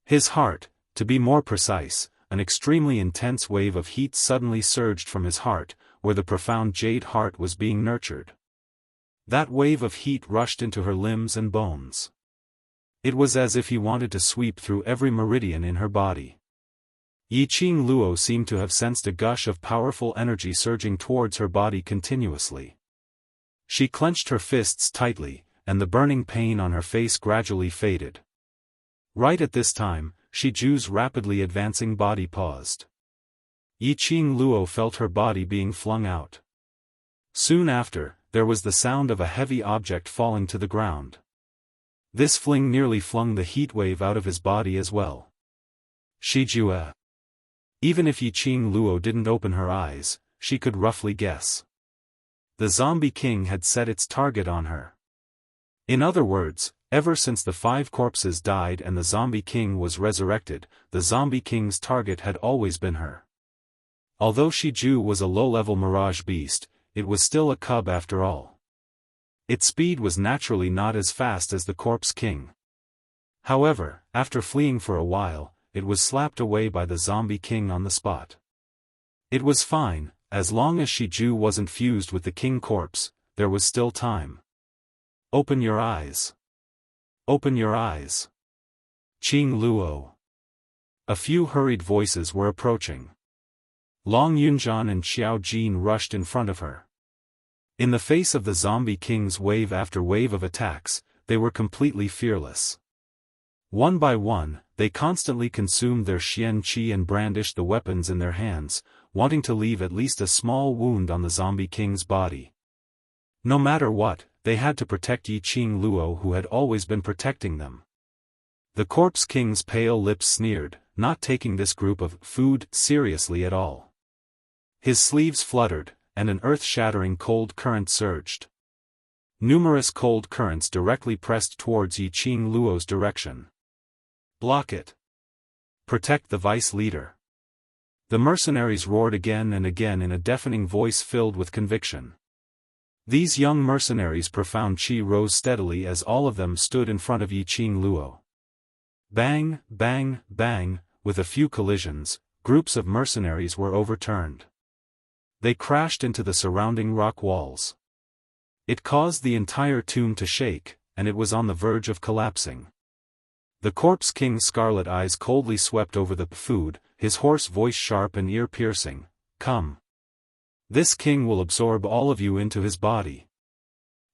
His heart, to be more precise, an extremely intense wave of heat suddenly surged from his heart, where the profound jade heart was being nurtured. That wave of heat rushed into her limbs and bones. It was as if he wanted to sweep through every meridian in her body. Yiqing Luo seemed to have sensed a gush of powerful energy surging towards her body continuously. She clenched her fists tightly, and the burning pain on her face gradually faded. Right at this time, Shiju's rapidly advancing body paused. Yiqing Luo felt her body being flung out. Soon after, there was the sound of a heavy object falling to the ground. This fling nearly flung the heat wave out of his body as well. Shijue. Even if Yiqing Luo didn't open her eyes, she could roughly guess. The Zombie King had set its target on her. In other words, ever since the 5 corpses died and the Zombie King was resurrected, the Zombie King's target had always been her. Although Shiju was a low-level mirage beast, it was still a cub after all. Its speed was naturally not as fast as the Corpse King. However, after fleeing for a while, it was slapped away by the Zombie King on the spot. It was fine, as long as Shiju wasn't fused with the King Corpse, there was still time. Open your eyes. Open your eyes. Qing Luo. A few hurried voices were approaching. Long Yunjian and Xiao Jin rushed in front of her. In the face of the Zombie King's wave after wave of attacks, they were completely fearless. One by one, they constantly consumed their Xian Qi and brandished the weapons in their hands, wanting to leave at least a small wound on the Zombie King's body. No matter what, they had to protect Yiqing Luo, who had always been protecting them. The Corpse King's pale lips sneered, not taking this group of food seriously at all. His sleeves fluttered, and an earth-shattering cold current surged. Numerous cold currents directly pressed towards Yiqing Luo's direction. Block it. Protect the vice leader. The mercenaries roared again and again in a deafening voice filled with conviction. These young mercenaries' profound chi rose steadily as all of them stood in front of Yiqing Luo. Bang, bang, bang, with a few collisions, groups of mercenaries were overturned. They crashed into the surrounding rock walls. It caused the entire tomb to shake, and it was on the verge of collapsing. The Corpse King's scarlet eyes coldly swept over the food, his hoarse voice sharp and ear-piercing. Come. This king will absorb all of you into his body.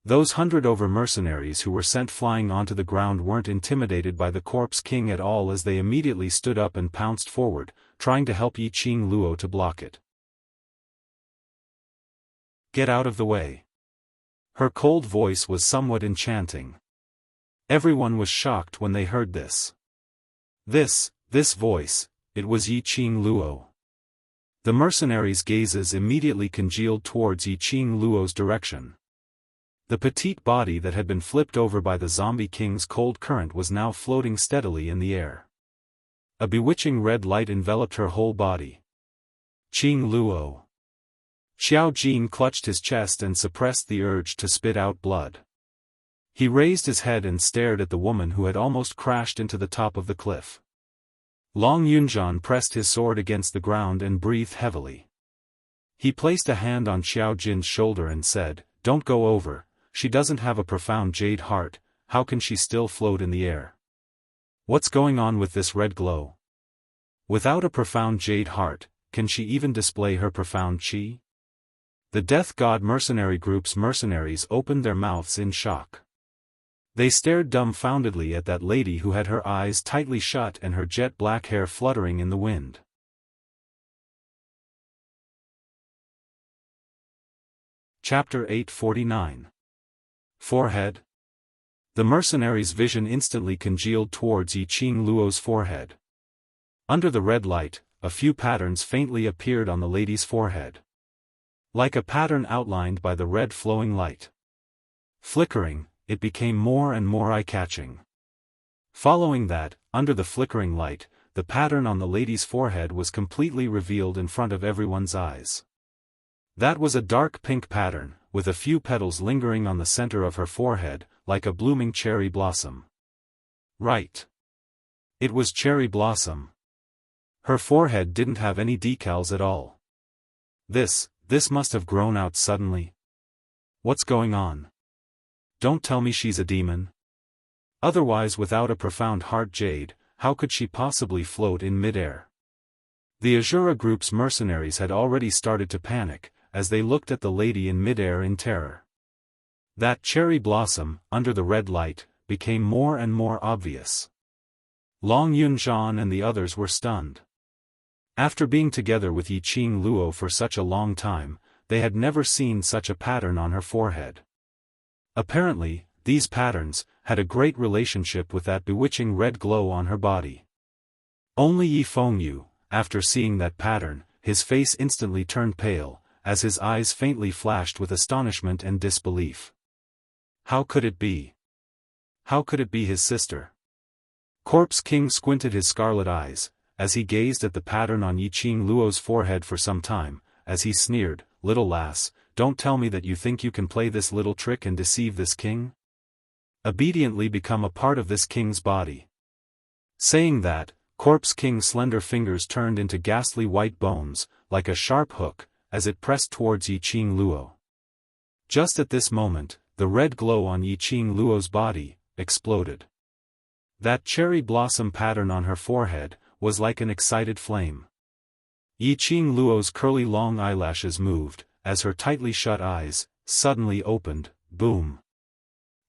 Those 100 over mercenaries who were sent flying onto the ground weren't intimidated by the Corpse King at all, as they immediately stood up and pounced forward, trying to help Yiqing Luo to block it. Get out of the way. Her cold voice was somewhat enchanting. Everyone was shocked when they heard this. This voice, it was Yiqing Luo. The mercenaries' gazes immediately congealed towards Yiqing Luo's direction. The petite body that had been flipped over by the Zombie King's cold current was now floating steadily in the air. A bewitching red light enveloped her whole body. Qing Luo. Xiao Jin clutched his chest and suppressed the urge to spit out blood. He raised his head and stared at the woman who had almost crashed into the top of the cliff. Long Yunjian pressed his sword against the ground and breathed heavily. He placed a hand on Xiao Jin's shoulder and said, "Don't go over, she doesn't have a profound jade heart, how can she still float in the air? What's going on with this red glow? Without a profound jade heart, can she even display her profound chi?" The Death God mercenary group's mercenaries opened their mouths in shock. They stared dumbfoundedly at that lady who had her eyes tightly shut and her jet black hair fluttering in the wind. Chapter 849. Forehead. The mercenary's vision instantly congealed towards Yiqing Luo's forehead. Under the red light, a few patterns faintly appeared on the lady's forehead. Like a pattern outlined by the red flowing light. Flickering, it became more and more eye-catching. Following that, under the flickering light, the pattern on the lady's forehead was completely revealed in front of everyone's eyes. That was a dark pink pattern, with a few petals lingering on the center of her forehead, like a blooming cherry blossom. Right. It was cherry blossom. Her forehead didn't have any decals at all. This must have grown out suddenly. What's going on? Don't tell me she's a demon. Otherwise, without a profound heart jade, how could she possibly float in midair? The Azura group's mercenaries had already started to panic, as they looked at the lady in midair in terror. That cherry blossom, under the red light, became more and more obvious. Long Yunzhan and the others were stunned. After being together with Yiqing Luo for such a long time, they had never seen such a pattern on her forehead. Apparently, these patterns had a great relationship with that bewitching red glow on her body. Only Yi Fengyu, after seeing that pattern, his face instantly turned pale, as his eyes faintly flashed with astonishment and disbelief. How could it be? How could it be his sister? Corpse King squinted his scarlet eyes, as he gazed at the pattern on Yiqing Luo's forehead for some time, as he sneered, "Little lass, don't tell me that you think you can play this little trick and deceive this king? Obediently become a part of this king's body." Saying that, Corpse King's slender fingers turned into ghastly white bones, like a sharp hook, as it pressed towards Yiqing Luo. Just at this moment, the red glow on Yiqing Luo's body exploded. That cherry blossom pattern on her forehead was like an excited flame. Yiqing Luo's curly long eyelashes moved, as her tightly shut eyes suddenly opened. Boom!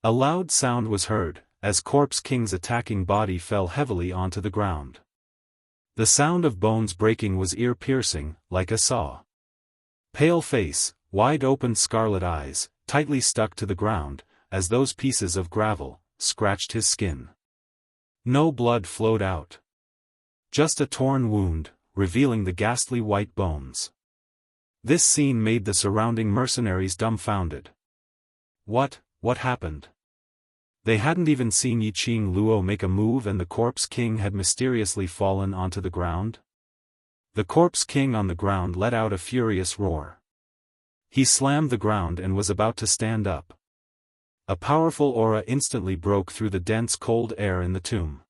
A loud sound was heard, as Corpse King's attacking body fell heavily onto the ground. The sound of bones breaking was ear-piercing, like a saw. Pale face, wide-open scarlet eyes, tightly stuck to the ground, as those pieces of gravel scratched his skin. No blood flowed out. Just a torn wound, revealing the ghastly white bones. This scene made the surrounding mercenaries dumbfounded. What happened? They hadn't even seen Yiqing Luo make a move and the Corpse King had mysteriously fallen onto the ground? The Corpse King on the ground let out a furious roar. He slammed the ground and was about to stand up. A powerful aura instantly broke through the dense cold air in the tomb.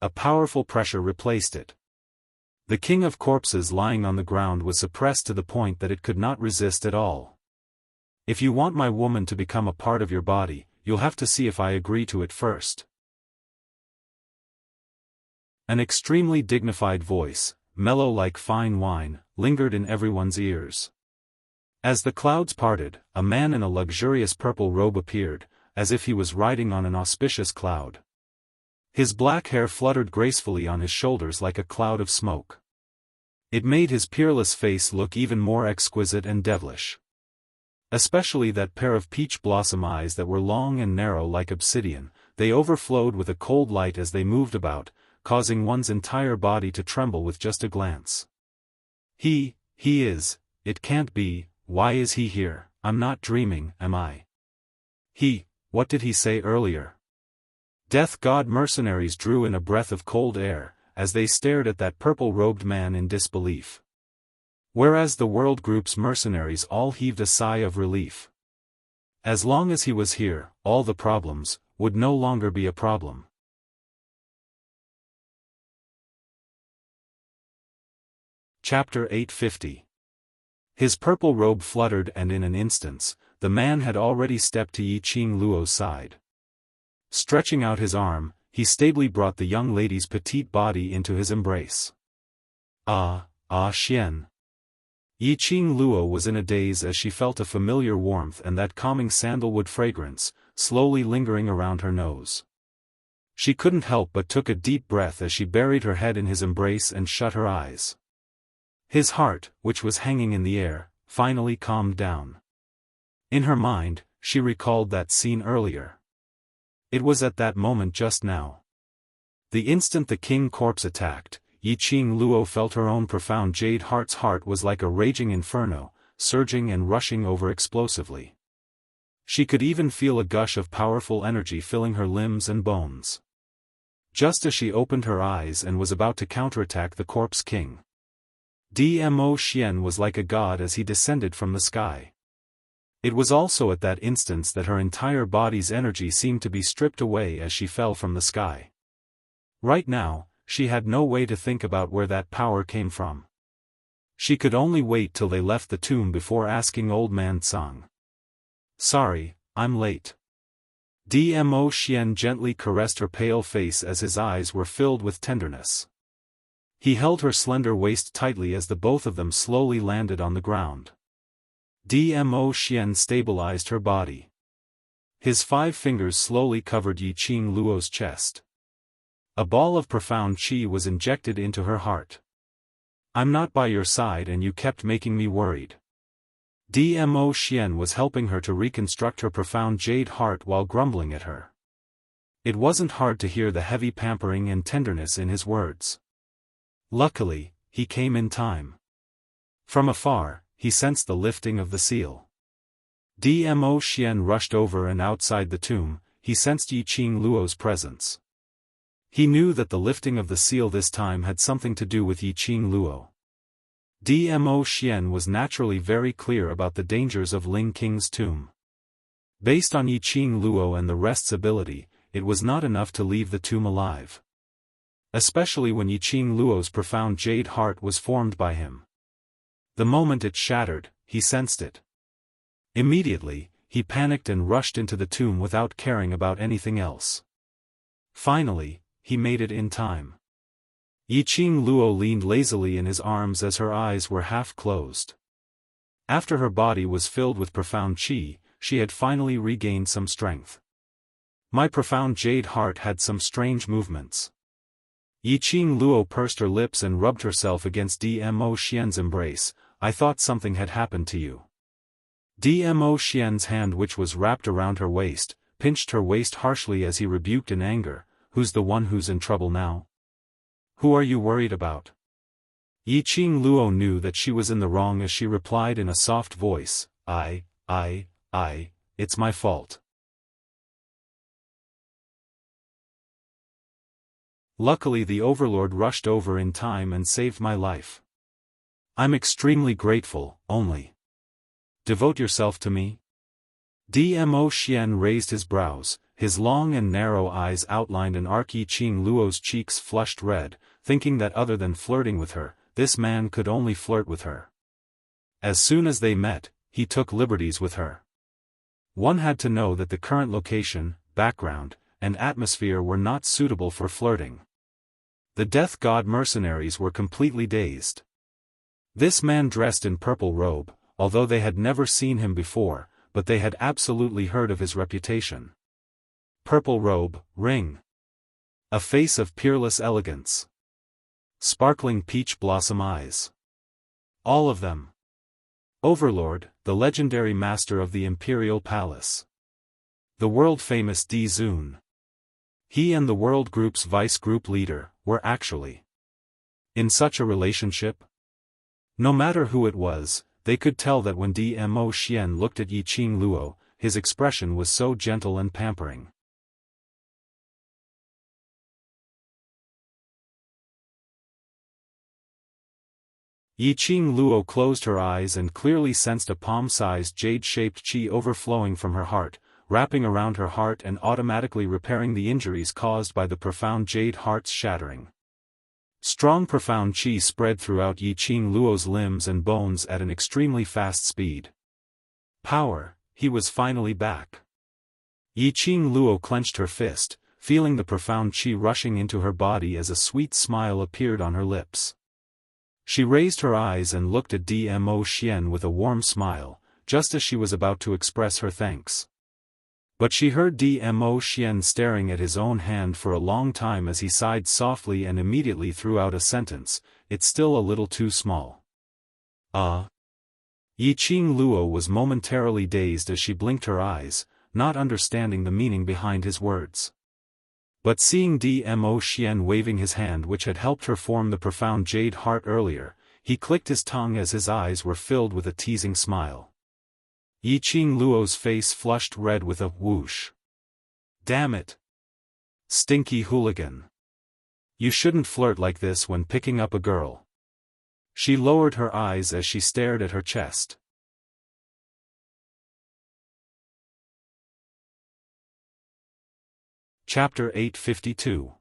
A powerful pressure replaced it. The King of Corpses lying on the ground was suppressed to the point that it could not resist at all. "If you want my woman to become a part of your body, you'll have to see if I agree to it first." An extremely dignified voice, mellow like fine wine, lingered in everyone's ears. As the clouds parted, a man in a luxurious purple robe appeared, as if he was riding on an auspicious cloud. His black hair fluttered gracefully on his shoulders like a cloud of smoke. It made his peerless face look even more exquisite and devilish. Especially that pair of peach blossom eyes that were long and narrow like obsidian, they overflowed with a cold light as they moved about, causing one's entire body to tremble with just a glance. He is, it can't be, why is he here? I'm not dreaming, am I? What did he say earlier? Death God mercenaries drew in a breath of cold air, as they stared at that purple-robed man in disbelief. Whereas the World Group's mercenaries all heaved a sigh of relief. As long as he was here, all the problems would no longer be a problem. Chapter 850. His purple robe fluttered and in an instant, the man had already stepped to Yiqing Luo's side. Stretching out his arm, he stably brought the young lady's petite body into his embrace. Xian. Yiqing Luo was in a daze as she felt a familiar warmth and that calming sandalwood fragrance, slowly lingering around her nose. She couldn't help but took a deep breath as she buried her head in his embrace and shut her eyes. His heart, which was hanging in the air, finally calmed down. In her mind, she recalled that scene earlier. It was at that moment just now. The instant the king corpse attacked, Yiqing Luo felt her own profound jade heart's heart was like a raging inferno, surging and rushing over explosively. She could even feel a gush of powerful energy filling her limbs and bones. Just as she opened her eyes and was about to counterattack the corpse king, Dmo Xian was like a god as he descended from the sky. It was also at that instant that her entire body's energy seemed to be stripped away as she fell from the sky. Right now, she had no way to think about where that power came from. She could only wait till they left the tomb before asking Old Man Tsang. "Sorry, I'm late." Dmo Xian gently caressed her pale face as his eyes were filled with tenderness. He held her slender waist tightly as the both of them slowly landed on the ground. Dmo Xian stabilized her body. His 5 fingers slowly covered Yiqing Luo's chest. A ball of profound chi was injected into her heart. I'm not by your side and you kept making me worried. Dmo Xian was helping her to reconstruct her profound jade heart while grumbling at her. It wasn't hard to hear the heavy pampering and tenderness in his words. Luckily, he came in time. From afar, he sensed the lifting of the seal. Dmo Xian rushed over and outside the tomb, he sensed Yiqing Luo's presence. He knew that the lifting of the seal this time had something to do with Yiqing Luo. Dmo Xian was naturally very clear about the dangers of Ling Qing's tomb. Based on Yiqing Luo and the rest's ability, it was not enough to leave the tomb alive. Especially when Yiqing Luo's profound jade heart was formed by him. The moment it shattered, he sensed it. Immediately, he panicked and rushed into the tomb without caring about anything else. Finally, he made it in time. Yiqing Luo leaned lazily in his arms as her eyes were half closed. After her body was filled with profound qi, she had finally regained some strength. My profound jade heart had some strange movements. Yiqing Luo pursed her lips and rubbed herself against Dmo Xian's embrace. I thought something had happened to you. Dmo Xian's hand, which was wrapped around her waist, pinched her waist harshly as he rebuked in anger. Who's the one who's in trouble now? Who are you worried about? Yiqing Luo knew that she was in the wrong as she replied in a soft voice, it's my fault. Luckily the Overlord rushed over in time and saved my life. I'm extremely grateful, only. Devote yourself to me? Dmo Xian raised his brows, his long and narrow eyes outlined an arc. Yiqing Luo's cheeks flushed red, thinking that other than flirting with her, this man could only flirt with her. As soon as they met, he took liberties with her. One had to know that the current location, background, and atmosphere were not suitable for flirting. The Death God mercenaries were completely dazed. This man dressed in purple robe, although they had never seen him before, but they had absolutely heard of his reputation. Purple robe, ring. A face of peerless elegance. Sparkling peach blossom eyes. All of them. Overlord, the legendary master of the Imperial Palace. The world-famous Di Zun. He and the World Group's vice-group leader, were actually in such a relationship. No matter who it was, they could tell that when Dmo Xian looked at Yiqing Luo, his expression was so gentle and pampering. Yiqing Luo closed her eyes and clearly sensed a palm-sized jade-shaped qi overflowing from her heart, wrapping around her heart and automatically repairing the injuries caused by the profound jade heart's shattering. Strong profound qi spread throughout Yiqing Luo's limbs and bones at an extremely fast speed. Power, he was finally back. Yiqing Luo clenched her fist, feeling the profound qi rushing into her body as a sweet smile appeared on her lips. She raised her eyes and looked at Dmo Xian with a warm smile, just as she was about to express her thanks. But she heard Dmo Xian staring at his own hand for a long time as he sighed softly and immediately threw out a sentence, "It's still a little too small." Yiqing Luo was momentarily dazed as she blinked her eyes, not understanding the meaning behind his words. But seeing Dmo Xian waving his hand which had helped her form the profound jade heart earlier, he clicked his tongue as his eyes were filled with a teasing smile. Yiqing Luo's face flushed red with a whoosh. Damn it! Stinky hooligan. You shouldn't flirt like this when picking up a girl. She lowered her eyes as she stared at her chest. Chapter 852.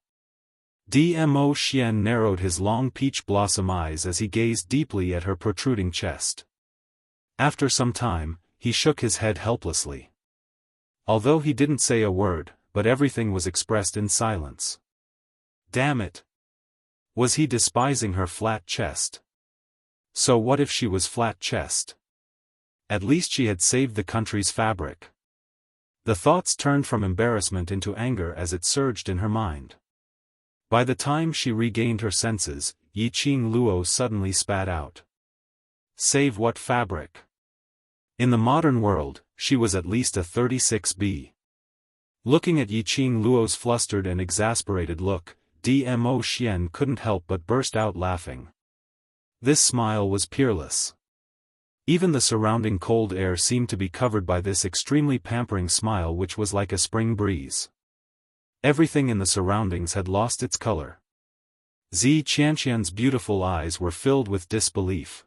Dmo Xian narrowed his long peach blossom eyes as he gazed deeply at her protruding chest. After some time, he shook his head helplessly. Although he didn't say a word, but everything was expressed in silence. Damn it! Was he despising her flat chest? So what if she was flat chest? At least she had saved the country's fabric. The thoughts turned from embarrassment into anger as it surged in her mind. By the time she regained her senses, Yiqing Luo suddenly spat out. Save what fabric? In the modern world, she was at least a 36B. Looking at Yiqing Luo's flustered and exasperated look, Dmo Xian couldn't help but burst out laughing. This smile was peerless. Even the surrounding cold air seemed to be covered by this extremely pampering smile, which was like a spring breeze. Everything in the surroundings had lost its color. Zi Qianqian's beautiful eyes were filled with disbelief.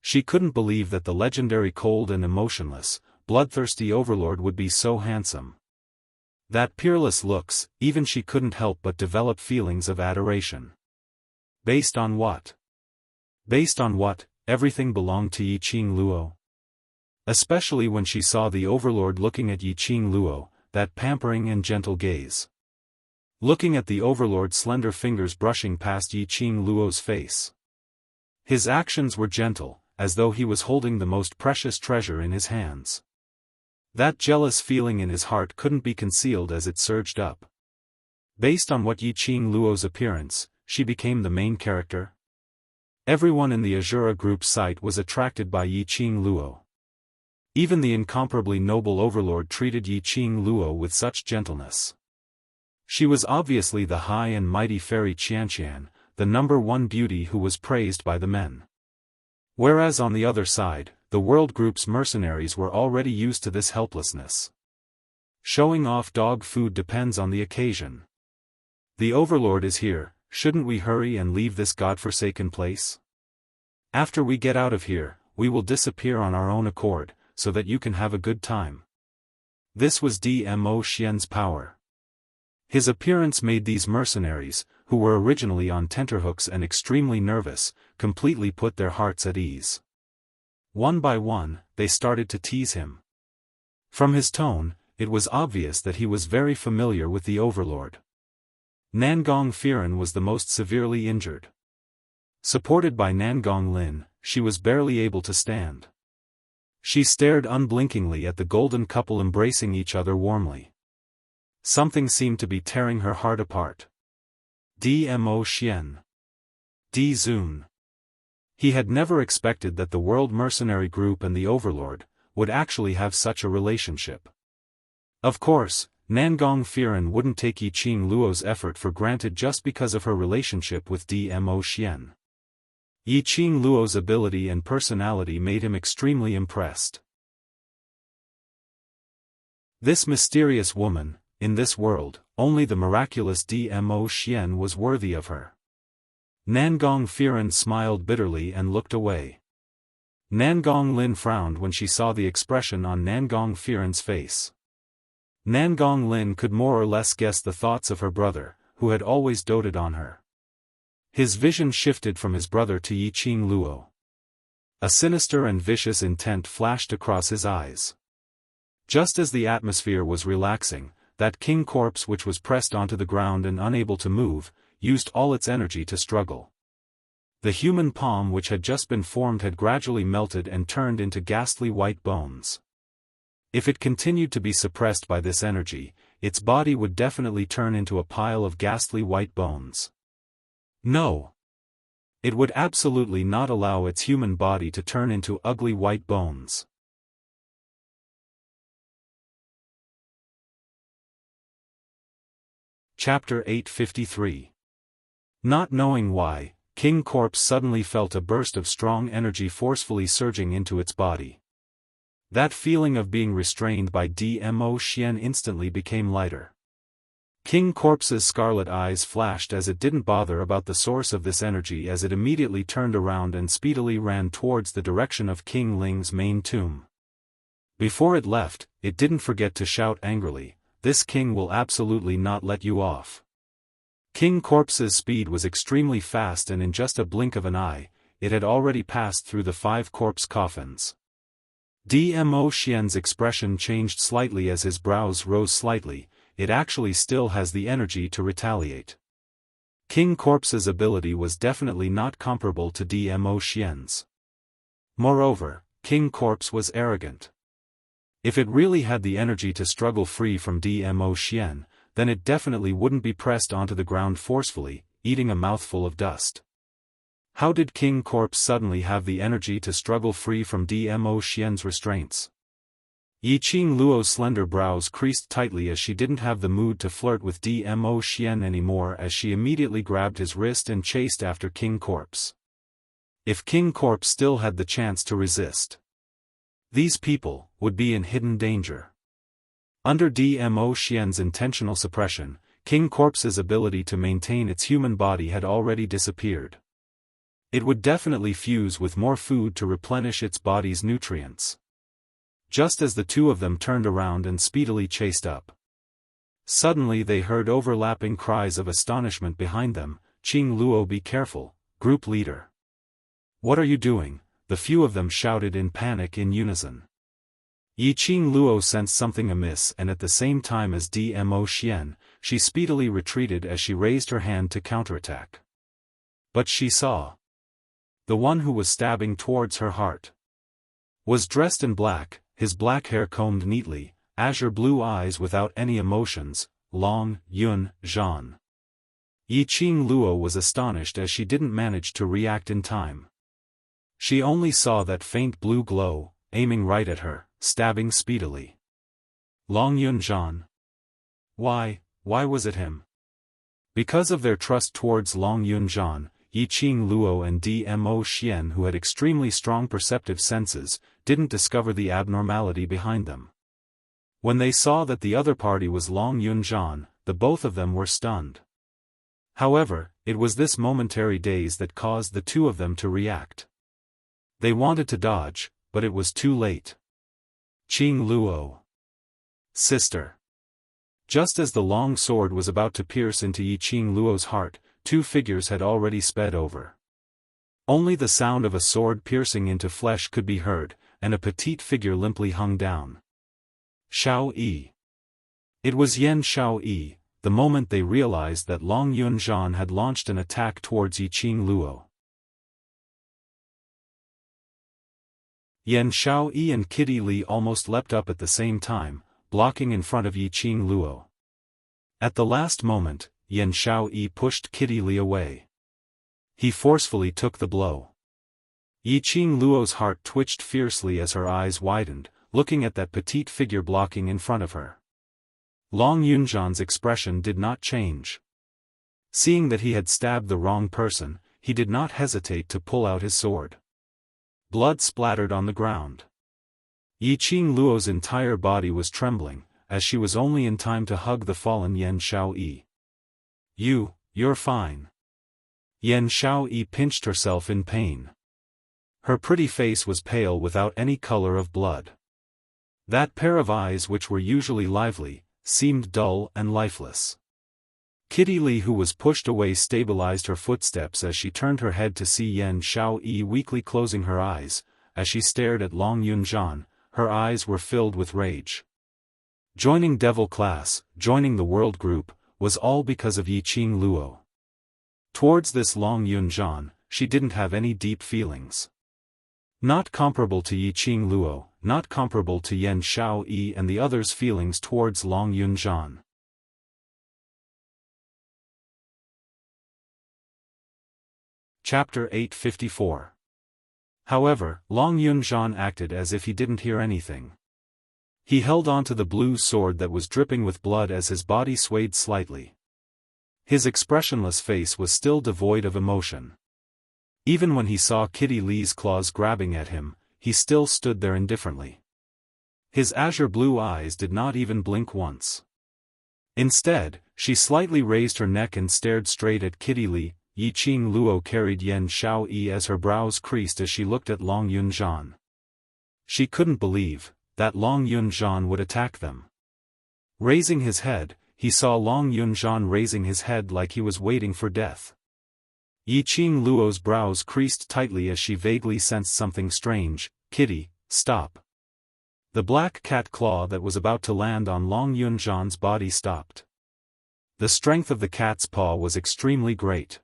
She couldn't believe that the legendary cold and emotionless, bloodthirsty overlord would be so handsome. That peerless looks, even she couldn't help but develop feelings of adoration. Based on what? Based on what, everything belonged to Yiqing Luo? Especially when she saw the overlord looking at Yiqing Luo, that pampering and gentle gaze. Looking at the overlord's slender fingers brushing past Yiqing Luo's face. His actions were gentle, as though he was holding the most precious treasure in his hands. That jealous feeling in his heart couldn't be concealed as it surged up. Based on what Yiqing Luo's appearance, she became the main character. Everyone in the Azura group's sight was attracted by Yiqing Luo. Even the incomparably noble overlord treated Yiqing Luo with such gentleness. She was obviously the high and mighty fairy Qianqian, the #1 beauty who was praised by the men. Whereas on the other side, the world group's mercenaries were already used to this helplessness. Showing off dog food depends on the occasion. The overlord is here, shouldn't we hurry and leave this godforsaken place? After we get out of here, we will disappear on our own accord, so that you can have a good time. This was Dmo Xian's power. His appearance made these mercenaries, who were originally on tenterhooks and extremely nervous, completely put their hearts at ease. One by one, they started to tease him. From his tone, it was obvious that he was very familiar with the overlord. Nangong Firen was the most severely injured. Supported by Nangong Lin, she was barely able to stand. She stared unblinkingly at the golden couple embracing each other warmly. Something seemed to be tearing her heart apart. Dmo Xian. Di Zun. He had never expected that the World Mercenary Group and the Overlord would actually have such a relationship. Of course, Nangong Firen wouldn't take Yiqing Luo's effort for granted just because of her relationship with Dmo Xian. Yiqing Luo's ability and personality made him extremely impressed. This mysterious woman, in this world, only the miraculous Dmo Xian was worthy of her. Nangong Firen smiled bitterly and looked away. Nangong Lin frowned when she saw the expression on Nangong Firen's face. Nangong Lin could more or less guess the thoughts of her brother, who had always doted on her. His vision shifted from his brother to Yiqing Luo. A sinister and vicious intent flashed across his eyes. Just as the atmosphere was relaxing, that king corpse which was pressed onto the ground and unable to move, used all its energy to struggle. The human palm which had just been formed had gradually melted and turned into ghastly white bones. If it continued to be suppressed by this energy, its body would definitely turn into a pile of ghastly white bones. No. It would absolutely not allow its human body to turn into ugly white bones. Chapter 853. Not knowing why, King Corpse suddenly felt a burst of strong energy forcefully surging into its body. That feeling of being restrained by Dmo Xian instantly became lighter. King Corpse's scarlet eyes flashed as it didn't bother about the source of this energy, as it immediately turned around and speedily ran towards the direction of King Ling's main tomb. Before it left, it didn't forget to shout angrily, "This king will absolutely not let you off." King Corpse's speed was extremely fast, and in just a blink of an eye, it had already passed through the 5 corpse coffins. Dmo Xian's expression changed slightly as his brows rose slightly. It actually still has the energy to retaliate. King Corpse's ability was definitely not comparable to Dmo Xian's. Moreover, King Corpse was arrogant. If it really had the energy to struggle free from Dmo Xian, then it definitely wouldn't be pressed onto the ground forcefully, eating a mouthful of dust. How did King Corpse suddenly have the energy to struggle free from Dmo Xian's restraints? Yiqing Luo's slender brows creased tightly as she didn't have the mood to flirt with Dmo Xian anymore as she immediately grabbed his wrist and chased after King Corpse. If King Corpse still had the chance to resist, these people would be in hidden danger. Under Dmo Xian's intentional suppression, King Corpse's ability to maintain its human body had already disappeared. It would definitely fuse with more food to replenish its body's nutrients. Just as the two of them turned around and speedily chased up, suddenly they heard overlapping cries of astonishment behind them. Qing Luo, be careful, group leader. What are you doing? The few of them shouted in panic in unison. Yiqing Luo sensed something amiss, and at the same time as Dmo Xian, she speedily retreated as she raised her hand to counterattack. But she saw the one who was stabbing towards her heart was dressed in black, his black hair combed neatly, azure blue eyes without any emotions, Long Yun Zhan. Yiqing Luo was astonished as she didn't manage to react in time. She only saw that faint blue glow, aiming right at her, stabbing speedily. Long Yun Zhan. Why was it him? Because of their trust towards Long Yun Zhan, Yiqing Luo and Dmo Xian, who had extremely strong perceptive senses, didn't discover the abnormality behind them. When they saw that the other party was Long Yun Zhan, the both of them were stunned. However, it was this momentary daze that caused the two of them to react. They wanted to dodge, but it was too late. Qing Luo. Sister. Just as the long sword was about to pierce into Yiqing Luo's heart, two figures had already sped over. Only the sound of a sword piercing into flesh could be heard, and a petite figure limply hung down. Xiao Yi. It was Yan Xiao Yi, the moment they realized that Long Yun Zhan had launched an attack towards Yiqing Luo. Yan Xiao Yi and Kitty Li almost leapt up at the same time, blocking in front of Yiqing Luo. At the last moment, Yan Xiao Yi pushed Kitty Li away. He forcefully took the blow. Yiqing Luo's heart twitched fiercely as her eyes widened, looking at that petite figure blocking in front of her. Long Yunzhan's expression did not change. Seeing that he had stabbed the wrong person, he did not hesitate to pull out his sword. Blood splattered on the ground. Yiqing Luo's entire body was trembling, as she was only in time to hug the fallen Yan Xiao Yi. You're fine. Yan Xiao Yi pinched herself in pain. Her pretty face was pale without any color of blood. That pair of eyes, which were usually lively, seemed dull and lifeless. Kitty Li, who was pushed away, stabilized her footsteps as she turned her head to see Yan Xiao Yi weakly closing her eyes. As she stared at Long Yunzhan, her eyes were filled with rage. Joining Devil Class, joining the World Group, was all because of Yiqing Luo. Towards this Long Yunzhan, she didn't have any deep feelings. Not comparable to Yiqing Luo, not comparable to Yan Xiao Yi and the others' feelings towards Long Yunzhan. Chapter 854. However, Long Yunzhan acted as if he didn't hear anything. He held on to the blue sword that was dripping with blood as his body swayed slightly. His expressionless face was still devoid of emotion. Even when he saw Kitty Li's claws grabbing at him, he still stood there indifferently. His azure blue eyes did not even blink once. Instead, she slightly raised her neck and stared straight at Kitty Li. Yiqing Luo carried Yan Xiao Yi as her brows creased as she looked at Long Yunzhan. She couldn't believe that Long Yunzhan would attack them. Raising his head, he saw Long Yunzhan raising his head like he was waiting for death. Yiqing Luo's brows creased tightly as she vaguely sensed something strange. Kitty, stop. The black cat claw that was about to land on Long Yunzhan's body stopped. The strength of the cat's paw was extremely great.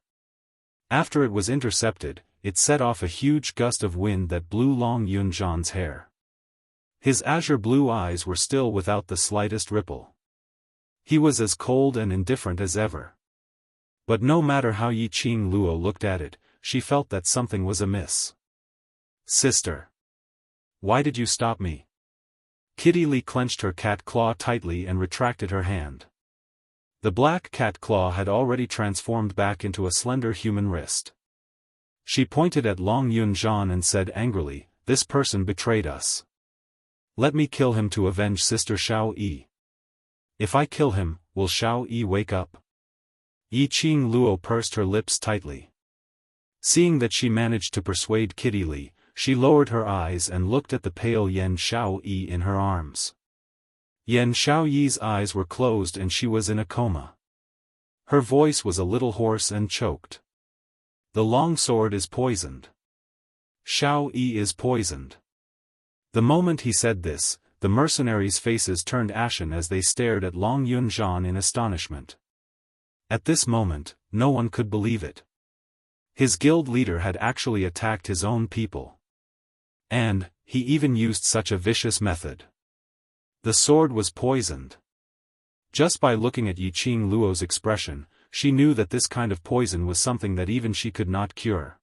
After it was intercepted, it set off a huge gust of wind that blew Long Yunzhan's hair. His azure blue eyes were still without the slightest ripple. He was as cold and indifferent as ever. But no matter how Yi Qing Luo looked at it, she felt that something was amiss. Sister. Why did you stop me? Kitty Lee clenched her cat claw tightly and retracted her hand. The black cat claw had already transformed back into a slender human wrist. She pointed at Long Yunzhan and said angrily, "This person betrayed us. Let me kill him to avenge Sister Xiao Yi. If I kill him, will Xiao Yi wake up?" Yi Qing Luo pursed her lips tightly. Seeing that she managed to persuade Kitty Lee, she lowered her eyes and looked at the pale Yan Xiao Yi in her arms. Yan Xiao Yi's eyes were closed and she was in a coma. Her voice was a little hoarse and choked. "The long sword is poisoned. Xiao Yi is poisoned." The moment he said this, the mercenaries' faces turned ashen as they stared at Long Yunzhan in astonishment. At this moment, no one could believe it. His guild leader had actually attacked his own people. And, he even used such a vicious method. The sword was poisoned. Just by looking at Yi Qing Luo's expression, she knew that this kind of poison was something that even she could not cure.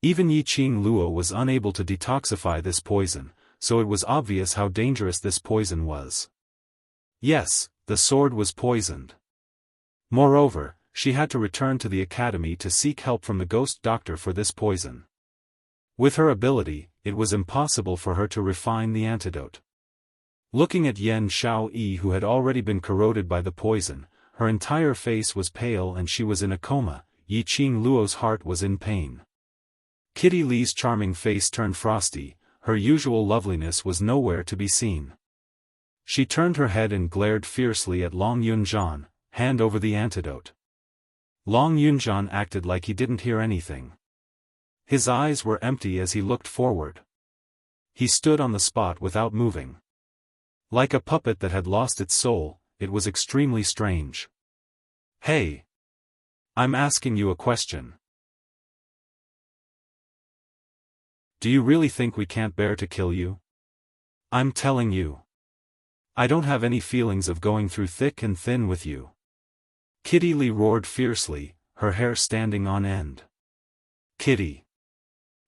Even Yi Qing Luo was unable to detoxify this poison, so it was obvious how dangerous this poison was. Yes, the sword was poisoned. Moreover, she had to return to the academy to seek help from the ghost doctor for this poison. With her ability, it was impossible for her to refine the antidote. Looking at Yan Xiao Yi, who had already been corroded by the poison, her entire face was pale and she was in a coma. Yi Qing Luo's heart was in pain. Kitty Lee's charming face turned frosty, her usual loveliness was nowhere to be seen. She turned her head and glared fiercely at Long Yunzhan, "Hand over the antidote." Long Yunzhan acted like he didn't hear anything. His eyes were empty as he looked forward. He stood on the spot without moving. Like a puppet that had lost its soul, it was extremely strange. "Hey! I'm asking you a question. Do you really think we can't bear to kill you? I'm telling you. I don't have any feelings of going through thick and thin with you." Kitty Lee roared fiercely, her hair standing on end. "Kitty!"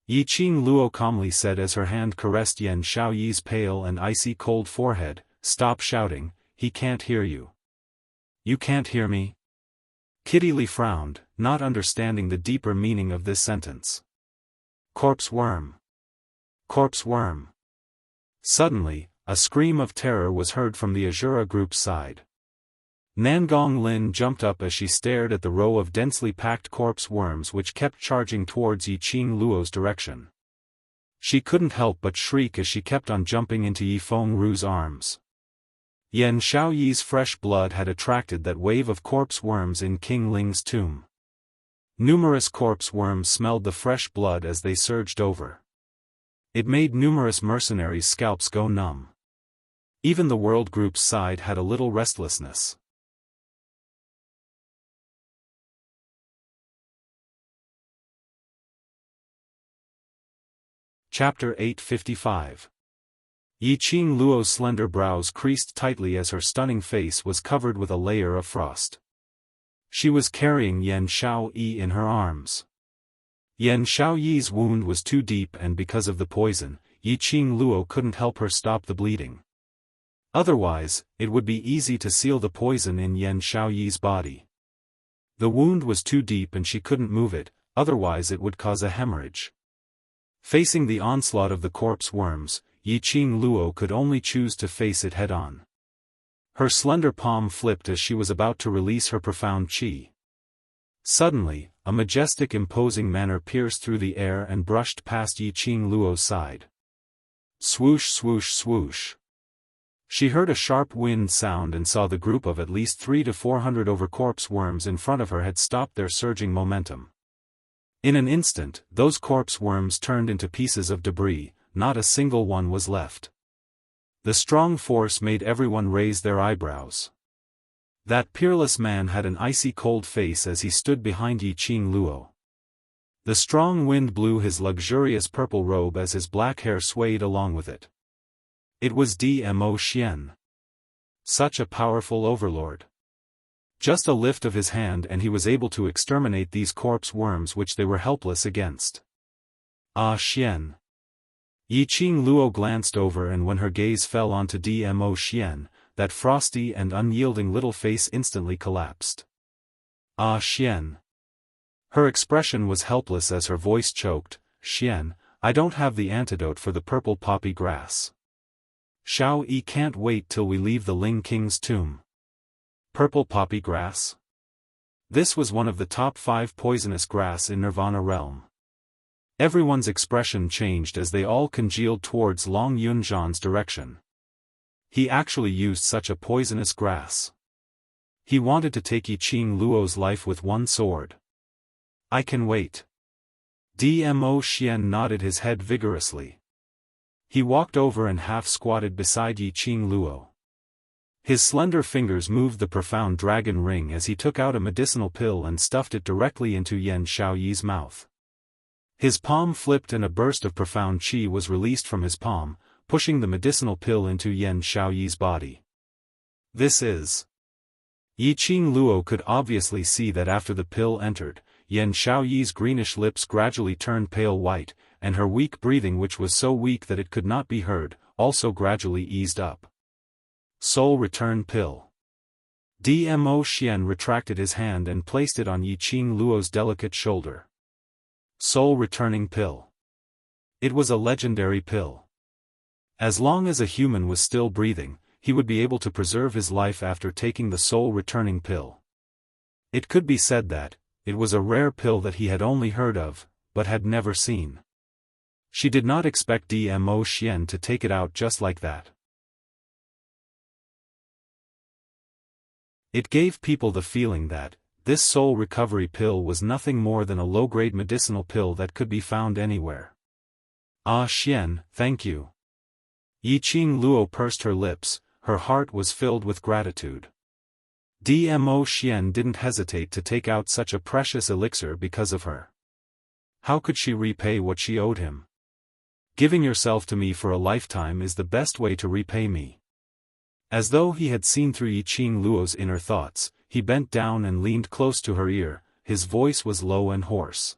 Yi Qing Luo calmly said as her hand caressed Yan Xiao Yi's pale and icy cold forehead, "Stop shouting, he can't hear you." "You can't hear me?" Kitty Lee frowned, not understanding the deeper meaning of this sentence. "Corpse worm. Corpse worm." Suddenly, a scream of terror was heard from the Azura group's side. Nangong Lin jumped up as she stared at the row of densely packed corpse worms which kept charging towards Yi Qing Luo's direction. She couldn't help but shriek as she kept on jumping into Yi Fengru's arms. Yan Xiao Yi's fresh blood had attracted that wave of corpse worms in King Ling's tomb. Numerous corpse worms smelled the fresh blood as they surged over. It made numerous mercenaries' scalps go numb. Even the world group's side had a little restlessness. Chapter 855. Yi Qing Luo's slender brows creased tightly as her stunning face was covered with a layer of frost. She was carrying Yan Xiao Yi in her arms. Yan Xiao Yi's wound was too deep and because of the poison, Yi Qing Luo couldn't help her stop the bleeding. Otherwise, it would be easy to seal the poison in Yan Xiao Yi's body. The wound was too deep and she couldn't move it, otherwise it would cause a hemorrhage. Facing the onslaught of the corpse worms, Yi Qing Luo could only choose to face it head-on. Her slender palm flipped as she was about to release her profound qi. Suddenly, a majestic imposing manner pierced through the air and brushed past Yi Qing Luo's side. Swoosh swoosh swoosh. She heard a sharp wind sound and saw the group of at least 300 to 400 over corpse worms in front of her had stopped their surging momentum. In an instant, those corpse worms turned into pieces of debris, not a single one was left. The strong force made everyone raise their eyebrows. That peerless man had an icy cold face as he stood behind Yi Qing Luo. The strong wind blew his luxurious purple robe as his black hair swayed along with it. It was Dmo Xian. Such a powerful overlord. Just a lift of his hand and he was able to exterminate these corpse worms which they were helpless against. Ah Xian. Yi Qing Luo glanced over, and when her gaze fell onto Dmo Xian, that frosty and unyielding little face instantly collapsed. Ah Xian. Her expression was helpless as her voice choked. Xian, I don't have the antidote for the purple poppy grass. Xiao Yi can't wait till we leave the Ling King's tomb. Purple poppy grass? This was one of the top 5 poisonous grass in Nirvana realm. Everyone's expression changed as they all congealed towards Long Yunzhan's direction. He actually used such a poisonous grass. He wanted to take Yi Qing Luo's life with one sword. I can wait. Dmo Xian nodded his head vigorously. He walked over and half-squatted beside Yi Qing Luo. His slender fingers moved the profound dragon ring as he took out a medicinal pill and stuffed it directly into Yan Xiaoyi's mouth. His palm flipped and a burst of profound qi was released from his palm, pushing the medicinal pill into Yan Xiaoyi's body. This is... Yi Qing Luo could obviously see that after the pill entered, Yan Xiaoyi's greenish lips gradually turned pale white, and her weak breathing, which was so weak that it could not be heard, also gradually eased up. Soul Return Pill. Dmo Xian retracted his hand and placed it on Yi Qing Luo's delicate shoulder. Soul Returning Pill. It was a legendary pill. As long as a human was still breathing, he would be able to preserve his life after taking the Soul Returning Pill. It could be said that it was a rare pill that he had only heard of, but had never seen. She did not expect Dmo Xian to take it out just like that. It gave people the feeling that this soul recovery pill was nothing more than a low-grade medicinal pill that could be found anywhere. Ah Xian, thank you. Yi Qing Luo pursed her lips, her heart was filled with gratitude. Dmo Xian didn't hesitate to take out such a precious elixir because of her. How could she repay what she owed him? Giving yourself to me for a lifetime is the best way to repay me. As though he had seen through Yi Qing Luo's inner thoughts, he bent down and leaned close to her ear, his voice was low and hoarse.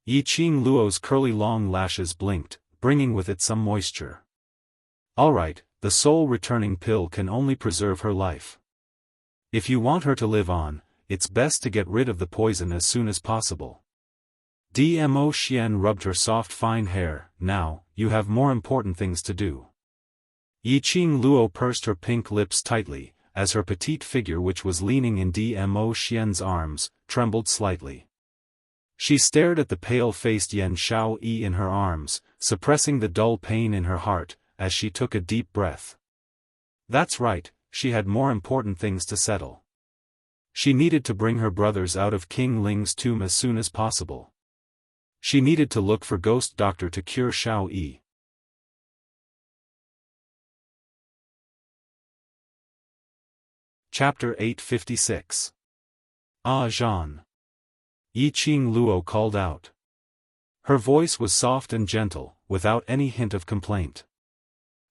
Yi Qing Luo's curly long lashes blinked, bringing with it some moisture. Alright, the soul returning pill can only preserve her life. If you want her to live on, it's best to get rid of the poison as soon as possible. Dmo Xian rubbed her soft fine hair. Now, you have more important things to do. Yi Qing Luo pursed her pink lips tightly, as her petite figure, which was leaning in Dmo Xian's arms, trembled slightly. She stared at the pale-faced Yan Xiaoyi in her arms, suppressing the dull pain in her heart, as she took a deep breath. That's right, she had more important things to settle. She needed to bring her brothers out of King Ling's tomb as soon as possible. She needed to look for Ghost Doctor to cure Xiao Yi. Chapter 856. Ah Jean. Yi Qing Luo called out. Her voice was soft and gentle, without any hint of complaint.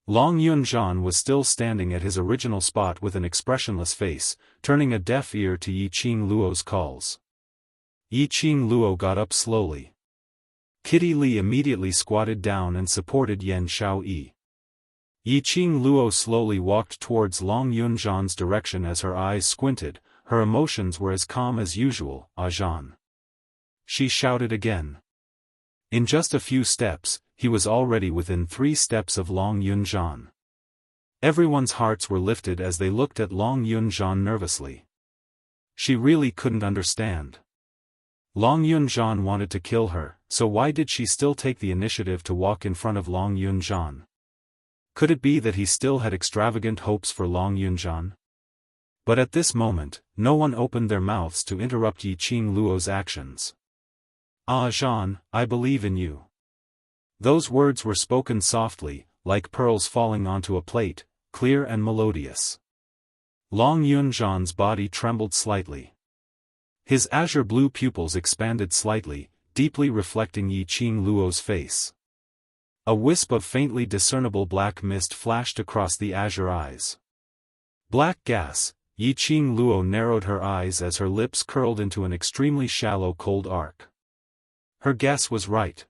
Long Yunzhan was still standing at his original spot with an expressionless face, turning a deaf ear to Yi Qing Luo's calls. Yi Qing Luo got up slowly. Kitty Li immediately squatted down and supported Yan Xiaoyi. Yi Qing Luo slowly walked towards Long Yunzhan's direction. As her eyes squinted, her emotions were as calm as usual. Ah Jean. She shouted again. In just a few steps, he was already within 3 steps of Long Yunzhan. Everyone's hearts were lifted as they looked at Long Yunzhan nervously. She really couldn't understand. Long Yunzhan wanted to kill her, so why did she still take the initiative to walk in front of Long Yunzhan? Could it be that he still had extravagant hopes for Long Yunzhan? But at this moment, no one opened their mouths to interrupt Yi Qing Luo's actions. Ah Jean, I believe in you. Those words were spoken softly, like pearls falling onto a plate, clear and melodious. Long Yunzhan's body trembled slightly. His azure-blue pupils expanded slightly, deeply reflecting Yi Qing Luo's face. A wisp of faintly discernible black mist flashed across the azure eyes. Black gas. Yi Qing Luo narrowed her eyes as her lips curled into an extremely shallow cold arc. Her guess was right.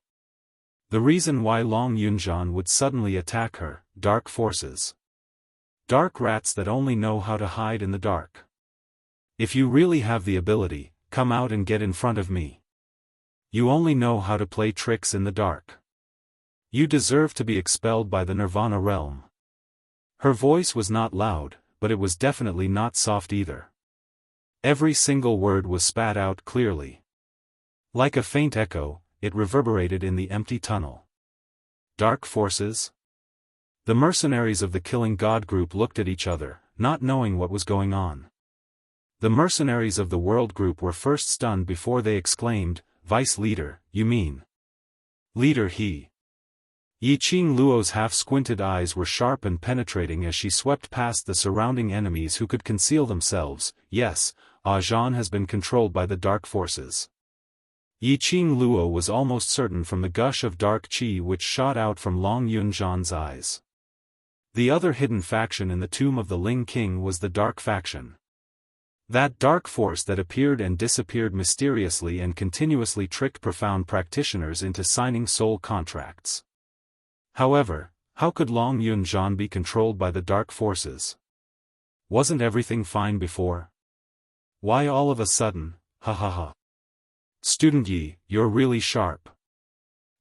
The reason why Long Yunjian would suddenly attack her, dark forces. Dark rats that only know how to hide in the dark. If you really have the ability, come out and get in front of me. You only know how to play tricks in the dark. You deserve to be expelled by the Nirvana realm. Her voice was not loud, but it was definitely not soft either. Every single word was spat out clearly. Like a faint echo, it reverberated in the empty tunnel. Dark forces? The mercenaries of the Killing God group looked at each other, not knowing what was going on. The mercenaries of the World group were first stunned before they exclaimed, "Vice Leader, you mean?" "Leader he." Yi Qing Luo's half-squinted eyes were sharp and penetrating as she swept past the surrounding enemies who could conceal themselves. "Yes, Zhan has been controlled by the dark forces." Yi Qing Luo was almost certain from the gush of dark qi which shot out from Long Yunjian's eyes. The other hidden faction in the tomb of the Ling King was the Dark Faction. That dark force that appeared and disappeared mysteriously and continuously tricked profound practitioners into signing soul contracts. However, how could Long Yunjian be controlled by the dark forces? Wasn't everything fine before? Why all of a sudden, ha ha ha. Student Yi, you're really sharp.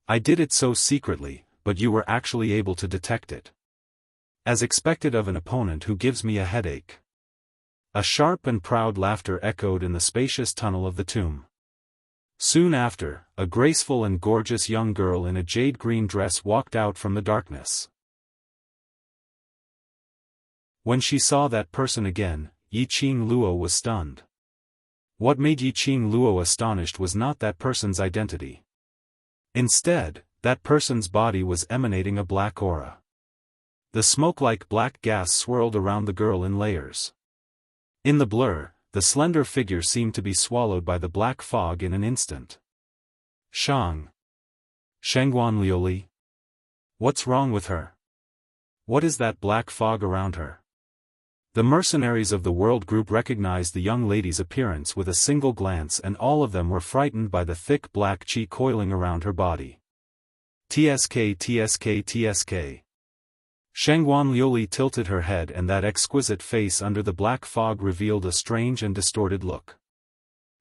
I did it so secretly, but you were actually able to detect it. As expected of an opponent who gives me a headache. A sharp and proud laughter echoed in the spacious tunnel of the tomb. Soon after, a graceful and gorgeous young girl in a jade-green dress walked out from the darkness. When she saw that person again, Yi Qing Luo was stunned. What made Yi Qing Luo astonished was not that person's identity. Instead, that person's body was emanating a black aura. The smoke-like black gas swirled around the girl in layers. In the blur, the slender figure seemed to be swallowed by the black fog in an instant. Shang Liuli? What's wrong with her? What is that black fog around her? The mercenaries of the World group recognized the young lady's appearance with a single glance, and all of them were frightened by the thick black qi coiling around her body. TSK. Shangguan Liuli tilted her head, and that exquisite face under the black fog revealed a strange and distorted look.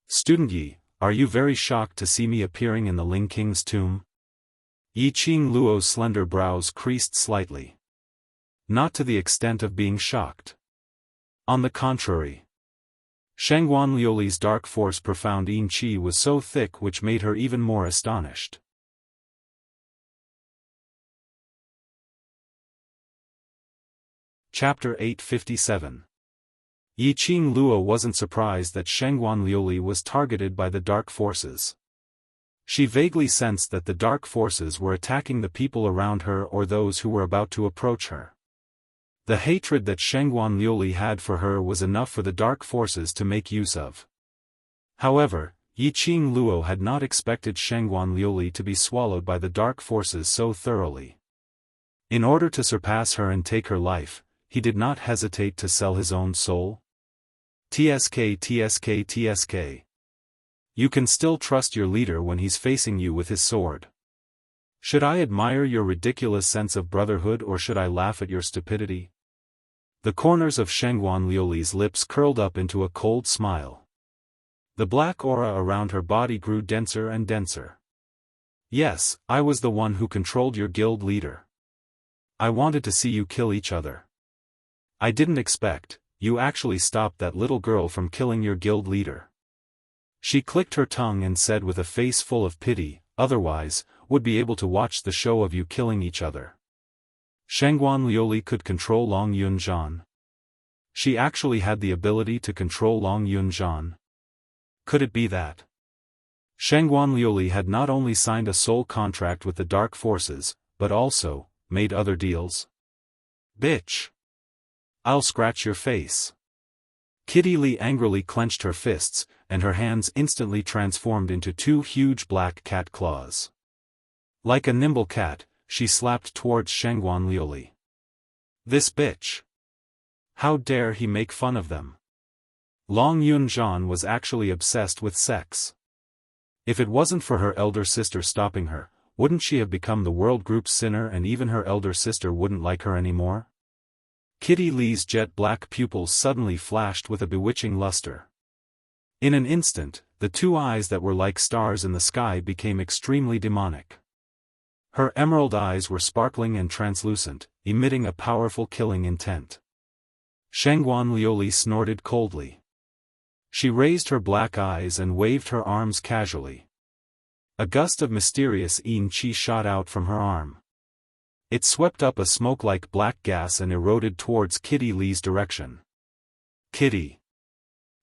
Student Yi, are you very shocked to see me appearing in the Ling King's tomb? Yi Qing Luo's slender brows creased slightly. Not to the extent of being shocked. On the contrary. Shangguan Liuli's dark force profound yin qi was so thick which made her even more astonished. Chapter 857. Yi Qing Luo wasn't surprised that Shangguan Liuli was targeted by the dark forces. She vaguely sensed that the dark forces were attacking the people around her or those who were about to approach her. The hatred that Shangguan Liuli had for her was enough for the dark forces to make use of. However, Yi Qing Luo had not expected Shangguan Liuli to be swallowed by the dark forces so thoroughly. In order to surpass her and take her life, he did not hesitate to sell his own soul. TSK. You can still trust your leader when he's facing you with his sword. Should I admire your ridiculous sense of brotherhood, or should I laugh at your stupidity? The corners of Shangguan Liuli's lips curled up into a cold smile. The black aura around her body grew denser and denser. Yes, I was the one who controlled your guild leader. I wanted to see you kill each other. I didn't expect you actually stopped that little girl from killing your guild leader. She clicked her tongue and said with a face full of pity, otherwise, would be able to watch the show of you killing each other. Shangguan Liuli could control Long Yunjian. She actually had the ability to control Long Yunjian. Could it be that Shangguan Liuli had not only signed a soul contract with the dark forces, but also made other deals? Bitch! I'll scratch your face. Kitty Lee angrily clenched her fists, and her hands instantly transformed into two huge black cat claws. Like a nimble cat, she slapped towards Shangguan Liuli. This bitch! How dare he make fun of them? Long Yunzhan was actually obsessed with sex. If it wasn't for her elder sister stopping her, wouldn't she have become the world group's sinner, and even her elder sister wouldn't like her anymore? Kitty Lee's jet-black pupils suddenly flashed with a bewitching luster. In an instant, the two eyes that were like stars in the sky became extremely demonic. Her emerald eyes were sparkling and translucent, emitting a powerful killing intent. Shangguan Liuli snorted coldly. She raised her black eyes and waved her arms casually. A gust of mysterious yin qi shot out from her arm. It swept up a smoke-like black gas and eroded towards Kitty Lee's direction. Kitty!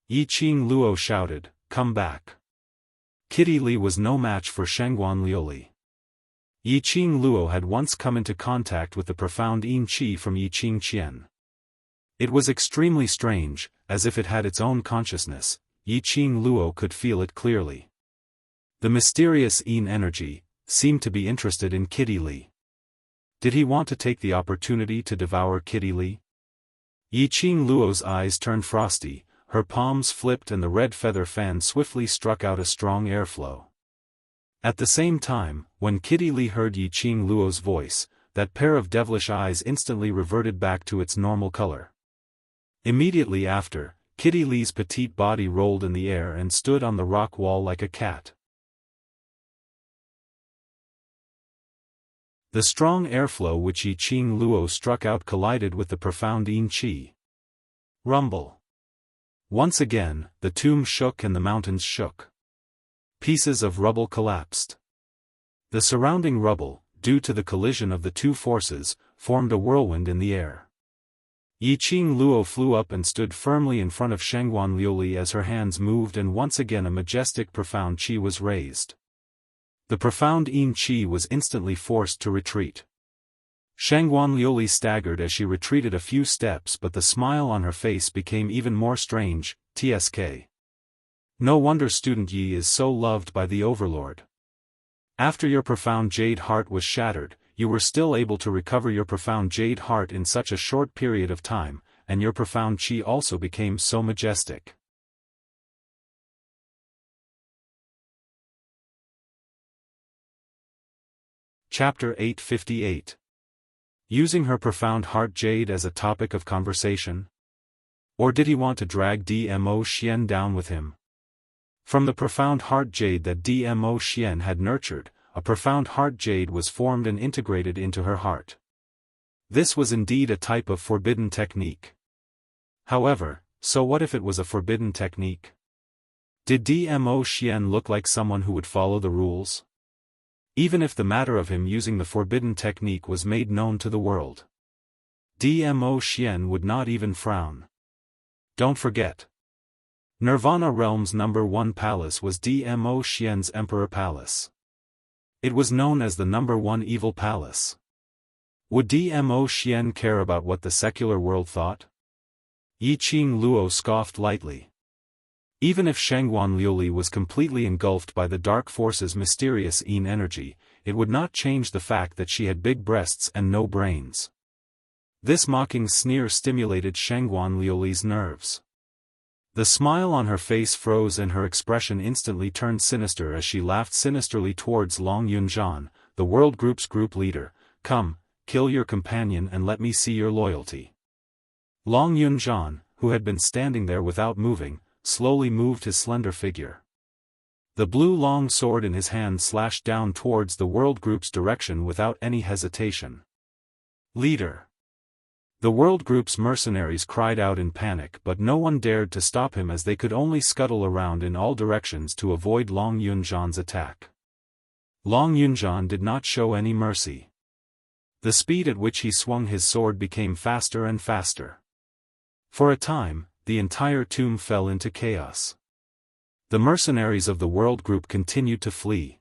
Yi Qing Luo shouted, "Come back." Kitty Lee was no match for Shangguan Liuli. Yi Qing Luo had once come into contact with the profound yin qi from Yi Qing Qian. It was extremely strange, as if it had its own consciousness. Yi Qing Luo could feel it clearly. The mysterious yin energy seemed to be interested in Kitty Lee. Did he want to take the opportunity to devour Kitty Lee? Yi Qing Luo's eyes turned frosty, her palms flipped and the red feather fan swiftly struck out a strong airflow. At the same time, when Kitty Lee heard Yi Qing Luo's voice, that pair of devilish eyes instantly reverted back to its normal color. Immediately after, Kitty Lee's petite body rolled in the air and stood on the rock wall like a cat. The strong airflow which Yi Qing Luo struck out collided with the profound yin qi. Rumble. Once again, the tomb shook and the mountains shook. Pieces of rubble collapsed. The surrounding rubble, due to the collision of the two forces, formed a whirlwind in the air. Yi Qing Luo flew up and stood firmly in front of Shangguan Liuli as her hands moved, and once again a majestic profound qi was raised. The profound yin qi was instantly forced to retreat. Shangguan Liuli staggered as she retreated a few steps, but the smile on her face became even more strange. TSK. No wonder student Yi is so loved by the Overlord. After your profound jade heart was shattered, you were still able to recover your profound jade heart in such a short period of time, and your profound qi also became so majestic. Chapter 858. Using her profound heart jade as a topic of conversation? Or did he want to drag Dmo Xian down with him? From the profound heart jade that Dmo Xian had nurtured, a profound heart jade was formed and integrated into her heart. This was indeed a type of forbidden technique. However, so what if it was a forbidden technique? Did Dmo Xian look like someone who would follow the rules? Even if the matter of him using the forbidden technique was made known to the world, Dmo Xian would not even frown. Don't forget. Nirvana Realm's #1 palace was Dmo Xian's Emperor Palace. It was known as the #1 evil palace. Would Dmo Xian care about what the secular world thought? Yi Qing Luo scoffed lightly. Even if Shangguan Liuli was completely engulfed by the dark force's mysterious yin energy, it would not change the fact that she had big breasts and no brains. This mocking sneer stimulated Shangguan Liuli's nerves. The smile on her face froze and her expression instantly turned sinister as she laughed sinisterly towards Long Yunzhan, the world group's group leader. "Come, kill your companion and let me see your loyalty." Long Yunzhan, who had been standing there without moving, slowly moved his slender figure. The blue long sword in his hand slashed down towards the world group's direction without any hesitation. "Leader!" The world group's mercenaries cried out in panic, but no one dared to stop him as they could only scuttle around in all directions to avoid Long Yunzhan's attack. Long Yunzhan did not show any mercy. The speed at which he swung his sword became faster and faster. For a time, the entire tomb fell into chaos. The mercenaries of the world group continued to flee.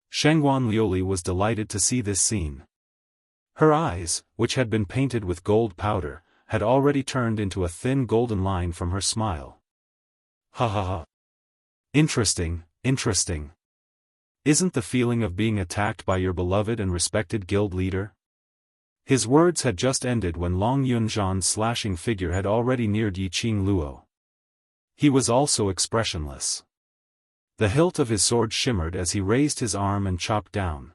Shangguan Liuli was delighted to see this scene. Her eyes, which had been painted with gold powder, had already turned into a thin golden line from her smile. "Ha ha ha. Interesting, interesting. Isn't the feeling of being attacked by your beloved and respected guild leader?" His words had just ended when Long Yunzhan's slashing figure had already neared Yiqing Luo. He was also expressionless. The hilt of his sword shimmered as he raised his arm and chopped down.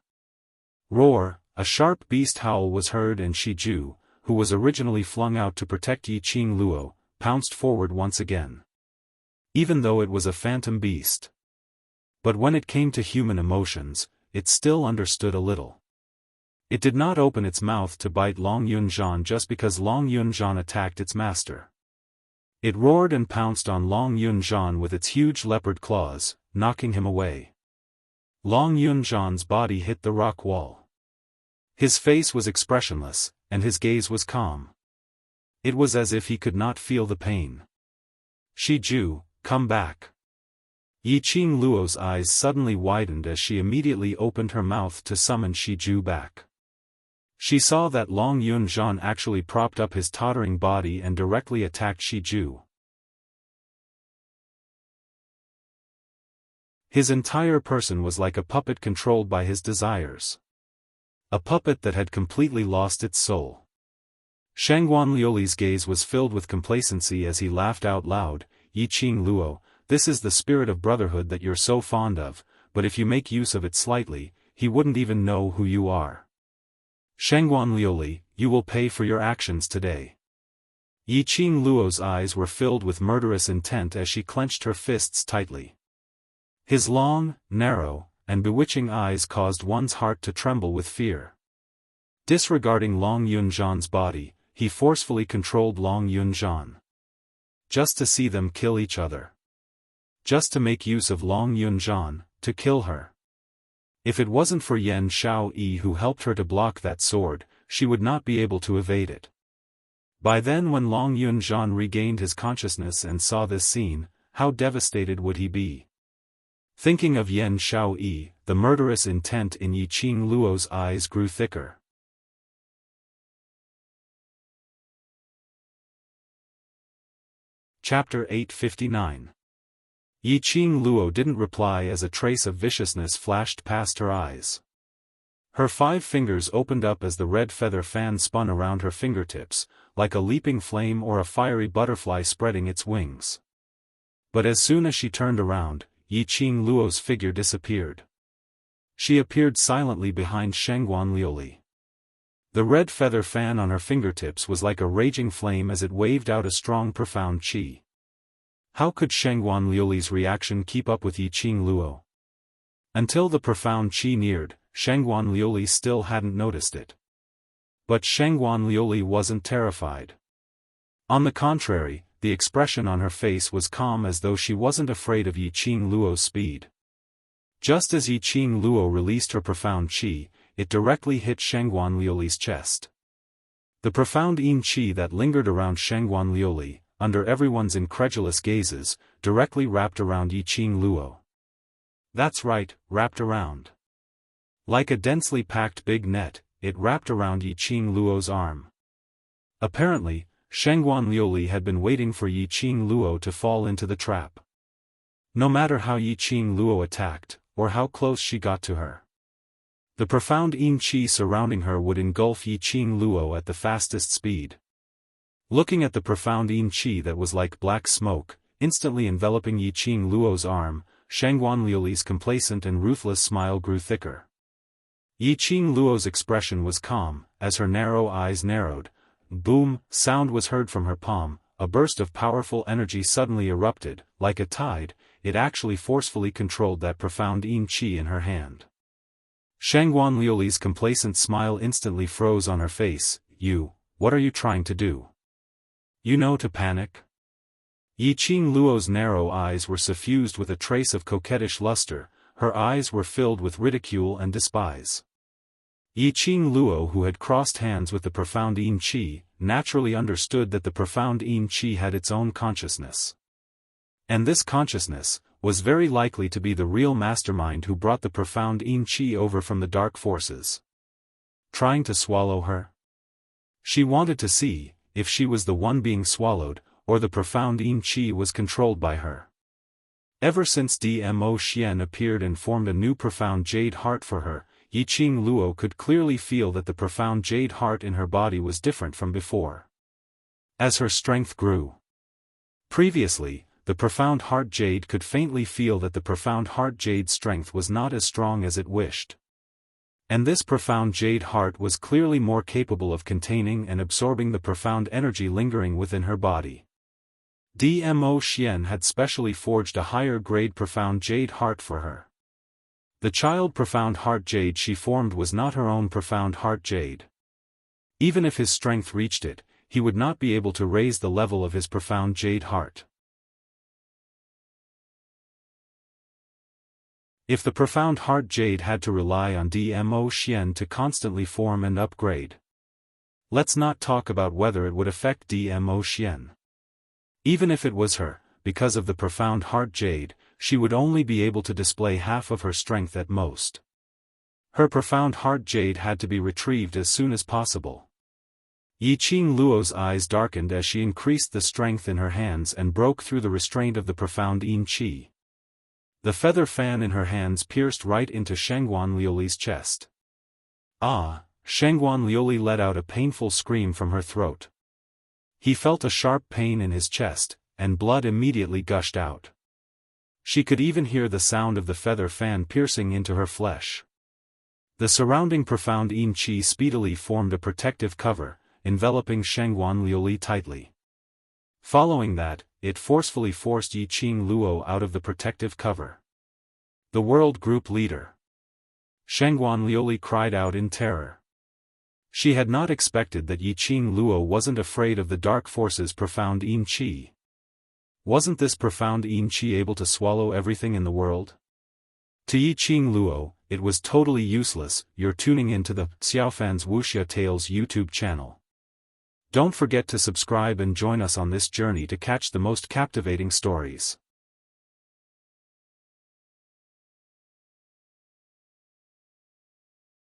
Roar! A sharp beast howl was heard and Shiju, who was originally flung out to protect Yiqing Luo, pounced forward once again. Even though it was a phantom beast. But when it came to human emotions, it still understood a little. It did not open its mouth to bite Long Yunzhan just because Long Yunzhan attacked its master. It roared and pounced on Long Yunzhan with its huge leopard claws, knocking him away. Long Yunzhan's body hit the rock wall. His face was expressionless, and his gaze was calm. It was as if he could not feel the pain. Shiju, come back. Yiqing Luo's eyes suddenly widened as she immediately opened her mouth to summon Shiju back. She saw that Long Yunzhan actually propped up his tottering body and directly attacked Shiju. His entire person was like a puppet controlled by his desires. A puppet that had completely lost its soul. Shangguan Liuli's gaze was filled with complacency as he laughed out loud, Yiqing Luo, this is the spirit of brotherhood that you're so fond of, but if you make use of it slightly, he wouldn't even know who you are. Shangguan Liuli, you will pay for your actions today. Yiqing Luo's eyes were filled with murderous intent as she clenched her fists tightly. His long, narrow, and bewitching eyes caused one's heart to tremble with fear. Disregarding Long Yunzhan's body, he forcefully controlled Long Yunzhan. Just to see them kill each other. Just to make use of Long Yunzhan, to kill her. If it wasn't for Yan Xiaoyi who helped her to block that sword, she would not be able to evade it. By then when Long Yunzhan regained his consciousness and saw this scene, how devastated would he be? Thinking of Yan Xiaoyi, the murderous intent in Yiqing Luo's eyes grew thicker. Chapter 859. Yiqing Luo didn't reply as a trace of viciousness flashed past her eyes. Her 5 fingers opened up as the red feather fan spun around her fingertips, like a leaping flame or a fiery butterfly spreading its wings. But as soon as she turned around, Yiqing Luo's figure disappeared. She appeared silently behind Shangguan Liuli. The red feather fan on her fingertips was like a raging flame as it waved out a strong profound qi. How could Shangguan Liuli's reaction keep up with Yiqing Luo? Until the profound qi neared, Shangguan Liuli still hadn't noticed it. But Shangguan Liuli wasn't terrified. On the contrary, the expression on her face was calm as though she wasn't afraid of Yiqing Luo's speed. Just as Yiqing Luo released her profound qi, it directly hit Shangguan Liuli's chest. The profound yin qi that lingered around Shangguan Liuli, under everyone's incredulous gazes, directly wrapped around Yiqing Luo. That's right, wrapped around. Like a densely packed big net, it wrapped around Yiqing Luo's arm. Apparently, Shangguan Liuli had been waiting for Yiqing Luo to fall into the trap. No matter how Yiqing Luo attacked, or how close she got to her, the profound yin qi surrounding her would engulf Yiqing Luo at the fastest speed. Looking at the profound yin qi that was like black smoke, instantly enveloping Yiqing Luo's arm, Shangguan Liuli's complacent and ruthless smile grew thicker. Yiqing Luo's expression was calm, as her narrow eyes narrowed. Boom, sound was heard from her palm, a burst of powerful energy suddenly erupted, like a tide, it actually forcefully controlled that profound yin qi in her hand. Shangguan Liuli's complacent smile instantly froze on her face. What are you trying to do? You know, to panic? Yiqing Luo's narrow eyes were suffused with a trace of coquettish luster, her eyes were filled with ridicule and despise. Yiqing Luo, who had crossed hands with the profound yin qi, naturally understood that the profound yin qi had its own consciousness. And this consciousness was very likely to be the real mastermind who brought the profound yin qi over from the dark forces. Trying to swallow her? She wanted to see if she was the one being swallowed, or the profound yin qi was controlled by her. Ever since Dmo Xian appeared and formed a new profound jade heart for her, Yiqing Luo could clearly feel that the profound jade heart in her body was different from before. As her strength grew. Previously, the profound heart jade could faintly feel that the profound heart jade's strength was not as strong as it wished. And this profound jade heart was clearly more capable of containing and absorbing the profound energy lingering within her body. Dmo Xian had specially forged a higher-grade profound jade heart for her. The child profound heart jade she formed was not her own profound heart jade. Even if his strength reached it, he would not be able to raise the level of his profound jade heart. If the profound heart jade had to rely on Dmo Xian to constantly form and upgrade. Let's not talk about whether it would affect Dmo Xian. Even if it was her, because of the profound heart jade, she would only be able to display half of her strength at most. Her profound heart jade had to be retrieved as soon as possible. Yiqing Luo's eyes darkened as she increased the strength in her hands and broke through the restraint of the profound yin qi. The feather fan in her hands pierced right into Shangguan Liuli's chest. Ah! Shangguan Liuli let out a painful scream from her throat. He felt a sharp pain in his chest, and blood immediately gushed out. She could even hear the sound of the feather fan piercing into her flesh. The surrounding profound yin qi speedily formed a protective cover, enveloping Shangguan Liuli tightly. Following that, it forcefully forced Yiqing Luo out of the protective cover. The world group leader. Shangguan Liuli cried out in terror. She had not expected that Yiqing Luo wasn't afraid of the dark force's profound yin qi. Wasn't this profound yin qi able to swallow everything in the world? To Yiqing Luo, it was totally useless. You're tuning into the Xiaofan's Wuxia Tales YouTube channel. Don't forget to subscribe and join us on this journey to catch the most captivating stories.